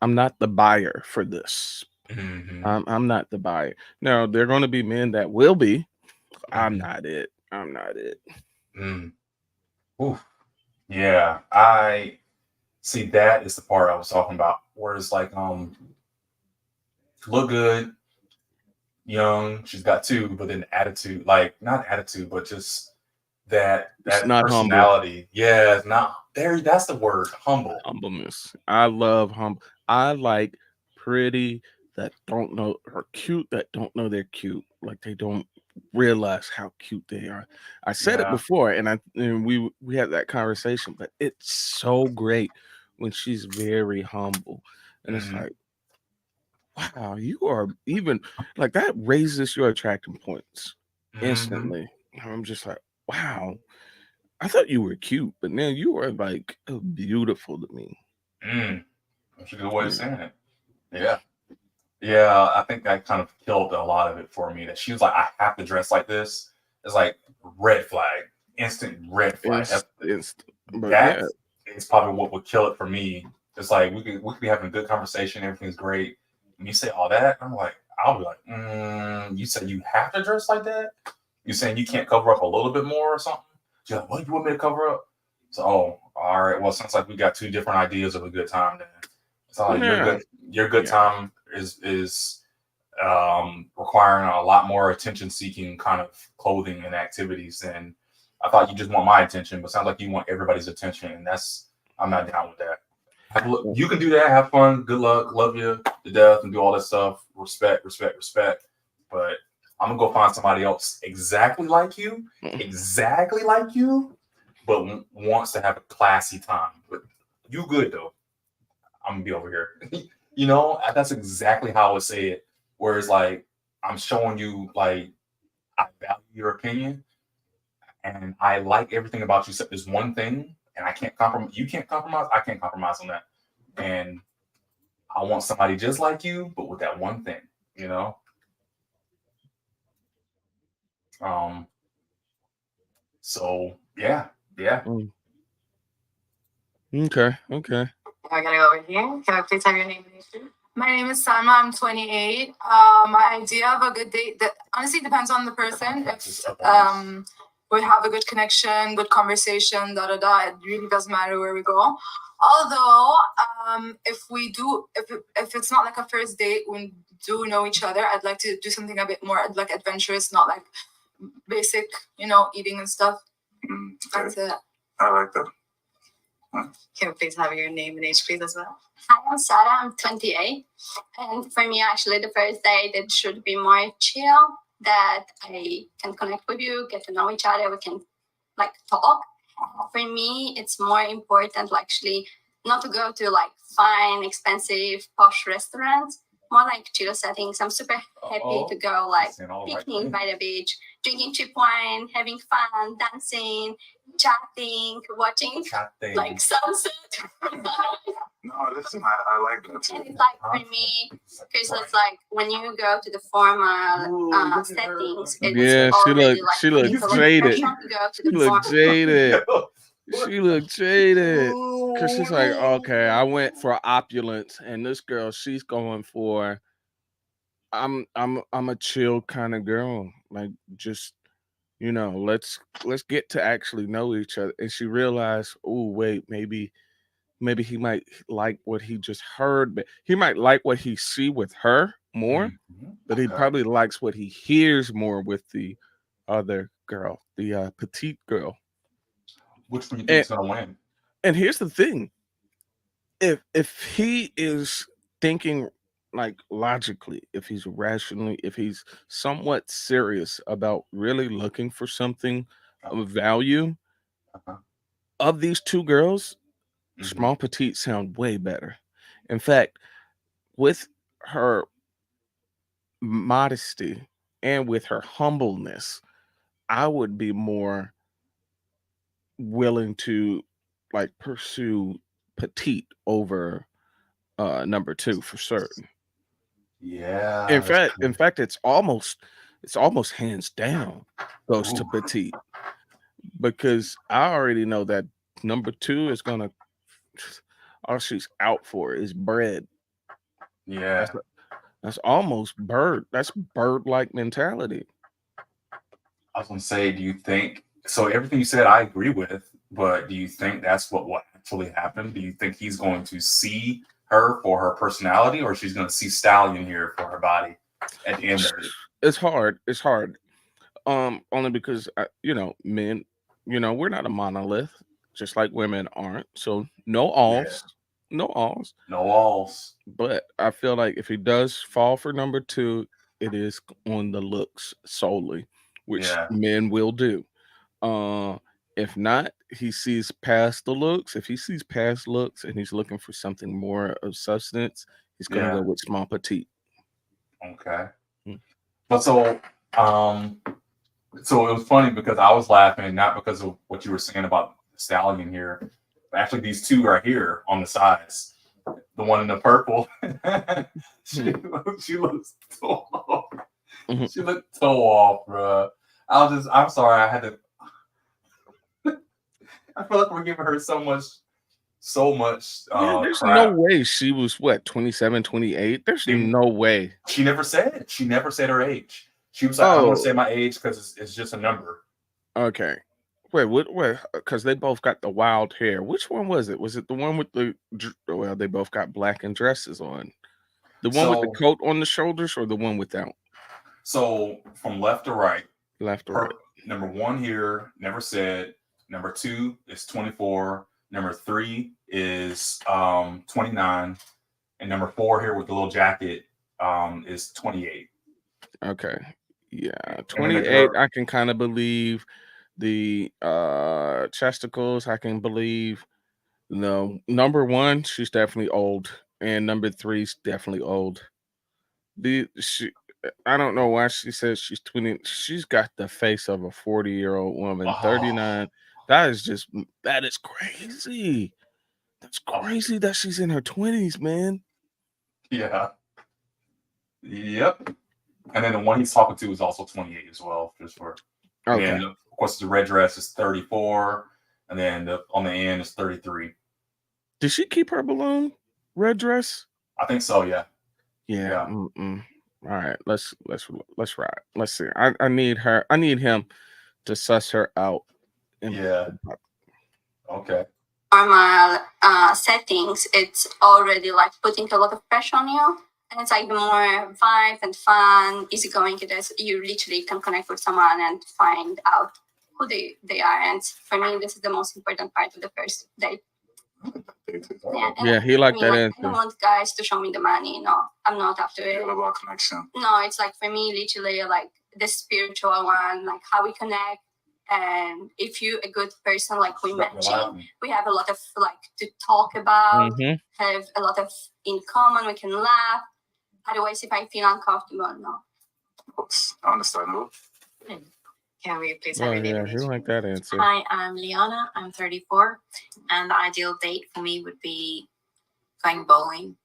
[SPEAKER 2] not the buyer for this. I'm not the buyer. Now there are going to be men that will be. I'm not it.
[SPEAKER 7] Oof. Yeah, I see. That is the part I was talking about, where it's like, look good, young. She's got two, but then attitude, like not attitude, but just that personality.
[SPEAKER 2] Humble.
[SPEAKER 7] Yeah, it's not there. That's the word, humble.
[SPEAKER 2] Humbleness. I love humble. I like pretty that don't know, or cute that don't know they're cute. Like they don't realize how cute they are. I said it before, and we had that conversation, but it's so great when she's very humble, and it's like, wow, you are even like that raises your attracting points instantly. I'm just like, wow, I thought you were cute, but now you are like beautiful to me.
[SPEAKER 7] That's a good way of saying it. Yeah, I think that kind of killed a lot of it for me. That she was like, I have to dress like this. It's like red flag, instant red flag. It's probably what would kill it for me. It's like we could be having a good conversation, everything's great. When you say all that, I'll be like, you said you have to dress like that? You saying you can't cover up a little bit more or something? She's like, what, you want me to cover up? So, all right. Well, it sounds like we got two different ideas of a good time then. It's not like your good time is requiring a lot more attention-seeking kind of clothing and activities. And I thought you just want my attention, but it sounds like you want everybody's attention, and I'm not down with that. You can do that, have fun, good luck, love you to death, and do all that stuff. Respect. But I'm gonna go find somebody else exactly like you, but wants to have a classy time. But you good though. I'm gonna be over here. That's exactly how I would say it. Whereas like I'm showing you like I value your opinion and I like everything about you except this one thing, and I can't compromise. You can't compromise. I can't compromise on that. And I want somebody just like you, but with that one thing, So yeah.
[SPEAKER 2] Okay.
[SPEAKER 6] I gotta go over here. Can I please have your name, please?
[SPEAKER 5] My name is Salma. I'm 28. My idea of a good date that honestly depends on the person.
[SPEAKER 11] we have a good connection, good conversation, da da da. It really doesn't matter where we go. Although, if it's not like a first date, we do know each other. I'd like to do something a bit more like adventurous, not like basic, eating and stuff. That's it.
[SPEAKER 12] I like that.
[SPEAKER 6] Can we please have your name and age, please, as well?
[SPEAKER 3] Hi, I'm Sarah. I'm 28. And for me, actually, the first date, it should be more chill, that I can connect with you, get to know each other, we can like talk. For me, it's more important, actually, not to go to like fine, expensive, posh restaurants, more like chill settings. I'm super happy to go like picnic by the beach, drinking cheap wine, having fun, dancing, chatting, watching like sunset.
[SPEAKER 12] No, listen, I like that too.
[SPEAKER 3] And it's like for me, because it's like when you go to the formal settings, it's
[SPEAKER 2] Yeah,
[SPEAKER 3] already
[SPEAKER 2] she looked
[SPEAKER 3] it's a little
[SPEAKER 2] jaded.
[SPEAKER 3] pressure to go to
[SPEAKER 2] She
[SPEAKER 3] the
[SPEAKER 2] looked
[SPEAKER 3] formal.
[SPEAKER 2] jaded. She looked jaded. Cause she's like, okay, I went for opulence, and this girl, she's going for I'm a chill kind of girl. Like just let's get to actually know each other. And she realized, oh wait, maybe he might like what he just heard, but he might like what he see with her more, but he probably likes what he hears more with the other girl, the petite girl.
[SPEAKER 1] Which one do you think is gonna win?
[SPEAKER 2] And here's the thing: if he is thinking like logically, if he's rationally, if he's somewhat serious about really looking for something of value, of these two girls, small petite sound way better. In fact, with her modesty and with her humbleness, I would be more willing to like pursue petite over number two for certain.
[SPEAKER 7] Yeah.
[SPEAKER 2] In fact, it's almost hands down goes to petite, because I already know that number two is gonna all she's out for is bread.
[SPEAKER 7] Yeah.
[SPEAKER 2] That's almost bird. That's bird-like mentality.
[SPEAKER 7] I was gonna say, do you think so? Everything you said, I agree with, but do you think that's what will actually happen? Do you think he's going to see her for her personality, or she's going to see Stallion here for her body at the end of it?
[SPEAKER 2] It's hard. It's hard. Only because men, we're not a monolith, just like women aren't. So no alls, no alls,
[SPEAKER 7] no alls.
[SPEAKER 2] But I feel like if he does fall for number two, it is on the looks solely, which men will do. If not, he sees past the looks. If he sees past looks and he's looking for something more of substance, he's gonna go with small petite.
[SPEAKER 7] Okay. But so it was funny because I was laughing not because of what you were saying about the Stallion here, but actually these two right here on the sides. The one in the purple, she looks so off. She looked so off, bro. I'm sorry, I had to. I feel like we're giving her so much.
[SPEAKER 2] There's
[SPEAKER 7] crap.
[SPEAKER 2] no way she was 27, 28. There's no way.
[SPEAKER 7] She never said her age. She was like, I'm gonna say my age because it's just a number.
[SPEAKER 2] Okay. Wait, what? Because they both got the wild hair. Which one was it? Was it the one with the? Well, they both got black and dresses on. The one with the coat on the shoulders, or the one without?
[SPEAKER 7] So from left to right.
[SPEAKER 2] Left to right.
[SPEAKER 7] Number one here never said. Number two is 24. Number three is 29, and number four here with the little jacket is 28.
[SPEAKER 2] Okay. Yeah, 28. I can kind of believe the chesticles. I can believe number one, she's definitely old, and number three's definitely old. I don't know why she says she's 20. She's got the face of a 40-year-old woman. 39. That is crazy. That's crazy that she's in her 20s, man.
[SPEAKER 7] Yeah. Yep. And then the one he's talking to is also 28 as well, just for. Okay. And then, of course, the red dress is 34, and then on the end is 33.
[SPEAKER 2] Did she keep her balloon red dress?
[SPEAKER 7] I think so. Yeah.
[SPEAKER 2] Yeah. All right. Let's ride. Let's see. I need her. I need him to suss her out.
[SPEAKER 7] Yeah. Okay.
[SPEAKER 3] Normal settings, it's already like putting a lot of pressure on you. And it's like the more vibe and fun, easygoing it is, you literally can connect with someone and find out who they are. And for me, this is the most important part of the first date.
[SPEAKER 2] Yeah, he liked that
[SPEAKER 3] I
[SPEAKER 2] answer.
[SPEAKER 3] don't want guys to show me the money. No, I'm not after it.
[SPEAKER 12] All about connection.
[SPEAKER 3] No, it's like for me, literally like the spiritual one, like how we connect. And if you a good person, like we matching, we have a lot of like to talk about, have a lot of in common, we can laugh. Otherwise, if I feel uncomfortable, no.
[SPEAKER 12] Understandable.
[SPEAKER 6] Can we please
[SPEAKER 2] Oh
[SPEAKER 6] have your name
[SPEAKER 2] yeah,
[SPEAKER 6] and
[SPEAKER 2] he
[SPEAKER 6] age?
[SPEAKER 2] liked that answer.
[SPEAKER 6] Hi, I'm Liana. I'm 34, and the ideal date for me would be going bowling.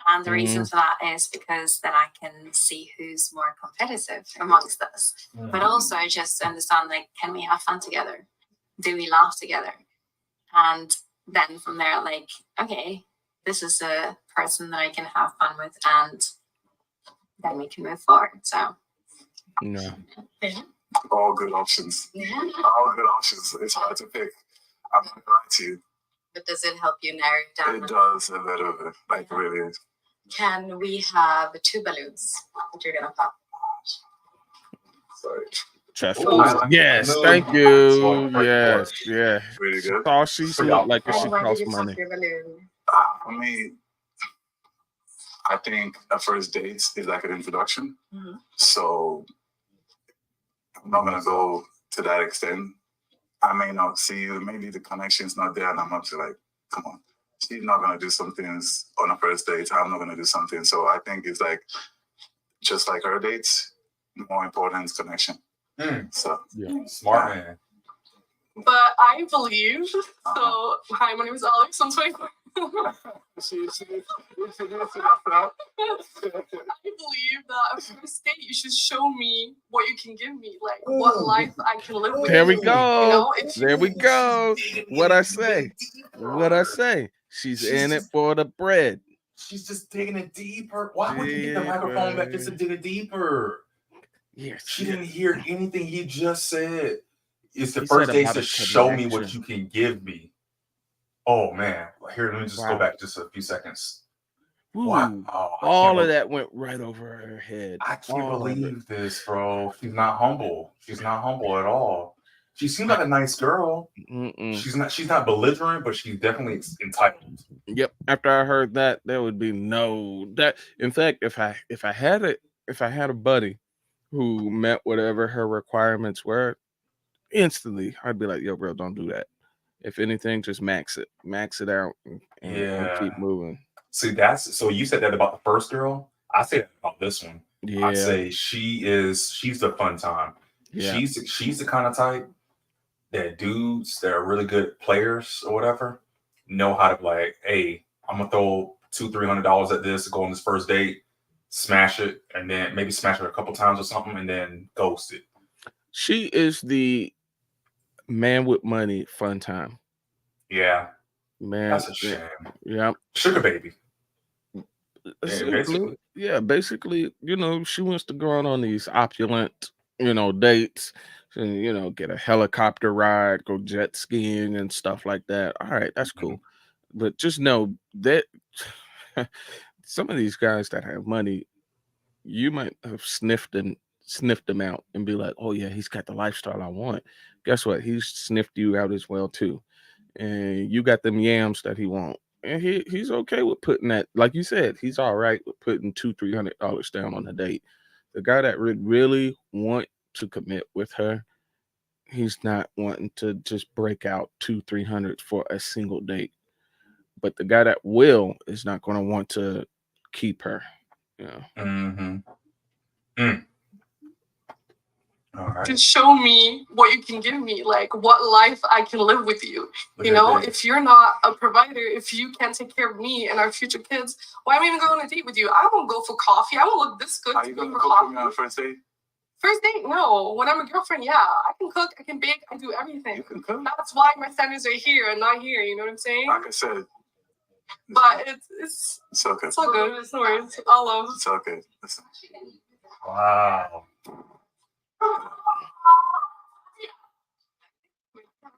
[SPEAKER 6] And the reason for that is because then I can see who's more competitive amongst us. But also just to understand, like, can we have fun together? Do we laugh together? And then from there, like, okay, this is a person that I can have fun with, and then we can move forward. So,
[SPEAKER 2] No.
[SPEAKER 12] All good options. All good options. It's hard to pick. I'm not gonna lie to you.
[SPEAKER 6] But does it help you narrow it down?
[SPEAKER 12] It does a little bit. Like really.
[SPEAKER 6] Can we have 2 balloons that you're gonna pop?
[SPEAKER 12] Sorry.
[SPEAKER 2] Chest.
[SPEAKER 12] Ooh,
[SPEAKER 2] Yes,
[SPEAKER 12] no.
[SPEAKER 2] thank you. Yes, yeah.
[SPEAKER 12] Really good.
[SPEAKER 2] Saucy look like it
[SPEAKER 6] And
[SPEAKER 2] should
[SPEAKER 6] why did
[SPEAKER 2] cost
[SPEAKER 6] you pop
[SPEAKER 2] money.
[SPEAKER 6] your balloon?
[SPEAKER 12] For me, I think a first date is like an introduction. So I'm not gonna go to that extent. I may not see you. Maybe the connection's not there, and I'm up to like, come on. She's not gonna do some things on a first date. I'm not gonna do something. So I think it's like just like our dates. More important is connection. So
[SPEAKER 2] yeah,
[SPEAKER 7] smart man.
[SPEAKER 13] But I believe, so hi, my name is Alex, I'm 24. I believe that at first date you should show me what you can give me, like what life I can live with.
[SPEAKER 2] There we
[SPEAKER 13] you.
[SPEAKER 2] go.
[SPEAKER 13] You know, if
[SPEAKER 2] There we go. What I say? What I say? She's in it for the bread.
[SPEAKER 7] She's just digging it deeper. Why would you get the microphone back just to dig it deeper?
[SPEAKER 2] Yes.
[SPEAKER 7] She didn't hear anything he just said. It's the
[SPEAKER 2] He
[SPEAKER 7] first
[SPEAKER 2] said
[SPEAKER 7] day
[SPEAKER 2] about
[SPEAKER 7] to
[SPEAKER 2] a
[SPEAKER 7] show me what
[SPEAKER 2] connection.
[SPEAKER 7] you can give me. Oh man. Here, let me just go back just a few seconds.
[SPEAKER 2] Ooh,
[SPEAKER 7] Wow.
[SPEAKER 2] all of that went right over her head.
[SPEAKER 7] I can't
[SPEAKER 2] All of it.
[SPEAKER 7] believe this, bro. She's not humble. She's not humble at all. She seems like a nice girl. She's not belligerent, but she's definitely entitled.
[SPEAKER 2] Yep. After I heard that, there would be no that. In fact, if I had a buddy who met whatever her requirements were, instantly I'd be like, "Yo, bro, don't do that. If anything, just max it out, and keep moving."
[SPEAKER 7] See, so you said that about the first girl. I say that about this one.
[SPEAKER 2] Yeah.
[SPEAKER 7] I'd say she's the fun time.
[SPEAKER 2] Yeah.
[SPEAKER 7] She's the kind of type that dudes that are really good players or whatever know how to be like, hey, I'm gonna throw $200-300 at this to go on this first date, smash it, and then maybe smash it a couple times or something, and then ghost it.
[SPEAKER 2] She is the man with money fun time.
[SPEAKER 7] Yeah.
[SPEAKER 2] Man,
[SPEAKER 7] That's a shame.
[SPEAKER 2] Yeah.
[SPEAKER 7] Sugar baby.
[SPEAKER 2] Basically, basically, she wants to go out on these opulent, dates, and, get a helicopter ride, go jet skiing and stuff like that. All right, that's cool. But just know that some of these guys that have money, you might have sniffed them out and be like, oh yeah, he's got the lifestyle I want. Guess what? He's sniffed you out as well too. And you got them yams that he wants. And he's okay with putting that, like you said, he's all right with putting $200-300 down on a date. The guy that would really want to commit with her, he's not wanting to just break out $200-300 for a single date. But the guy that will is not going to want to keep her.
[SPEAKER 7] All right.
[SPEAKER 13] To show me what you can give me, like what life I can live with you. You know, if you're not a provider, if you can't take care of me and our future kids, why am I even going on a date with you? I won't go for coffee. I won't look this good.
[SPEAKER 12] Are you gonna cook for me on the first date?
[SPEAKER 13] First date, no. When I'm a girlfriend, yeah, I can cook, I can bake, I do everything.
[SPEAKER 12] You can cook.
[SPEAKER 13] That's why my standards are here and not here. You know what I'm saying?
[SPEAKER 12] Like I said.
[SPEAKER 13] But it's
[SPEAKER 12] okay.
[SPEAKER 13] It's all good. It's no worries. All love.
[SPEAKER 12] It's okay. Listen.
[SPEAKER 7] Wow.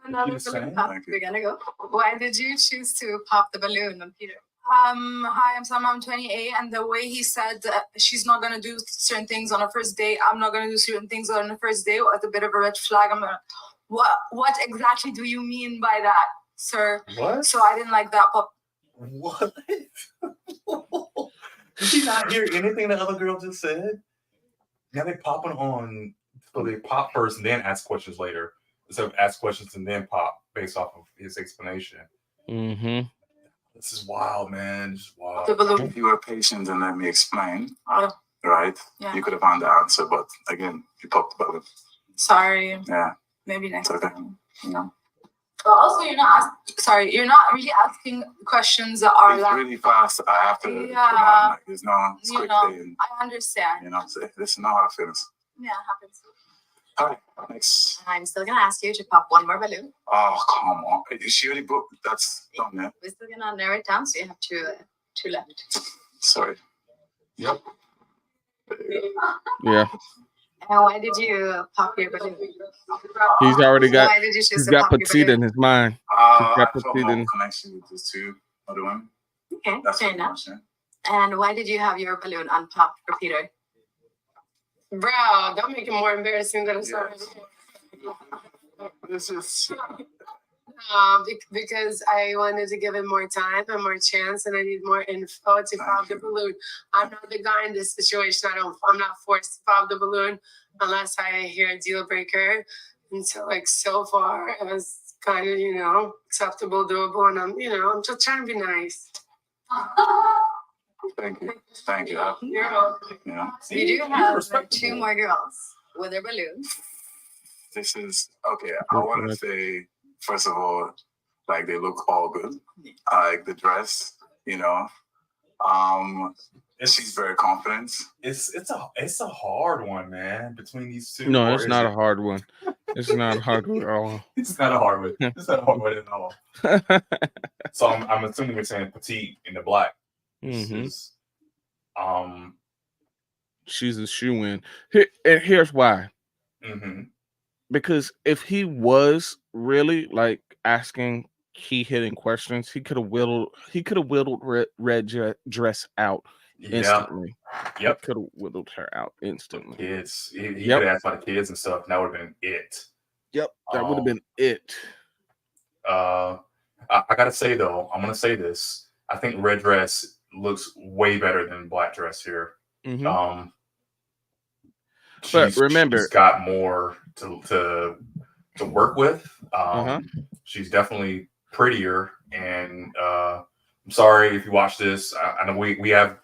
[SPEAKER 3] Another
[SPEAKER 7] the
[SPEAKER 3] balloon
[SPEAKER 7] same.
[SPEAKER 3] pop.
[SPEAKER 12] Thank you.
[SPEAKER 3] We're gonna go. Why did you choose to pop the balloon on Peter?
[SPEAKER 11] Hi, I'm Sam. I'm 28, and the way he said she's not gonna do certain things on a first date, I'm not gonna do certain things on the first date, was a bit of a red flag. I'm gonna, what exactly do you mean by that, sir?
[SPEAKER 7] What?
[SPEAKER 11] So I didn't like that. But
[SPEAKER 7] What? Did you not hear anything the other girl just said? Now they popping on, so they pop first and then ask questions later. Instead of ask questions and then pop based off of his explanation.
[SPEAKER 2] Mm-hmm.
[SPEAKER 7] This is wild, man. This is wild.
[SPEAKER 11] the balloon.
[SPEAKER 12] If you were patient and let me explain,
[SPEAKER 11] Oh,
[SPEAKER 12] right?
[SPEAKER 11] yeah.
[SPEAKER 12] You could have found the answer, but again, you popped the balloon.
[SPEAKER 11] Sorry.
[SPEAKER 12] Yeah,
[SPEAKER 11] Maybe next
[SPEAKER 12] it's okay.
[SPEAKER 11] time. You know. But also, you're not really asking questions that are
[SPEAKER 12] It's
[SPEAKER 11] like,
[SPEAKER 12] really fast. I have to.
[SPEAKER 11] Yeah.
[SPEAKER 12] Come on, like, there's no
[SPEAKER 11] you
[SPEAKER 12] quick
[SPEAKER 11] know,
[SPEAKER 12] thing.
[SPEAKER 11] I understand.
[SPEAKER 12] You know, so this is not how it feels.
[SPEAKER 11] Yeah, it happens.
[SPEAKER 12] All right, next.
[SPEAKER 6] I'm still gonna ask you to pop one more balloon.
[SPEAKER 12] Oh, come on. She already booked. That's done, yeah?
[SPEAKER 6] We're still gonna narrow it down, so you have two left.
[SPEAKER 12] Sorry. Yep.
[SPEAKER 2] Yeah.
[SPEAKER 6] And why did you pop your balloon?
[SPEAKER 2] He's already got.
[SPEAKER 6] Why did you choose
[SPEAKER 2] He's
[SPEAKER 6] to
[SPEAKER 2] got
[SPEAKER 6] pop your
[SPEAKER 2] petite
[SPEAKER 6] balloon?
[SPEAKER 2] in his mind.
[SPEAKER 12] I
[SPEAKER 2] got
[SPEAKER 12] felt
[SPEAKER 2] petite
[SPEAKER 12] more
[SPEAKER 2] in.
[SPEAKER 12] connection with these two other women.
[SPEAKER 6] Okay,
[SPEAKER 12] That's
[SPEAKER 6] fair
[SPEAKER 12] what
[SPEAKER 6] enough.
[SPEAKER 12] I'm saying.
[SPEAKER 6] And why did you have your balloon unpopped for Peter?
[SPEAKER 13] Bro, don't make it more embarrassing than it's already.
[SPEAKER 12] This is.
[SPEAKER 8] Because I wanted to give it more time and more chance, and I need more info to pop the balloon. I'm not the guy in this situation. I'm not forced to pop the balloon unless I hear a deal breaker. And so, like, so far, it was kind of, acceptable, doable, and I'm just trying to be nice.
[SPEAKER 12] Thank you. Thank you.
[SPEAKER 8] You're welcome.
[SPEAKER 12] Yeah.
[SPEAKER 6] You do have two more girls with their balloons.
[SPEAKER 12] This is okay. I want to say, first of all, like they look all good. I like the dress, she's very confident.
[SPEAKER 7] It's a hard one, man. Between these two.
[SPEAKER 2] No,
[SPEAKER 7] Or
[SPEAKER 2] it's
[SPEAKER 7] is
[SPEAKER 2] not
[SPEAKER 7] it?
[SPEAKER 2] a hard one. It's not a hard one at all.
[SPEAKER 7] It's not a hard one. It's not a hard one at all. So I'm assuming you're saying petite in the black.
[SPEAKER 2] Mhm.
[SPEAKER 7] Is,
[SPEAKER 2] She's a shoe-in. And here's why.
[SPEAKER 7] mhm.
[SPEAKER 2] Because if he was really like asking key-hitting questions, he could have whittled red dress out
[SPEAKER 7] Yeah.
[SPEAKER 2] instantly.
[SPEAKER 7] Yep.
[SPEAKER 2] Could have whittled her out instantly.
[SPEAKER 7] Kids. He
[SPEAKER 2] Yep.
[SPEAKER 7] could have asked about the kids and stuff, and that would have been it.
[SPEAKER 2] Yep. That would have been it.
[SPEAKER 7] I gotta say though, I'm gonna say this. I think red dress looks way better than black dress here.
[SPEAKER 2] Mhm.
[SPEAKER 7] She's
[SPEAKER 2] remember-
[SPEAKER 7] got more to work with.
[SPEAKER 2] Uh-huh.
[SPEAKER 7] She's definitely prettier, and I'm sorry if you watch this. I know we have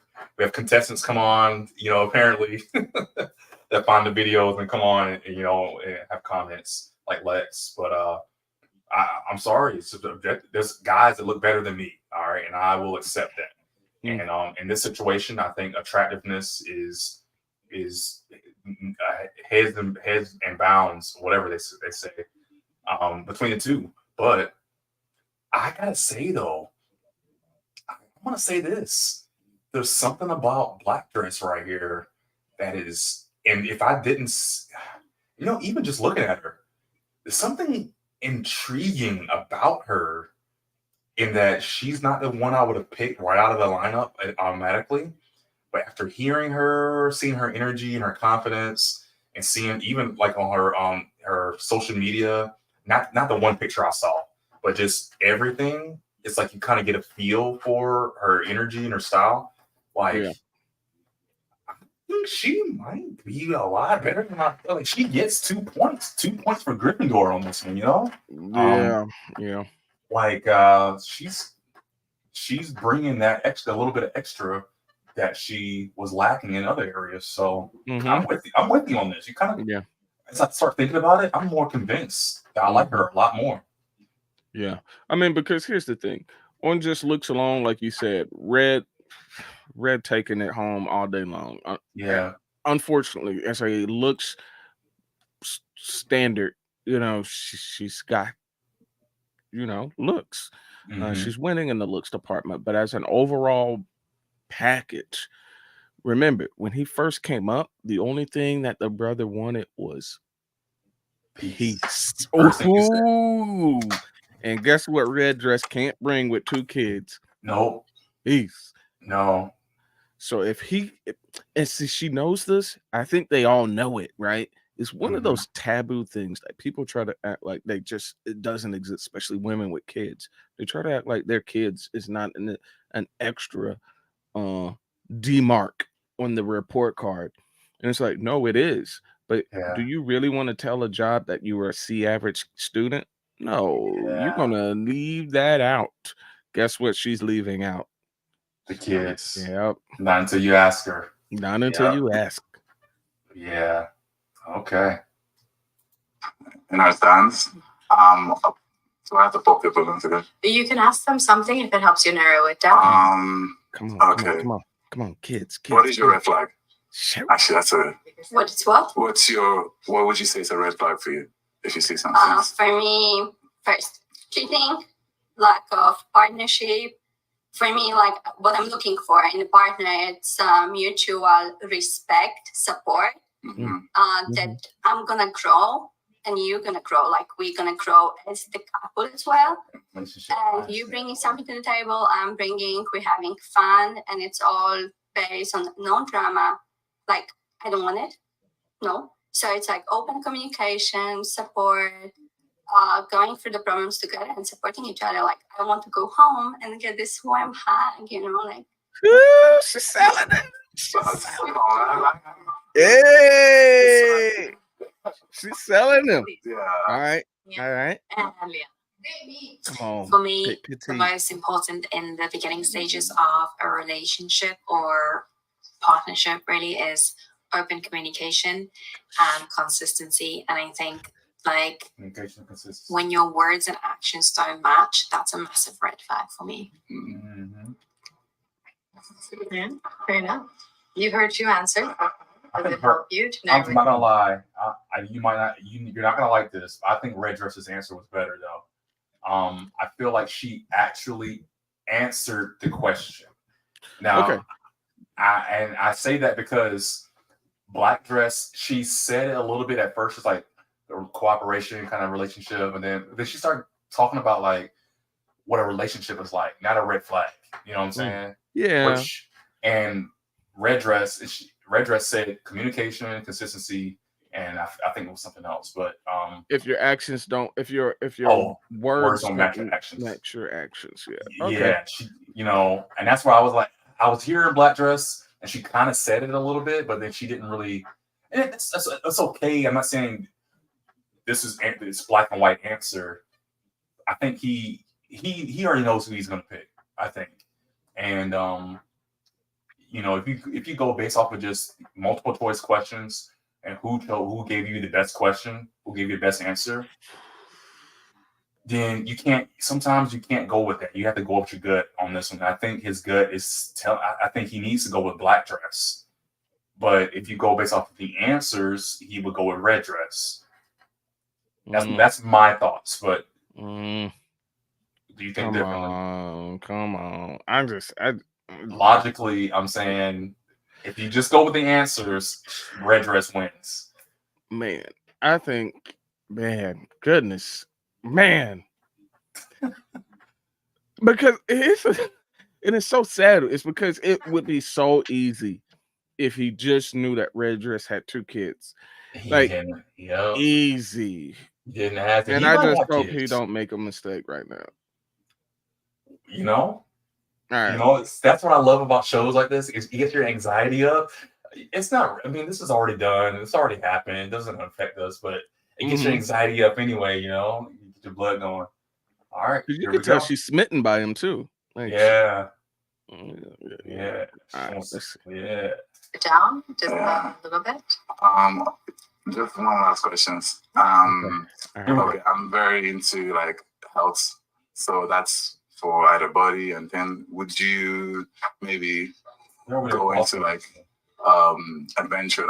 [SPEAKER 7] contestants come on, apparently that find the videos and come on and and have comments like Lex, but I'm sorry. It's subjective. There's guys that look better than me, all right, and I will accept that. And in this situation, I think attractiveness is heads and bounds, whatever they say, between the two. But I gotta say though, I want to say this: there's something about black dress right here that is, and if I didn't, even just looking at her, there's something intriguing about her in that she's not the one I would have picked right out of the lineup automatically. But after hearing her, seeing her energy and her confidence, and seeing even like on her social media, not the one picture I saw, but just everything, it's like you kind of get a feel for her energy and her style. Like,
[SPEAKER 2] Yeah.
[SPEAKER 7] I think she might be a lot better than I feel. Like she gets 2 points, 2 points for Gryffindor on this one,
[SPEAKER 2] Yeah.
[SPEAKER 7] Like she's bringing that a little bit of extra that she was lacking in other areas. So I'm with you on this. You kind of, as I start thinking about it, I'm more convinced that I like her a lot more.
[SPEAKER 2] Yeah. I mean, because here's the thing. On just looks alone, like you said, red taking it home all day long.
[SPEAKER 7] Yeah.
[SPEAKER 2] Unfortunately, as a looks standard, she's got, looks. She's winning in the looks department, but as an overall package, remember when he first came up, the only thing that the brother wanted was Peace.
[SPEAKER 7] First thing you said.
[SPEAKER 2] Ooh. And guess what red dress can't bring with 2 kids?
[SPEAKER 7] Nope.
[SPEAKER 2] Peace.
[SPEAKER 7] No.
[SPEAKER 2] So and see, she knows this. I think they all know it, right? It's one of those taboo things that people try to act like it doesn't exist, especially women with kids. They try to act like their kids is not an extra demark on the report card. And it's like, no, it is. But do you really want to tell a job that you were a C average student? No, you're gonna leave that out. Guess what she's leaving out?
[SPEAKER 7] The kids.
[SPEAKER 2] Yep.
[SPEAKER 7] Not until you ask her.
[SPEAKER 2] Not until you ask.
[SPEAKER 7] Yeah. Okay.
[SPEAKER 12] In our stance, so I have to pop the balloons again.
[SPEAKER 6] You can ask them something if it helps you narrow it down.
[SPEAKER 2] Come on, kids.
[SPEAKER 12] What is your red flag? Actually, that's a.
[SPEAKER 3] What's what?
[SPEAKER 12] What would you say is a red flag for you if you see something?
[SPEAKER 3] For me, first, cheating, lack of partnership. For me, like what I'm looking for in a partner, it's mutual respect, support. That I'm gonna grow and you're gonna grow. Like we're gonna grow as the couple as well. And you bringing something to the table, I'm bringing. We're having fun, and it's all based on no drama. Like I don't want it, no. So it's like open communication, support. Going through the problems together and supporting each other. Like I want to go home and get this warm hug, like.
[SPEAKER 2] Ooh, she's selling it. Hey, she's selling them.
[SPEAKER 12] Yeah.
[SPEAKER 2] All right. Come on.
[SPEAKER 14] For me, the most important in the beginning stages of a relationship or partnership really is open communication and consistency. And I think
[SPEAKER 7] communication consistency.
[SPEAKER 14] when your words and actions don't match, that's a massive red flag for me.
[SPEAKER 6] Yeah, fair enough. You heard your answer. Does it help you to
[SPEAKER 7] I'm not gonna lie. You might not. You're not gonna like this. I think Red Dress's answer was better though. I feel like she actually answered the question. Now, I say that because Black Dress, she said it a little bit at first. It's like a cooperation kind of relationship, and then she started talking about like what a relationship is like, not a red flag. You know what I'm saying?
[SPEAKER 2] Yeah.
[SPEAKER 7] And Red Dress said communication, consistency, and I think it was something else. But
[SPEAKER 2] if your actions don't, if your words
[SPEAKER 7] don't match your actions,
[SPEAKER 2] yeah. Okay.
[SPEAKER 7] Yeah, and that's why I was like, I was hearing Black Dress, and she kind of said it a little bit, but then she didn't really. And it's okay. I'm not saying this is black and white answer. I think he already knows who he's gonna pick. I think, and if you go based off of just multiple choice questions and who gave you the best question, who gave you the best answer, then sometimes you can't go with that. You have to go with your gut on this one. I think his gut is I think he needs to go with Black Dress. But if you go based off of the answers, he would go with Red Dress. That's my thoughts. But do you think differently?
[SPEAKER 2] Come on.
[SPEAKER 7] Logically, I'm saying if you just go with the answers, Red Dress wins.
[SPEAKER 2] Man, I think, goodness, because it's so sad. It's because it would be so easy if he just knew that Red Dress had 2 kids. Easy.
[SPEAKER 7] He didn't have to.
[SPEAKER 2] And I just hope he don't make a mistake right now.
[SPEAKER 7] All right. That's what I love about shows like this. Is you get your anxiety up. It's not. I mean, this is already done. It's already happened. It doesn't affect us, but it gets your anxiety up anyway. You get your blood going. All right.
[SPEAKER 2] You can tell she's smitten by him too.
[SPEAKER 7] Yeah.
[SPEAKER 2] All right,
[SPEAKER 7] yeah.
[SPEAKER 6] Down just a little bit.
[SPEAKER 12] Just one last question. Okay, I'm very into health, so that's for either body and then would you maybe go into adventure,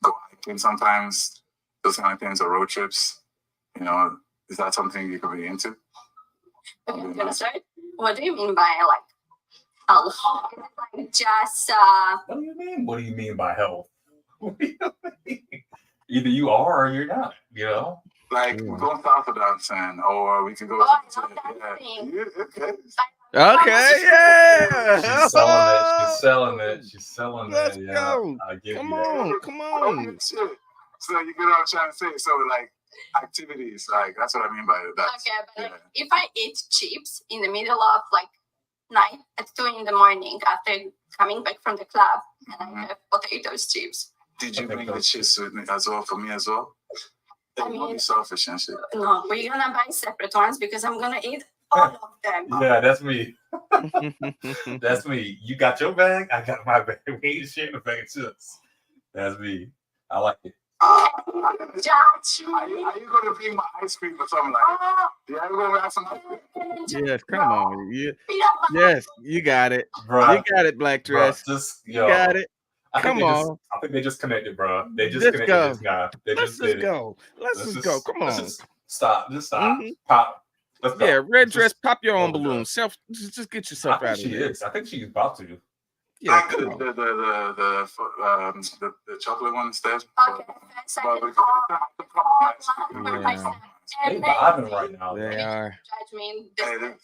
[SPEAKER 12] go hiking sometimes, those kind of things, or road trips? Is that something you could be into?
[SPEAKER 3] I'm gonna start. What do you mean by health? Just
[SPEAKER 7] What do you mean? What do you mean by health? What do you mean? Either you are or you're not. You know.
[SPEAKER 12] Like we're going salsa dancing, or we could go.
[SPEAKER 2] Okay, yeah.
[SPEAKER 7] She's selling it. She's selling it. She's selling
[SPEAKER 2] Let's
[SPEAKER 7] it. Yeah,
[SPEAKER 2] go.
[SPEAKER 7] I give
[SPEAKER 2] Come
[SPEAKER 7] you
[SPEAKER 2] on,
[SPEAKER 7] that.
[SPEAKER 2] come on.
[SPEAKER 12] So you get what I'm trying to say. So like activities, like that's what I mean by that.
[SPEAKER 3] Okay, but like, if I eat chips in the middle of like night at 2 in the morning after coming back from the club, and I have potatoes chips.
[SPEAKER 12] Did you bring the chips with me as well for me as well? I mean, be selfish and shit.
[SPEAKER 3] No, we're gonna buy separate ones because I'm gonna eat all of them.
[SPEAKER 7] Yeah, that's me. That's me. You got your bag, I got my bag. We ain't sharing a bag of chips. That's me. I like it.
[SPEAKER 12] Are you gonna bring my ice cream or something like that? Yeah, I'm gonna have some ice cream.
[SPEAKER 2] Yes, come on. Yes, you got it.
[SPEAKER 7] Bruh.
[SPEAKER 2] You got it, Black Dress.
[SPEAKER 7] Just
[SPEAKER 2] you got it. Come on.
[SPEAKER 7] I think they just connected, bro. They just
[SPEAKER 2] Let's
[SPEAKER 7] connected
[SPEAKER 2] go.
[SPEAKER 7] this guy. They
[SPEAKER 2] Let's
[SPEAKER 7] just did
[SPEAKER 2] go. Let's just go. Come on.
[SPEAKER 7] Just stop. Just stop.
[SPEAKER 2] Mhm.
[SPEAKER 7] Pop. Let's go.
[SPEAKER 2] Yeah, red dress. Pop your own
[SPEAKER 7] Let's go.
[SPEAKER 2] balloon. Just get
[SPEAKER 7] I
[SPEAKER 2] yourself
[SPEAKER 7] think
[SPEAKER 2] out of
[SPEAKER 7] she
[SPEAKER 2] here.
[SPEAKER 7] is. I think she's about to.
[SPEAKER 2] Yeah,
[SPEAKER 12] the chocolate one instead.
[SPEAKER 3] Okay,
[SPEAKER 7] They vibing right now.
[SPEAKER 2] They are.
[SPEAKER 3] Judge me.
[SPEAKER 12] Okay.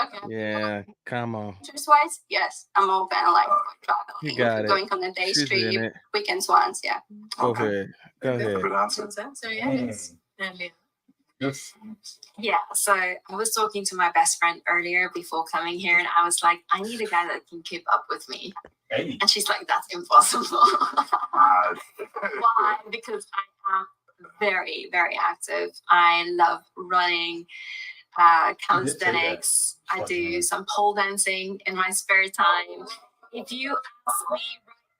[SPEAKER 3] Okay.
[SPEAKER 2] Yeah, come on.
[SPEAKER 3] Choice wise, yes, I'm open. Like traveling,
[SPEAKER 2] You got it.
[SPEAKER 3] going on a day
[SPEAKER 2] She's in
[SPEAKER 3] trip,
[SPEAKER 2] it.
[SPEAKER 3] weekends once. Yeah.
[SPEAKER 2] Go ahead. Go ahead.
[SPEAKER 12] Good answer.
[SPEAKER 14] So yes.
[SPEAKER 7] Yes.
[SPEAKER 14] Yeah, so I was talking to my best friend earlier before coming here, and I was like, I need a guy that can keep up with me.
[SPEAKER 7] Hey.
[SPEAKER 14] And she's like, that's impossible. Why? Because I am very, very active. I love running, calisthenics. I do some pole dancing in my spare time. If you ask me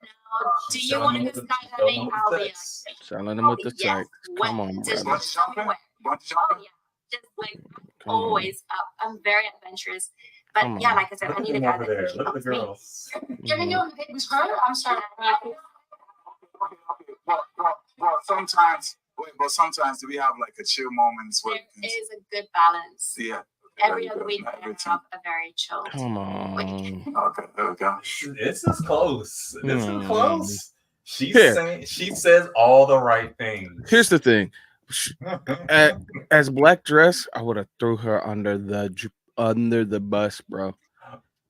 [SPEAKER 14] right now, do you want to go skydiving? I'll be like,
[SPEAKER 2] Selling them with the
[SPEAKER 14] yes,
[SPEAKER 2] text. Come on,
[SPEAKER 14] just
[SPEAKER 2] brother.
[SPEAKER 14] show me where. Oh yeah, just like
[SPEAKER 2] Come on.
[SPEAKER 14] always up. I'm very adventurous. But
[SPEAKER 2] Come
[SPEAKER 14] yeah,
[SPEAKER 2] on.
[SPEAKER 14] like I said, I need a guy that can keep
[SPEAKER 7] Look
[SPEAKER 14] up
[SPEAKER 7] at the
[SPEAKER 14] with me.
[SPEAKER 7] girls.
[SPEAKER 5] Giving you a date with her? I'm sorry.
[SPEAKER 12] But sometimes do we have like a chill moments where
[SPEAKER 14] There is a good balance.
[SPEAKER 12] yeah.
[SPEAKER 14] Every other week I have a very chill.
[SPEAKER 2] Come on.
[SPEAKER 12] Okay, there we go.
[SPEAKER 7] This is close. This is close.
[SPEAKER 2] Here.
[SPEAKER 7] She says all the right things.
[SPEAKER 2] Here's the thing. As Black Dress, I would have threw her under the bus, bro.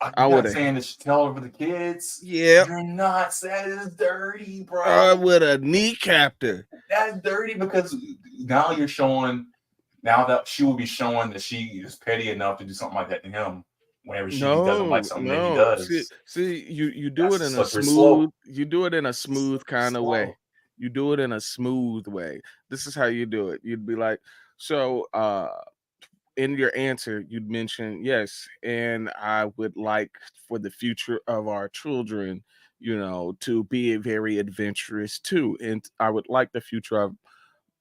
[SPEAKER 2] I
[SPEAKER 7] would
[SPEAKER 2] would
[SPEAKER 7] have saying that she tell over the kids.
[SPEAKER 2] Yeah.
[SPEAKER 7] You're not saying it's dirty, bro.
[SPEAKER 2] I would have kneecapped her.
[SPEAKER 7] That's dirty because now you're showing. Now that she will be showing that she is petty enough to do something like that to him whenever she doesn't like something that he does.
[SPEAKER 2] See, you do it in a
[SPEAKER 7] slippery
[SPEAKER 2] smooth.
[SPEAKER 7] slope.
[SPEAKER 2] You do it in a smooth kind of
[SPEAKER 7] Slow.
[SPEAKER 2] way. You do it in a smooth way. This is how you do it. You'd be like, so in your answer, you'd mention yes, and I would like for the future of our children, to be very adventurous too, and I would like the future of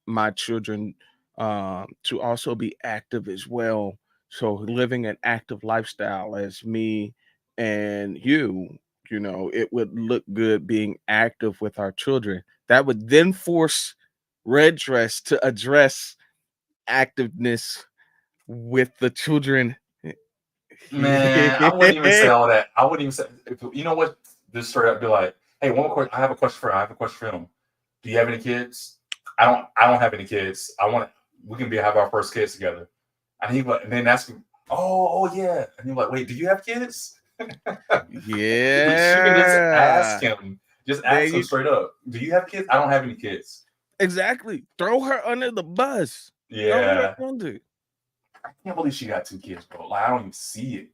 [SPEAKER 2] my children to also be active as well. So living an active lifestyle as me and it would look good being active with our children. That would then force Red Dress to address activeness with the children.
[SPEAKER 7] Man, I wouldn't even say all that. I wouldn't even say. You know what? Just straight up be like, "Hey, one more question. I have a question for him. Do you have any kids? I don't have any kids. We can have our first kids together." And and then ask him, "Oh yeah." And he's like, "Wait, do you have kids?"
[SPEAKER 2] Yeah.
[SPEAKER 7] She can just ask him. Just ask him straight up. Do you have kids? I don't have any kids.
[SPEAKER 2] Exactly. Throw her under the bus.
[SPEAKER 7] Yeah.
[SPEAKER 2] Throw her under.
[SPEAKER 7] I can't believe she got 2 kids, bro. Like I don't even see it.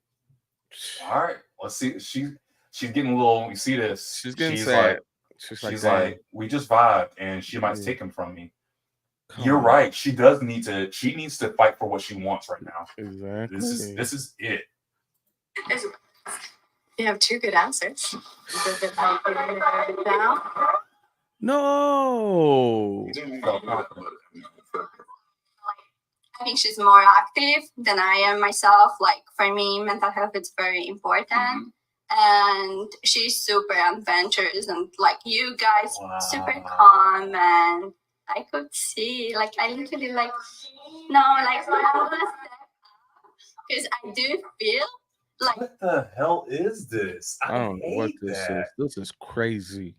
[SPEAKER 7] All right, let's see. She's getting a little. You see this?
[SPEAKER 2] She's getting sad.
[SPEAKER 7] She's like, we just vibed, and she might take him from me. You're right. She does need to. She needs to fight for what she wants right now.
[SPEAKER 2] Exactly.
[SPEAKER 7] This is it.
[SPEAKER 6] You have 2 good answers. Does it help you narrow it down?
[SPEAKER 2] No.
[SPEAKER 3] I think she's more active than I am myself. Like for me, mental health is very important. And she's super adventurous and like you guys, super calm. And I could see, like, I literally like, because I do feel like.
[SPEAKER 7] What the hell is this?
[SPEAKER 2] I don't know what this is. This is crazy.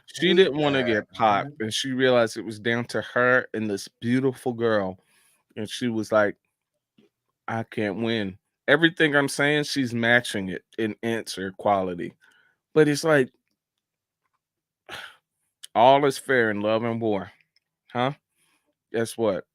[SPEAKER 2] She
[SPEAKER 7] hate
[SPEAKER 2] didn't want to
[SPEAKER 7] that,
[SPEAKER 2] get popped,
[SPEAKER 7] man.
[SPEAKER 2] and she realized it was down to her and this beautiful girl, and she was like, "I can't win." Everything I'm saying, she's matching it in answer quality, but it's like all is fair in love and war, huh? Guess what?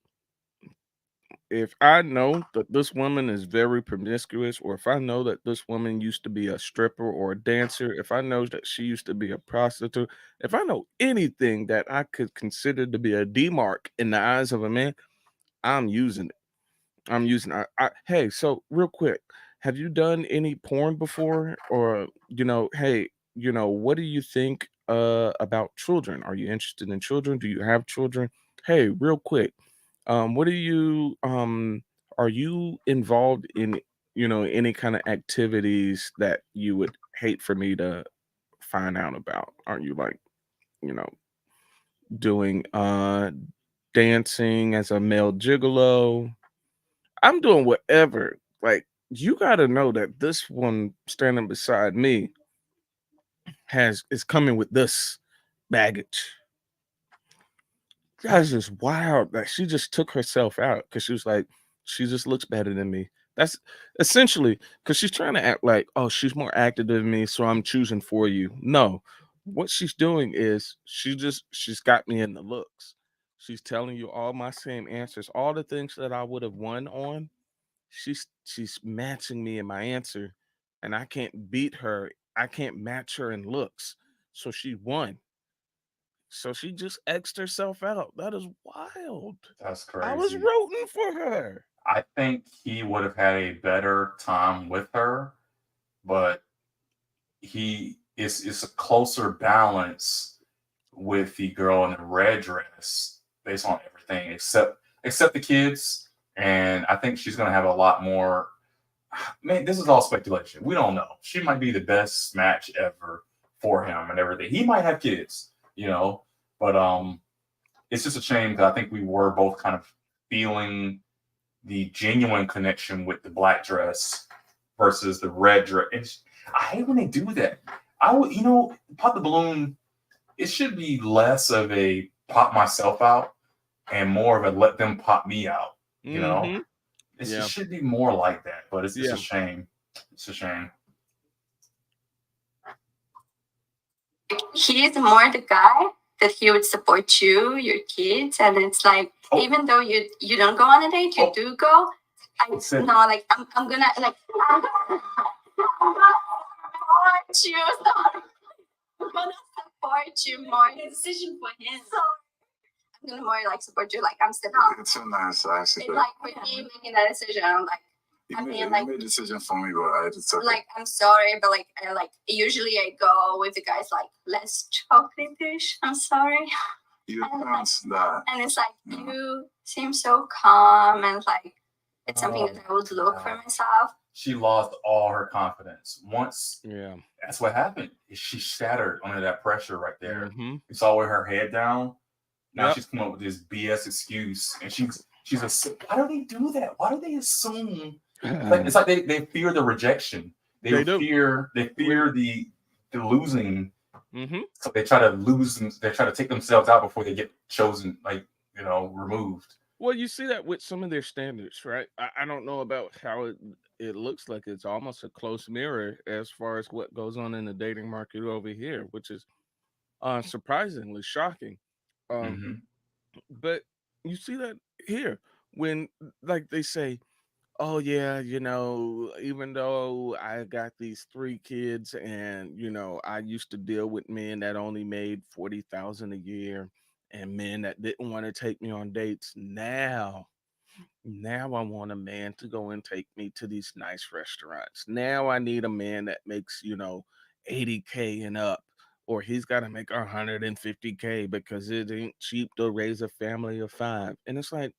[SPEAKER 2] If I know that this woman is very promiscuous, or if I know that this woman used to be a stripper or a dancer, if I know that she used to be a prostitute, if I know anything that I could consider to be a demark in the eyes of a man, I'm using it. I'm using hey, so real quick, have you done any porn before? Or, hey, what do you think about children? Are you interested in children? Do you have children? Hey, real quick, what do you are you involved in, any kind of activities that you would hate for me to find out about? Are you like, you know, doing dancing as a male gigolo? I'm doing whatever. Like, you got to know that this one standing beside me is coming with this baggage. That's just wild that she just took herself out because she was like, she just looks better than me. That's essentially because she's trying to act like, oh, she's more active than me, so I'm choosing for you. No, what she's doing is she's got me in the looks. She's telling you all my same answers, all the things that I would have won on. She's matching me in my answer, and I can't beat her. I can't match her in looks. So she won. So she just X'd herself out. That is wild.
[SPEAKER 7] That's
[SPEAKER 2] I was
[SPEAKER 7] crazy.
[SPEAKER 2] rooting for her.
[SPEAKER 7] I think he would have had a better time with her, but he is it's a closer balance with the girl in the red dress based on everything except the kids. And I think she's gonna have a lot more. Man, this is all speculation. We don't know. She might be the best match ever for him and everything. He might have kids, but it's just a shame because I think we were both kind of feeling the genuine connection with the black dress versus the red dress. And I hate when they do that. I would, pop the balloon. It should be less of a pop myself out and more of a let them pop me out.
[SPEAKER 2] Mm-hmm.
[SPEAKER 7] It
[SPEAKER 2] Yeah.
[SPEAKER 7] should be more like that, but it's
[SPEAKER 2] Yeah.
[SPEAKER 7] a shame. It's a shame.
[SPEAKER 3] He is more the guy that he would support you, your kids, and it's like even though you don't go on a date, you do go. I'm gonna support you. Sorry. I'm gonna support you more. The decision for him. So I'm gonna more like support you. Like I'm stepping out.
[SPEAKER 12] It's so nice, actually.
[SPEAKER 3] It's like for him making that decision. I'm like.
[SPEAKER 12] He made a decision for me, but I just took
[SPEAKER 3] like I'm sorry, but I usually I go with the guys like less chocolate-ish. I'm sorry.
[SPEAKER 12] You that.
[SPEAKER 3] And it's like you seem so calm and like it's something that I would look for myself.
[SPEAKER 7] She lost all her confidence once.
[SPEAKER 2] Yeah,
[SPEAKER 7] that's what happened. She shattered under that pressure right there.
[SPEAKER 2] Mm-hmm.
[SPEAKER 7] You saw with her head down. Now
[SPEAKER 2] Yep.
[SPEAKER 7] she's come up with this BS excuse, and she's a. Why do they do that? Why do they assume? It's like they fear the rejection. They fear the losing.
[SPEAKER 2] Mm-hmm.
[SPEAKER 7] So they try to lose them. They try to take themselves out before they get chosen, removed.
[SPEAKER 2] Well, you see that with some of their standards, right? I don't know about how it looks like it's almost a close mirror as far as what goes on in the dating market over here, which is surprisingly shocking.
[SPEAKER 7] Mm-hmm.
[SPEAKER 2] But you see that here when, like, they say, oh yeah, even though I got these 3 kids and I used to deal with men that only made 40,000 a year and men that didn't want to take me on dates. Now I want a man to go and take me to these nice restaurants. Now I need a man that makes 80K and up, or he's got to make 150K because it ain't cheap to raise a family of 5. And it's like,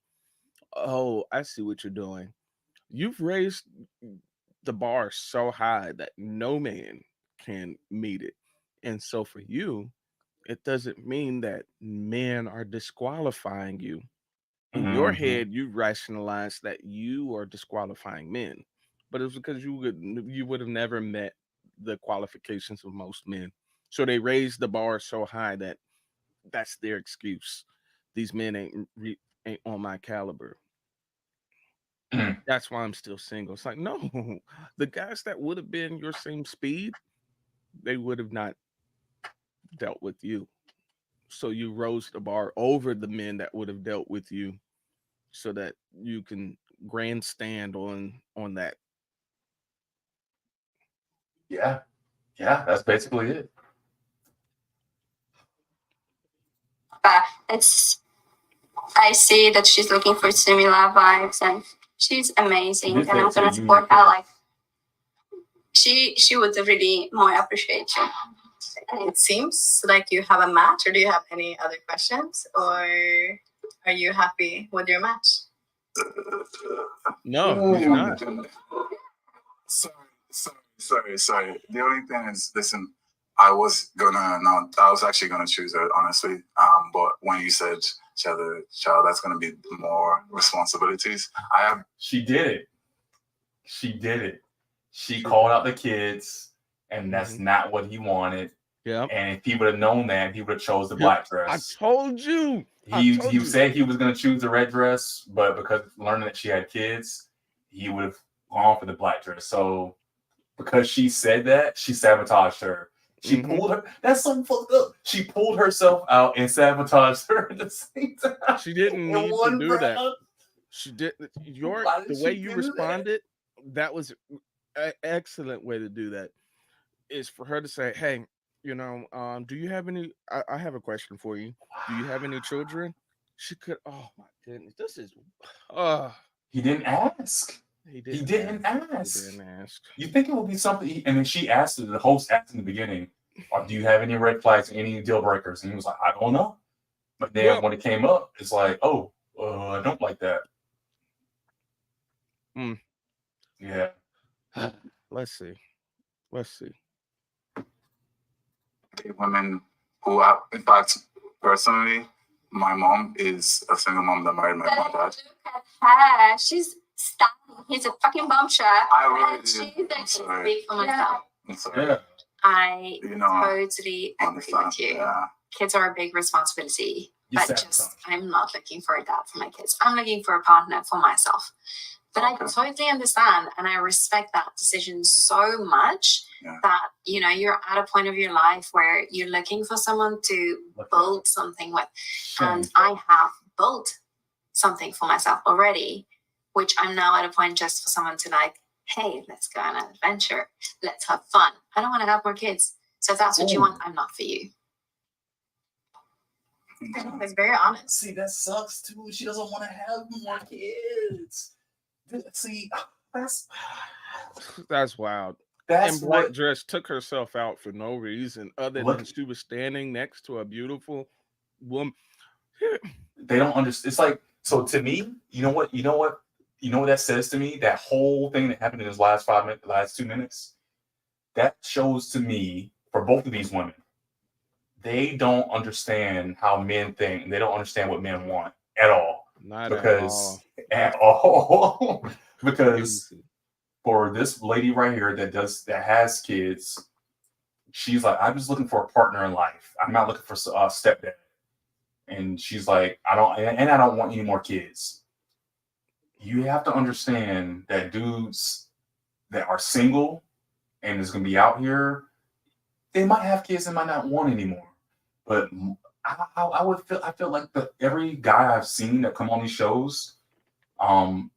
[SPEAKER 2] oh, I see what you're doing. You've raised the bar so high that no man can meet it. And so for you, it doesn't mean that men are disqualifying you. In your
[SPEAKER 7] Mm-hmm.
[SPEAKER 2] head, you rationalize that you are disqualifying men, but it's because you would have never met the qualifications of most men. So they raise the bar so high that that's their excuse. These men ain't on my caliber.
[SPEAKER 1] Mm.
[SPEAKER 2] That's why I'm still single. It's like, no, the guys that would have been your same speed, they would have not dealt with you. So you rose the bar over the men that would have dealt with you, so that you can grandstand on that.
[SPEAKER 1] Yeah, that's basically it.
[SPEAKER 3] But I see that she's looking for similar vibes, and she's amazing, and I'm gonna support her. Like she would really more appreciate you.
[SPEAKER 6] It seems like you have a match, or do you have any other questions, or are you happy with your match?
[SPEAKER 2] No, he's not.
[SPEAKER 12] Sorry. The only thing is, listen, I was actually gonna choose her, honestly. But when you said she had a child, that's gonna be more responsibilities.
[SPEAKER 1] She did it. She called out the kids, and that's not what he wanted.
[SPEAKER 2] Yeah.
[SPEAKER 1] And if he would have known that, he would have chose the black dress.
[SPEAKER 2] I told you.
[SPEAKER 1] He said he was going to choose the red dress, but because learning that she had kids, he would have gone for the black dress. So because she said that, she sabotaged her. She pulled her. That's so fucked up. She pulled herself out and sabotaged her at the same time.
[SPEAKER 2] She didn't need to do that. She didn't. The way you responded, that was an excellent way to do that. Is for her to say, "Hey, do you have any? I have a question for you. Do you have any children?" She could. Oh my goodness, this is.
[SPEAKER 1] He didn't ask. He didn't ask. You think it would be something? And then she asked the host asked in the beginning, "Do you have any red flags, any deal breakers?" And he was like, "I don't know." But then when it came up, it's like, "Oh, I don't like that." Yeah.
[SPEAKER 2] Let's see.
[SPEAKER 12] Women who, in fact, personally, my mom is a single mom that married my dad.
[SPEAKER 3] Look at her. She's stunning. He's a fucking bombshell.
[SPEAKER 6] Speak for myself.
[SPEAKER 12] Yeah.
[SPEAKER 6] I totally agree with you.
[SPEAKER 12] Yeah.
[SPEAKER 6] Kids are a big responsibility, but I'm not looking for a dad for my kids. I'm looking for a partner for myself. But I totally understand, and I respect that decision so much that, you're at a point of your life where you're looking for someone to build something with. And I have built something for myself already, which I'm now at a point just for someone to like, hey, let's go on an adventure. Let's have fun. I don't want to have more kids. So if that's what you want, I'm not for you. It's very honest.
[SPEAKER 1] See, that sucks too. She doesn't want to have more kids. See,
[SPEAKER 2] that's wild. And Black Dress took herself out for no reason other than she was standing next to a beautiful woman.
[SPEAKER 1] They don't understand. It's like, so to me, you know what that says to me? That whole thing that happened in his last 2 minutes, that shows to me, for both of these women, they don't understand how men think, and they don't understand what men want at all. At all. Because for this lady right here that has kids, she's like, I'm just looking for a partner in life. I'm not looking for a stepdad. And she's like, I don't want any more kids. You have to understand that dudes that are single and is gonna be out here, they might have kids and might not want anymore. But I feel like every guy I've seen that come on these shows,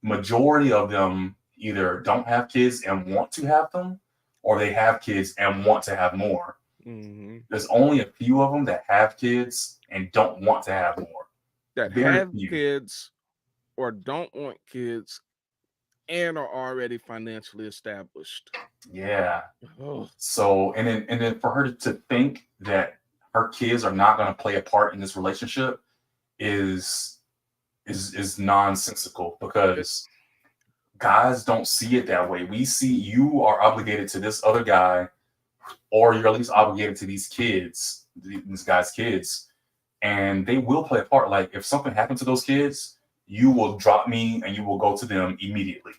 [SPEAKER 1] majority of them either don't have kids and want to have them, or they have kids and want to have more.
[SPEAKER 2] Mm-hmm.
[SPEAKER 1] There's only a few of them that have kids and don't want to have more.
[SPEAKER 2] That have kids or don't want kids and are already financially established.
[SPEAKER 1] Yeah. So and then for her to think that her kids are not going to play a part in this relationship is nonsensical, because guys don't see it that way. We see you are obligated to this other guy, or you're at least obligated to these guy's kids, and they will play a part. Like if something happened to those kids, you will drop me and you will go to them immediately.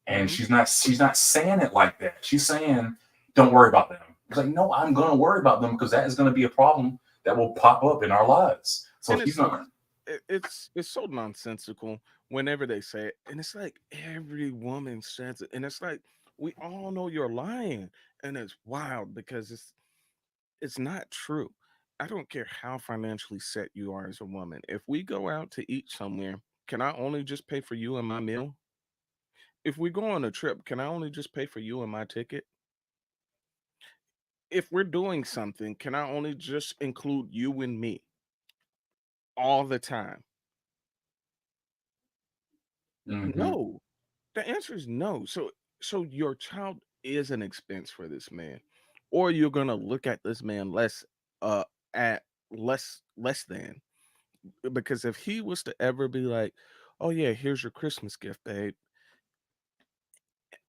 [SPEAKER 1] And she's not saying it like that. She's saying, don't worry about them.
[SPEAKER 7] He's like, no, I'm going to worry about them because that is going to be a problem that will pop up in our lives. So
[SPEAKER 2] And
[SPEAKER 7] he's not.
[SPEAKER 2] it's so nonsensical whenever they say it, and it's like every woman says it, and it's like we all know you're lying, and it's wild because it's not true. I don't care how financially set you are as a woman. If we go out to eat somewhere, can I only just pay for you and my meal? If we go on a trip, can I only just pay for you and my ticket? If we're doing something, can I only just include you and me all the time?
[SPEAKER 7] Mhm.
[SPEAKER 2] No. The answer is no. So your child is an expense for this man, or you're gonna look at this man less uh at less than, because if he was to ever be like, oh yeah, here's your Christmas gift, babe,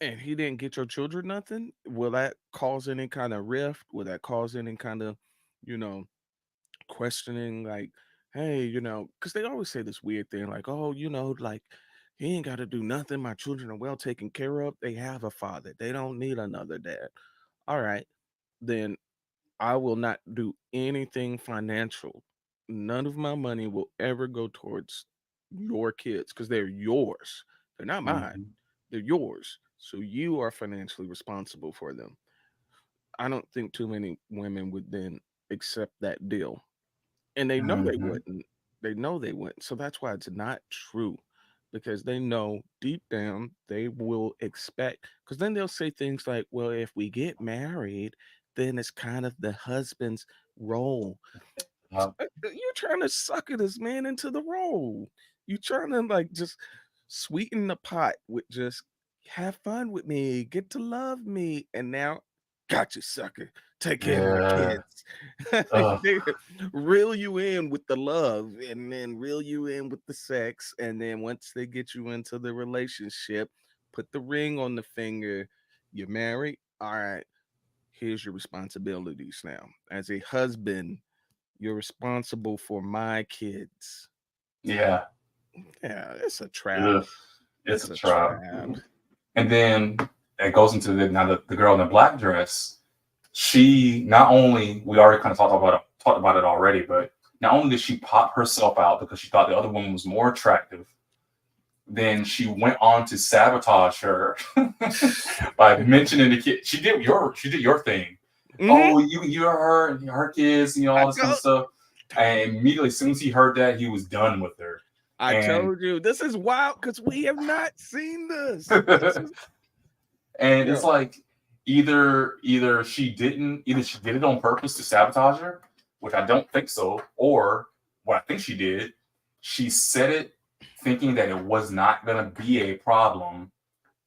[SPEAKER 2] and he didn't get your children nothing, will that cause any kind of rift? Will that cause any kind of, you know, questioning, like, hey, because they always say this weird thing like, oh, like, he ain't got to do nothing, my children are well taken care of, they have a father, they don't need another dad. All right, then I will not do anything financial. None of my money will ever go towards your kids because they're yours. They're not mine,
[SPEAKER 7] Mhm.
[SPEAKER 2] they're yours, so you are financially responsible for them. I don't think too many women would then accept that deal, and they know they
[SPEAKER 7] Mhm.
[SPEAKER 2] wouldn't. They know they wouldn't. So that's why it's not true, because they know deep down they will expect. Because then they'll say things like, "Well, if we get married, then it's kind of the husband's role." You're trying to sucker this man into the role. You trying to like just sweeten the pot with just have fun with me, get to love me, and now got you, sucker. Take care of my
[SPEAKER 7] Yeah.
[SPEAKER 2] kids.
[SPEAKER 7] Ugh.
[SPEAKER 2] They reel you in with the love, and then reel you in with the sex, and then once they get you into the relationship, put the ring on the finger. You're married. All right. Here's your responsibilities now. As a husband, you're responsible for my kids.
[SPEAKER 7] Yeah.
[SPEAKER 2] Yeah, it's a trap.
[SPEAKER 7] Ugh. It's
[SPEAKER 2] It's
[SPEAKER 7] a
[SPEAKER 2] a
[SPEAKER 7] trap.
[SPEAKER 2] trap.
[SPEAKER 7] And then it goes into the girl in the black dress. She not only we already kind of talked about it already, but not only did she pop herself out because she thought the other woman was more attractive, then she went on to sabotage her by mentioning the kid. She did your thing.
[SPEAKER 2] Mhm.
[SPEAKER 7] Oh, you're her kids,
[SPEAKER 2] I
[SPEAKER 7] all this kind of
[SPEAKER 2] told
[SPEAKER 7] stuff. And immediately, as soon as he heard that, he was done with her.
[SPEAKER 2] I
[SPEAKER 7] And
[SPEAKER 2] told you this is wild because we have not seen this. This is
[SPEAKER 7] and it's
[SPEAKER 2] yeah.
[SPEAKER 7] like either she did it on purpose to sabotage her, which I don't think so, or what I think she did, she said it thinking that it was not gonna be a problem.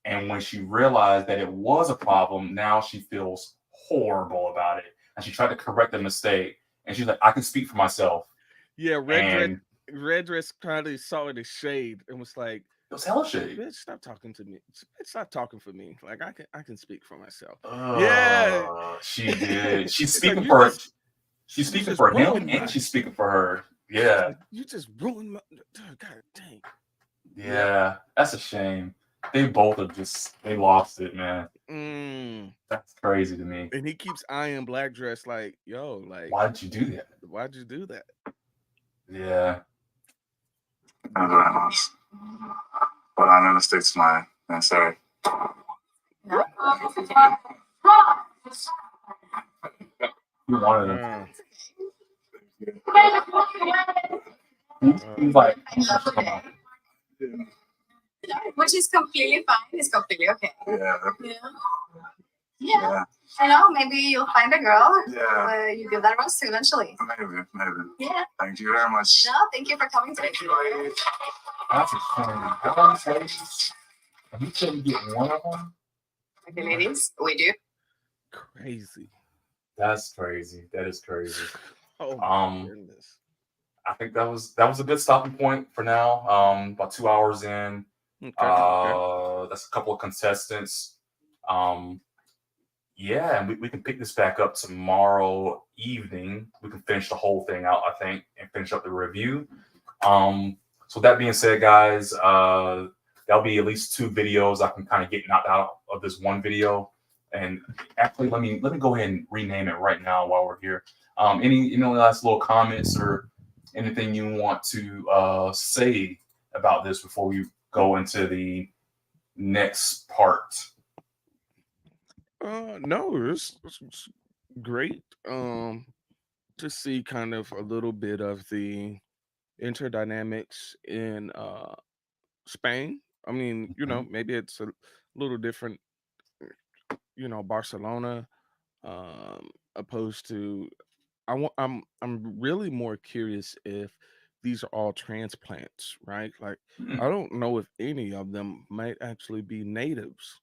[SPEAKER 7] And when she realized that it was a problem, now she feels horrible about it. And she tried to correct the mistake. And she's like, I can speak for myself.
[SPEAKER 2] Yeah,
[SPEAKER 7] And
[SPEAKER 2] Red Dress kind of saw it as shade and was like,
[SPEAKER 7] it was hella shade.
[SPEAKER 2] bitch, stop talking to me. Bitch, stop talking for me. Like I can speak for myself. Yeah.
[SPEAKER 7] She did. She's
[SPEAKER 2] It's like
[SPEAKER 7] speaking for she's
[SPEAKER 2] you
[SPEAKER 7] speaking
[SPEAKER 2] just
[SPEAKER 7] for him
[SPEAKER 2] ruined
[SPEAKER 7] and
[SPEAKER 2] my
[SPEAKER 7] she's speaking for her.
[SPEAKER 2] it's
[SPEAKER 7] Yeah.
[SPEAKER 2] like you just ruined my God dang. Yep.
[SPEAKER 7] Yeah. That's a shame. They both are they lost it, man.
[SPEAKER 2] Mm.
[SPEAKER 7] That's crazy to me.
[SPEAKER 2] And he keeps eyeing Black Dress like, yo, like,
[SPEAKER 7] Why'd you do that?
[SPEAKER 2] why'd you do that?
[SPEAKER 7] Yeah.
[SPEAKER 12] That's very nice. But I'm gonna stick to my sorry.
[SPEAKER 7] You wanted him.
[SPEAKER 2] Uh,
[SPEAKER 7] He's like,
[SPEAKER 6] Which is completely fine. It's completely okay.
[SPEAKER 12] Yeah.
[SPEAKER 6] Yeah. I know. Maybe you'll find a girl.
[SPEAKER 12] Yeah.
[SPEAKER 6] You give that rose to eventually.
[SPEAKER 12] Maybe.
[SPEAKER 6] Yeah.
[SPEAKER 12] Thank you very much.
[SPEAKER 6] No, thank you for coming today.
[SPEAKER 7] that's a shame. How many ladies? You couldn't get one of them?
[SPEAKER 6] Okay, ladies, we do.
[SPEAKER 2] crazy.
[SPEAKER 7] That's crazy. That is crazy.
[SPEAKER 2] Oh my goodness.
[SPEAKER 7] I think that was a good stopping point for now. About 2 hours in.
[SPEAKER 2] Okay.
[SPEAKER 7] That's a couple of contestants. Yeah, and we can pick this back up tomorrow evening. We can finish the whole thing out, I think, and finish up the review. So that being said, guys, there'll be at least 2 videos I can kind of get knocked out of this one video. And actually, let me go ahead and rename it right now while we're here. Any last little comments or anything you want to say about this before we go into the next part?
[SPEAKER 2] No, it's great. To see kind of a little bit of the interdynamics in Spain. I mean, maybe it's a little different, Barcelona, opposed to I'm really more curious if these are all transplants, right? Like
[SPEAKER 7] Hmm.
[SPEAKER 2] I don't know if any of them might actually be natives.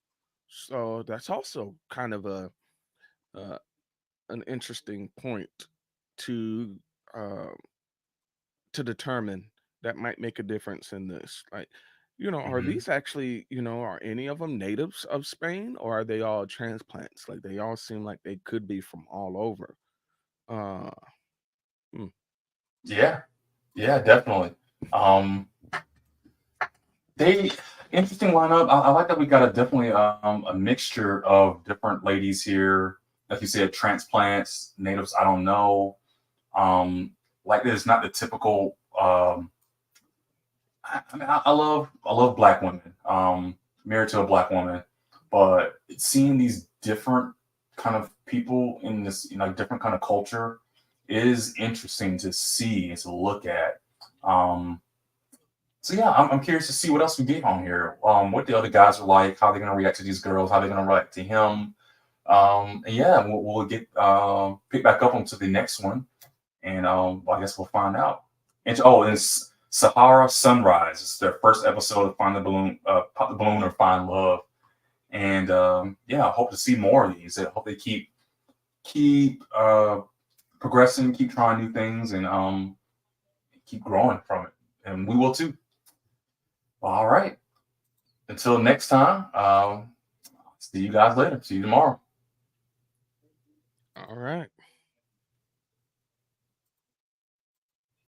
[SPEAKER 2] So that's also kind of a uh, an interesting point to uh, to determine that might make a difference in this. Like, are
[SPEAKER 7] Hmm.
[SPEAKER 2] these actually, are any of them natives of Spain or are they all transplants? Like they all seem like they could be from all over. Uh, hmm.
[SPEAKER 7] Yeah, yeah, definitely. Um, they interesting lineup. I like that we got definitely a mixture of different ladies here. Like you said, transplants, natives. I don't know. Like it's not the typical. I love black women. Married to a black woman, but seeing these different kind of people in this, different kind of culture is interesting to see and to look at. Um, so yeah, I'm curious to see what else we get on here. What the other guys are like, how they're gonna react to these girls, how they're gonna react to him. And yeah, we'll get pick back up onto the next one, and I guess we'll find out. And it's Sahara Sunrise. It's their first episode of Find the Balloon, Pop the Balloon or Find Love. And yeah, I hope to see more of these. I hope they keep progressing, keep trying new things, and keep growing from it. And we will too. All right. Until next time, see you guys later. See you tomorrow.
[SPEAKER 2] All right.